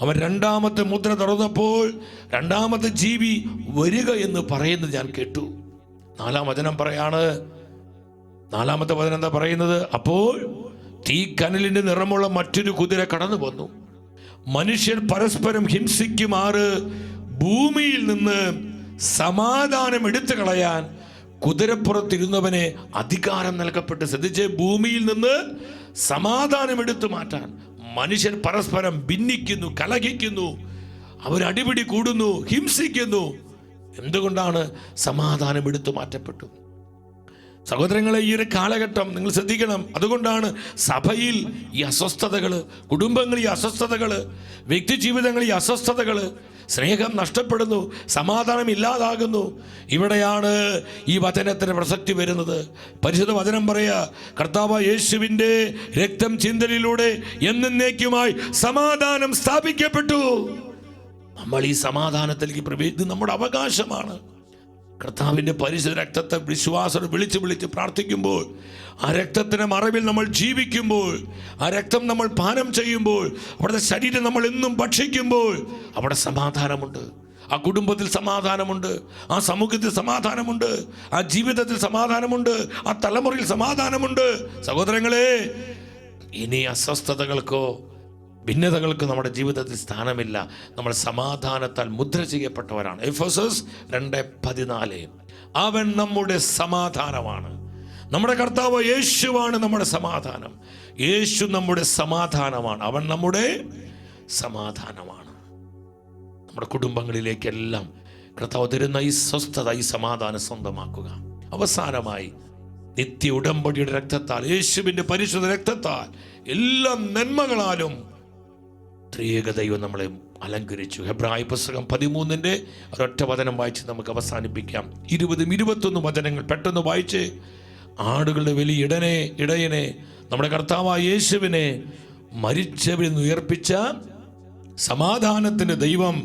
അവൻ 2-ാമത്തെ മുദ്ര തുറന്നപ്പോൾ 2-ാമത്തെ ജീവി വരിക എന്ന് പറയുന്നത് ഞാൻ കേട്ടു. 4-ാം വചനം പറയാണ്, 4-ാമത്തെ വചനം എന്താ പറയുന്നത്? അപ്പോൾ തീക്കനലിന്റെ നിറമുള്ള മറ്റൊരു കുതിര കടന്നു വന്നു. മനുഷ്യർ പരസ്പരം ഹിംസിക്കുമാറ് ഭൂമിയിൽ നിന്ന് സമാധാനം എടുത്തു കളയാൻ കുതിരപ്പുറത്തിരുന്നവനെ അധികാരം നൽകപ്പെട്ട്. ശ്രദ്ധിച്ച്, ഭൂമിയിൽ നിന്ന് സമാധാനം എടുത്തു മാറ്റാൻ മനുഷ്യർ പരസ്പരം ഭിന്നിക്കുന്നു, കലഹിക്കുന്നു, അവരടിപിടി കൂടുന്നു, ഹിംസിക്കുന്നു. എന്തുകൊണ്ടാണ്? സമാധാനം എടുത്തു മാറ്റപ്പെട്ടു. സഹോദരങ്ങളെ, ഈ ഒരു കാലഘട്ടം നിങ്ങൾ ശ്രദ്ധിക്കണം. അതുകൊണ്ടാണ് സഭയിൽ ഈ അസ്വസ്ഥതകൾ, കുടുംബങ്ങളിൽ ഈ അസ്വസ്ഥതകൾ, വ്യക്തി ജീവിതങ്ങളിൽ ഈ അസ്വസ്ഥതകൾ, സ്നേഹം നഷ്ടപ്പെടുന്നു, സമാധാനം ഇല്ലാതാകുന്നു. ഇവിടെയാണ് ഈ വചനത്തിന് പ്രസക്തി വരുന്നത്. പരിശുദ്ധ വചനം പറയാ, കർത്താവ് യേശുവിൻ്റെ രക്തം ചിന്തലിലൂടെ എന്നേക്കുമായി സമാധാനം സ്ഥാപിക്കപ്പെട്ടു. നമ്മൾ ഈ സമാധാനത്തിലേക്ക് പ്രവേശിക്കുന്നത് നമ്മുടെ അവകാശമാണ്. കർത്താവിൻ്റെ പരിശുദ്ധ രക്തത്തെ വിശ്വാസം വിളിച്ച് പ്രാർത്ഥിക്കുമ്പോൾ, ആ രക്തത്തിൻ്റെ മറവിൽ നമ്മൾ ജീവിക്കുമ്പോൾ, ആ രക്തം നമ്മൾ പാനം ചെയ്യുമ്പോൾ, അവിടുത്തെ ശരീരം നമ്മൾ എന്നും ഭക്ഷിക്കുമ്പോൾ അവിടെ സമാധാനമുണ്ട്. ആ കുടുംബത്തിൽ സമാധാനമുണ്ട്, ആ സമൂഹത്തിൽ സമാധാനമുണ്ട്, ആ ജീവിതത്തിൽ സമാധാനമുണ്ട്, ആ തലമുറയിൽ സമാധാനമുണ്ട്. സഹോദരങ്ങളെ, ഇനി അസ്വസ്ഥതകൾക്കോ ഭിന്നതകൾക്ക് നമ്മുടെ ജീവിതത്തിൽ സ്ഥാനമില്ല. നമ്മൾ സമാധാനത്താൽ മുദ്ര ചെയ്യപ്പെട്ടവരാണ്. എഫെസോസ് 2:14. അവൻ നമ്മുടെ സമാധാനമാണ്. നമ്മുടെ കർത്താവ് യേശുവാണ് നമ്മുടെ സമാധാനം. യേശു നമ്മുടെ സമാധാനമാണ്. അവൻ നമ്മുടെ സമാധാനമാണ്. നമ്മുടെ കുടുംബങ്ങളിലേക്കെല്ലാം കർത്താവ് തരുന്ന ഈ സ്വസ്ഥത, ഈ സമാധാനം സ്വന്തമാക്കുക. അവസാനമായി, നിത്യ ഉടമ്പടിയുടെ രക്തത്താൽ, യേശുവിൻ്റെ പരിശുദ്ധ രക്തത്താൽ, എല്ലാ നന്മകളാലും ത്രിയേക ദൈവം നമ്മളെ അലങ്കരിച്ചു. ഹെബ്രായ പുസ്തകം 13 ഒരൊറ്റ വചനം വായിച്ച് നമുക്ക് അവസാനിപ്പിക്കാം. 20-21 വചനങ്ങൾ പെട്ടെന്ന് വായിച്ച്. ആടുകളുടെ വലിയ ഇടയനെ നമ്മുടെ കർത്താവായ യേശുവിനെ മരിച്ചവരിൽ നിന്ന് ഉയർപ്പിച്ച സമാധാനത്തിൻ്റെ ദൈവം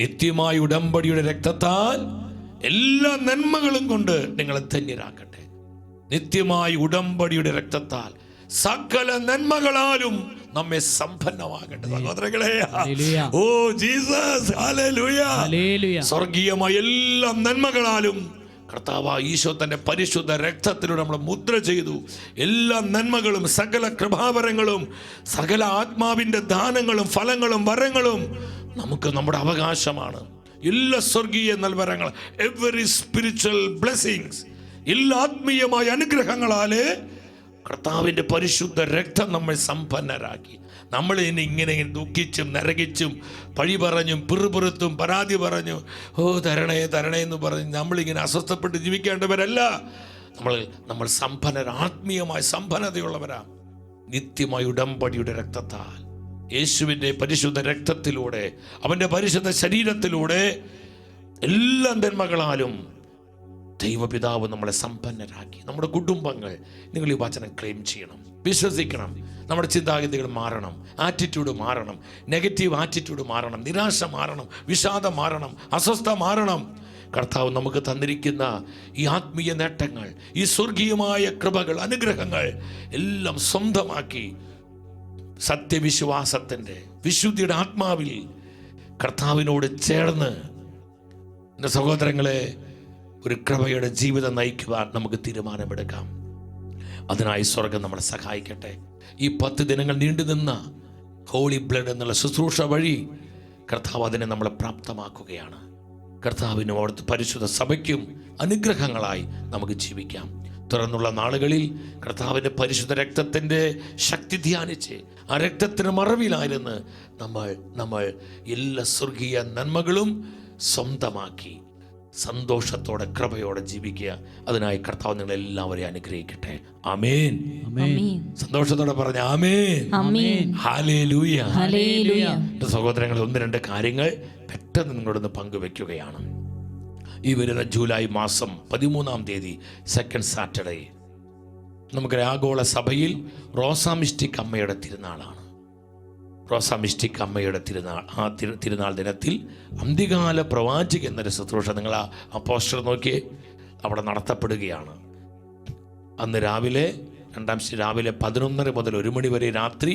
നിത്യമായ ഉടമ്പടിയുടെ രക്തത്താൽ എല്ലാ നന്മകളും കൊണ്ട് നിങ്ങളെ ധന്യരാക്കട്ടെ. നിത്യമായ ഉടമ്പടിയുടെ രക്തത്താൽ സകല നന്മകളാലും നമ്മെ സമ്പന്നമാകട്ടെ. സഹോദരങ്ങളെ, ഓ ജീസസ്, ഹല്ലേലൂയ. സ്വർഗീയമായ എല്ലാ നന്മകളാലും കർത്താവ് ഈശോ തന്റെ പരിശുദ്ധ രക്തത്തിലൂടെ നമ്മളെ മുദ്ര ചെയ്തു. എല്ലാ നന്മകളും, സകല കൃപാവരങ്ങളും, സകല ആത്മാവിന്റെ ദാനങ്ങളും ഫലങ്ങളും വരങ്ങളും നമുക്ക് നമ്മുടെ അവകാശമാണ്. എല്ലാ സ്വർഗീയ നൽവരങ്ങൾ, എവറി സ്പിരിച്വൽ ബ്ലെസ്സിങ്സ്, എല്ലാ ആത്മീയമായ അനുഗ്രഹങ്ങളാലേ കർത്താവിൻ്റെ പരിശുദ്ധ രക്തം നമ്മെ സമ്പന്നരാക്കി. നമ്മൾ ഇങ്ങനെ ദുഃഖിച്ചും നരകിച്ചും പഴി പറഞ്ഞും പിറുപിറുത്തും പരാതി പറഞ്ഞു, ഓ തരണേ എന്ന് പറഞ്ഞ് നമ്മളിങ്ങനെ അസ്വസ്ഥപ്പെട്ട് ജീവിക്കേണ്ടവരല്ല. നമ്മൾ സമ്പന്നർ, ആത്മീയമായ സമ്പന്നതയുള്ളവരാ. നിത്യമായ ഉടമ്പടിയുടെ രക്തത്താൽ, യേശുവിൻ്റെ പരിശുദ്ധ രക്തത്തിലൂടെ, അവൻ്റെ പരിശുദ്ധ ശരീരത്തിലൂടെ എല്ലാ നന്മകളാലും ദൈവപിതാവ് നമ്മളെ സമ്പന്നരാക്കി. നമ്മുടെ കുടുംബങ്ങൾ, നിങ്ങൾ ഈ വചനം ക്ലെയിം ചെയ്യണം, വിശ്വസിക്കണം. നമ്മുടെ ചിന്താഗതികൾ മാറണം, ആറ്റിറ്റ്യൂഡ് മാറണം, നെഗറ്റീവ് ആറ്റിറ്റ്യൂഡ് മാറണം, നിരാശ മാറണം, വിഷാദം മാറണം, അസ്വസ്ഥ മാറണം. കർത്താവ് നമുക്ക് തന്നിരിക്കുന്ന ഈ ആത്മീയ നേട്ടങ്ങൾ, ഈ സ്വർഗീയമായ കൃപകൾ, അനുഗ്രഹങ്ങൾ എല്ലാം സ്വന്തമാക്കി സത്യവിശ്വാസത്തിൻ്റെ വിശുദ്ധിയുടെ ആത്മാവിൽ കർത്താവിനോട് ചേർന്ന് എൻ്റെ സഹോദരങ്ങളെ ഒരു കൃപയുടെ ജീവിതം നയിക്കുവാൻ നമുക്ക് തീരുമാനമെടുക്കാം. അതിനായി സ്വർഗം നമ്മളെ സഹായിക്കട്ടെ. ഈ 10 ദിനങ്ങൾ നീണ്ടുനിന്ന ഹോളി ബ്ലഡ് എന്നുള്ള ശുശ്രൂഷ വഴി കർത്താവ് അതിനെ നമ്മളെ പ്രാപ്തമാക്കുകയാണ്. കർത്താവിനും അവിടുത്തെ പരിശുദ്ധ സഭയ്ക്കും അനുഗ്രഹങ്ങളായി നമുക്ക് ജീവിക്കാം. തുറന്നുള്ള നാളുകളിൽ കർത്താവിൻ്റെ പരിശുദ്ധ രക്തത്തിൻ്റെ ശക്തി ധ്യാനിച്ച് ആ രക്തത്തിന് മറവിലായിരുന്ന് നമ്മൾ എല്ലാ സ്വർഗീയ നന്മകളും സ്വന്തമാക്കി സന്തോഷത്തോടെ കൃപയോടെ ജീവിക്കുക. അതിനായി കർത്താവ് നിങ്ങൾ എല്ലാവരെയും അനുഗ്രഹിക്കട്ടെ. ആമേൻ. സന്തോഷത്തോടെ പറഞ്ഞ ആമേൻ. ഹല്ലേലൂയ. സഹോദരങ്ങൾ, 1-2 കാര്യങ്ങൾ പെട്ടെന്ന് നിങ്ങളോടൊന്ന് പങ്കുവെക്കുകയാണ്. ഈ വരുന്ന ജൂലൈ മാസം 13-ാം തീയതി സെക്കൻഡ് സാറ്റർഡേ നമുക്ക് ആഗോള സഭയിൽ റോസാമിസ്റ്റിക് അമ്മയുടെ തിരുനാളാണ്. റോസാമിസ്റ്റിക് അമ്മയുടെ തിരുനാൾ. ആ തിരുനാൾ ദിനത്തിൽ അന്ത്യകാല പ്രവാചക എന്നൊരു ശുശ്രൂഷ, നിങ്ങൾ ആ പോസ്റ്റർ നോക്കിയേ, അവിടെ നടത്തപ്പെടുകയാണ്. അന്ന് രാവിലെ 11:30 മുതൽ 1 മണി വരെ, രാത്രി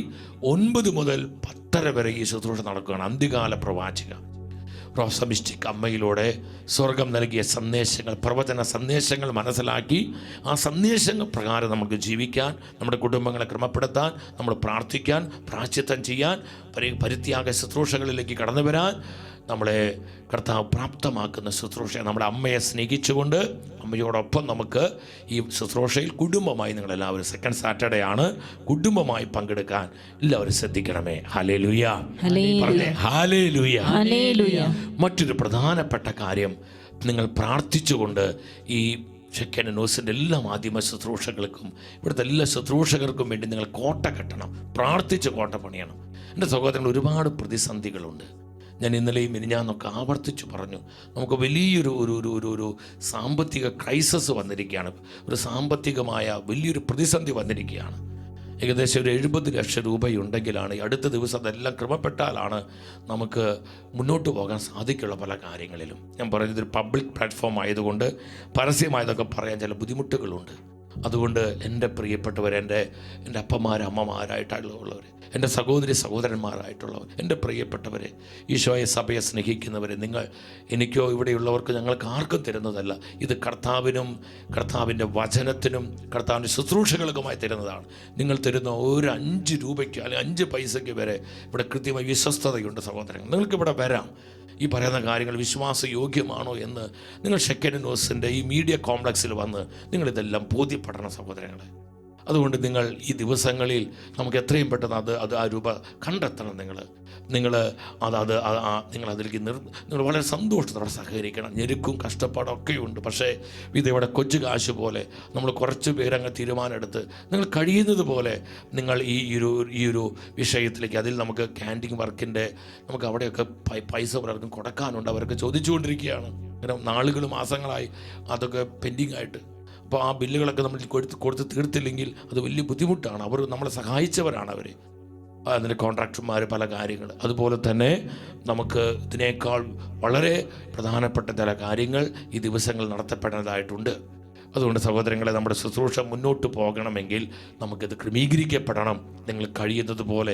9 മുതൽ 10:30 വരെ ഈ ശുശ്രൂഷ നടക്കുകയാണ്. അന്ത്യകാല പ്രവാചക റോസാമിസ്റ്റിക് അമ്മയിലൂടെ സ്വർഗം നൽകിയ സന്ദേശങ്ങൾ, പ്രവചന സന്ദേശങ്ങൾ മനസ്സിലാക്കി ആ സന്ദേശങ്ങൾ പ്രകാരം നമുക്ക് ജീവിക്കാൻ, നമ്മുടെ കുടുംബങ്ങളെ ക്രമപ്പെടുത്താൻ, നമ്മൾ പ്രാർത്ഥിക്കാൻ, പ്രായശ്ചിത്തം ചെയ്യാൻ, പരിത്യാഗ ശുശ്രൂഷകളിലേക്ക് കടന്നു വരാൻ നമ്മളെ കർത്താവ് പ്രാപ്തമാക്കുന്ന ശുശ്രൂഷ. നമ്മുടെ അമ്മയെ സ്നേഹിച്ചുകൊണ്ട് അമ്മയോടൊപ്പം നമുക്ക് ഈ ശുശ്രൂഷയിൽ കുടുംബമായി നിങ്ങളെല്ലാവരും സെക്കൻഡ് സാറ്റർഡേ ആണ്, കുടുംബമായി പങ്കെടുക്കാൻ എല്ലാവരും ശ്രദ്ധിക്കണമേ. ഹല്ലേലൂയ, പറഞ്ഞേ ഹല്ലേലൂയ. മറ്റൊരു പ്രധാനപ്പെട്ട കാര്യം, നിങ്ങൾ പ്രാർത്ഥിച്ചുകൊണ്ട് ഈ ഷെക്കേന ന്യൂസിൻ്റെ എല്ലാ മാധ്യമ ശുശ്രൂഷകൾക്കും ഇവിടുത്തെ എല്ലാ ശുശ്രൂഷകർക്കും വേണ്ടി നിങ്ങൾ കോട്ട കെട്ടണം, പ്രാർത്ഥിച്ച് കോട്ട പണിയണം. എൻ്റെ സഹോദരങ്ങൾ, ഒരുപാട് പ്രതിസന്ധികളുണ്ട്. ഞാൻ ഇന്നലെയും മിനിഞ്ഞാന്നൊക്കെ ആവർത്തിച്ചു പറഞ്ഞു, നമുക്ക് വലിയൊരു ഒരു ഒരു ഒരു ഒരു സാമ്പത്തിക ക്രൈസിസ് വന്നിരിക്കുകയാണ്. ഒരു സാമ്പത്തികമായ വലിയൊരു പ്രതിസന്ധി വന്നിരിക്കുകയാണ്. ഏകദേശം ഒരു 70 ലക്ഷം രൂപയുണ്ടെങ്കിലാണ് ഈ അടുത്ത ദിവസം അതെല്ലാം ക്രമപ്പെട്ടാലാണ് നമുക്ക് മുന്നോട്ട് പോകാൻ സാധിക്കുള്ള പല കാര്യങ്ങളിലും. ഞാൻ പറയുന്നത് ഒരു പബ്ലിക് പ്ലാറ്റ്ഫോം ആയതുകൊണ്ട് പരസ്യമായതൊക്കെ പറയാൻ ചില ബുദ്ധിമുട്ടുകളുണ്ട്. അതുകൊണ്ട് എൻ്റെ പ്രിയപ്പെട്ടവർ, എൻ്റെ അപ്പന്മാർ അമ്മമാരായിട്ടുള്ളവർ, എൻ്റെ സഹോദരി സഹോദരന്മാരായിട്ടുള്ളവർ, എൻ്റെ പ്രിയപ്പെട്ടവരെ, ഈശോയെ സഭയെ സ്നേഹിക്കുന്നവരെ, നിങ്ങൾ എനിക്കോ ഇവിടെയുള്ളവർക്ക് ഞങ്ങൾക്ക് ആർക്കും തരുന്നതല്ല. ഇത് കർത്താവിൻ്റെ വചനത്തിനും കർത്താവിൻ്റെ ശുശ്രൂഷകൾക്കുമായി തരുന്നതാണ്. നിങ്ങൾ തരുന്ന ഒരു 5 രൂപയ്ക്ക് അല്ലെങ്കിൽ 5 പൈസയ്ക്ക് വരെ ഇവിടെ കൃത്യമായി വിശ്വസ്തതയുണ്ട് സഹോദരങ്ങൾ. നിങ്ങൾക്കിവിടെ വരാം. ഈ പറയുന്ന കാര്യങ്ങൾ വിശ്വാസയോഗ്യമാണോ എന്ന് നിങ്ങൾ ഷെക്കേന ന്യൂസിൻ്റെ ഈ മീഡിയ കോംപ്ലക്സിൽ വന്ന് നിങ്ങളിതെല്ലാം ബോധ്യപ്പെടണം സഹോദരങ്ങളെ. അതുകൊണ്ട് നിങ്ങൾ ഈ ദിവസങ്ങളിൽ നമുക്ക് എത്രയും പെട്ടെന്ന് ആ രൂപ കണ്ടെത്തണം. നിങ്ങൾ അതിലേക്ക് നിങ്ങൾ വളരെ സന്തോഷത്തോടെ സഹകരിക്കണം. ഞെരുക്കും കഷ്ടപ്പാടൊക്കെ ഉണ്ട്. പക്ഷേ ഇതിവിടെ കൊച്ചു കാശ് പോലെ നമ്മൾ കുറച്ച് പേരങ്ങ് തീരുമാനമെടുത്ത് നിങ്ങൾ കഴിയുന്നത് പോലെ നിങ്ങൾ ഈ ഒരു വിഷയത്തിലേക്ക്, അതിൽ നമുക്ക് ക്യാൻറ്റീൻ വർക്കിൻ്റെ നമുക്ക് അവിടെയൊക്കെ പൈസ പലർക്കും കൊടുക്കാനുണ്ട്. അവരൊക്കെ ചോദിച്ചുകൊണ്ടിരിക്കുകയാണ്. കാരണം നാളുകൾ മാസങ്ങളായി അതൊക്കെ പെൻഡിങ് ആയിട്ട്. അപ്പോൾ ആ ബില്ലുകളൊക്കെ നമ്മൾ കൊടുത്ത് തീർത്തില്ലെങ്കിൽ അത് വലിയ ബുദ്ധിമുട്ടാണ്. അവർ നമ്മളെ സഹായിച്ചവരാണ് അവർ, അതിൻ്റെ കോൺട്രാക്ടർമാർ, പല കാര്യങ്ങൾ. അതുപോലെ തന്നെ നമുക്ക് ഇതിനേക്കാൾ വളരെ പ്രധാനപ്പെട്ട ചില കാര്യങ്ങൾ ഈ ദിവസങ്ങൾ നടത്തപ്പെടേണ്ടതായിട്ടുണ്ട്. അതുകൊണ്ട് സഹോദരങ്ങളെ, നമ്മുടെ ശുശ്രൂഷ മുന്നോട്ട് പോകണമെങ്കിൽ നമുക്കിത് ക്രമീകരിക്കപ്പെടണം. നിങ്ങൾ കഴിയുന്നത് പോലെ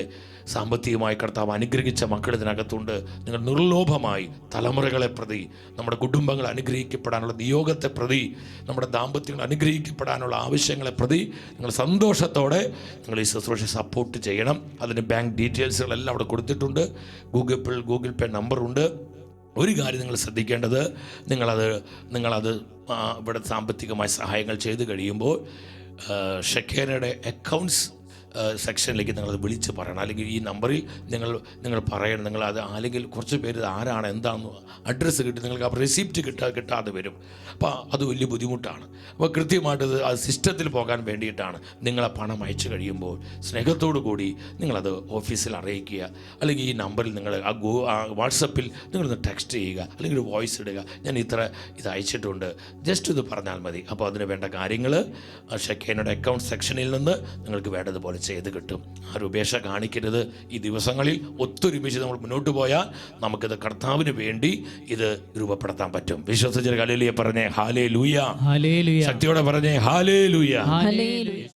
സാമ്പത്തികമായി കർത്താവ് അനുഗ്രഹിച്ച മക്കൾ ഇതിനകത്തുണ്ട്. നിങ്ങൾ നിർലോഭമായി തലമുറകളെ പ്രതി, നമ്മുടെ കുടുംബങ്ങൾ അനുഗ്രഹിക്കപ്പെടാനുള്ള നിയോഗത്തെ പ്രതി, നമ്മുടെ ദാമ്പത്യങ്ങൾ അനുഗ്രഹിക്കപ്പെടാനുള്ള ആവശ്യങ്ങളെ പ്രതി നിങ്ങൾ സന്തോഷത്തോടെ നിങ്ങൾ ഈ ശുശ്രൂഷ സപ്പോർട്ട് ചെയ്യണം. അതിന് ബാങ്ക് ഡീറ്റെയിൽസുകളെല്ലാം അവിടെ കൊടുത്തിട്ടുണ്ട്. ഗൂഗിൾ പേ നമ്പറുണ്ട്. ഒരു കാര്യം നിങ്ങൾ ശ്രദ്ധിക്കേണ്ടത്, നിങ്ങളത് ഇവിടെ സാമ്പത്തികമായ സഹായങ്ങൾ ചെയ്ത് കഴിയുമ്പോൾ ഷെക്കേനയുടെ അക്കൗണ്ട്സ് സെക്ഷനിലേക്ക് നിങ്ങളത് വിളിച്ച് പറയണം. അല്ലെങ്കിൽ ഈ നമ്പറിൽ നിങ്ങൾ പറയണം. നിങ്ങളത് അല്ലെങ്കിൽ കുറച്ച് പേര് ആരാണ് എന്താണെന്ന് അഡ്രസ്സ് കിട്ടി നിങ്ങൾക്ക് ആ റെസിപ്റ്റ് കിട്ടാതെ വരും. അപ്പോൾ അത് വലിയ ബുദ്ധിമുട്ടാണ്. അപ്പോൾ കൃത്യമായിട്ട് അത് സിസ്റ്റത്തിൽ പോകാൻ വേണ്ടിയിട്ടാണ് നിങ്ങളെ പണം അയച്ചു കഴിയുമ്പോൾ സ്നേഹത്തോടു കൂടി നിങ്ങളത് ഓഫീസിൽ അറിയിക്കുക. അല്ലെങ്കിൽ ഈ നമ്പറിൽ നിങ്ങൾ ആ വാട്സപ്പിൽ നിങ്ങളൊന്ന് ടെക്സ്റ്റ് ചെയ്യുക, അല്ലെങ്കിൽ ഒരു വോയിസ് ഇടുക, ഞാൻ ഇത് അയച്ചിട്ടുണ്ട്, ജസ്റ്റ് ഇത് പറഞ്ഞാൽ മതി. അപ്പോൾ അതിന് വേണ്ട കാര്യങ്ങൾ ഷെക്കേനയുടെ അക്കൗണ്ട് സെക്ഷനിൽ നിന്ന് നിങ്ങൾക്ക് വേണ്ടതുപോലെ ചെയ്ത് കിട്ടും. ആ ഉപേക്ഷ കാണിക്കരുത്. ഈ ദിവസങ്ങളിൽ ഒത്തൊരുമിച്ച് നമ്മൾ മുന്നോട്ട് പോയാൽ നമുക്കിത് കർത്താവിന് വേണ്ടി ഇത് രൂപപ്പെടുത്താൻ പറ്റും. വിശ്വസിച്ച ഹല്ലേലൂയ പറഞ്ഞേ, ഹല്ലേലൂയ. ശക്തിയോടെ പറഞ്ഞേ, ഹല്ലേലൂയ.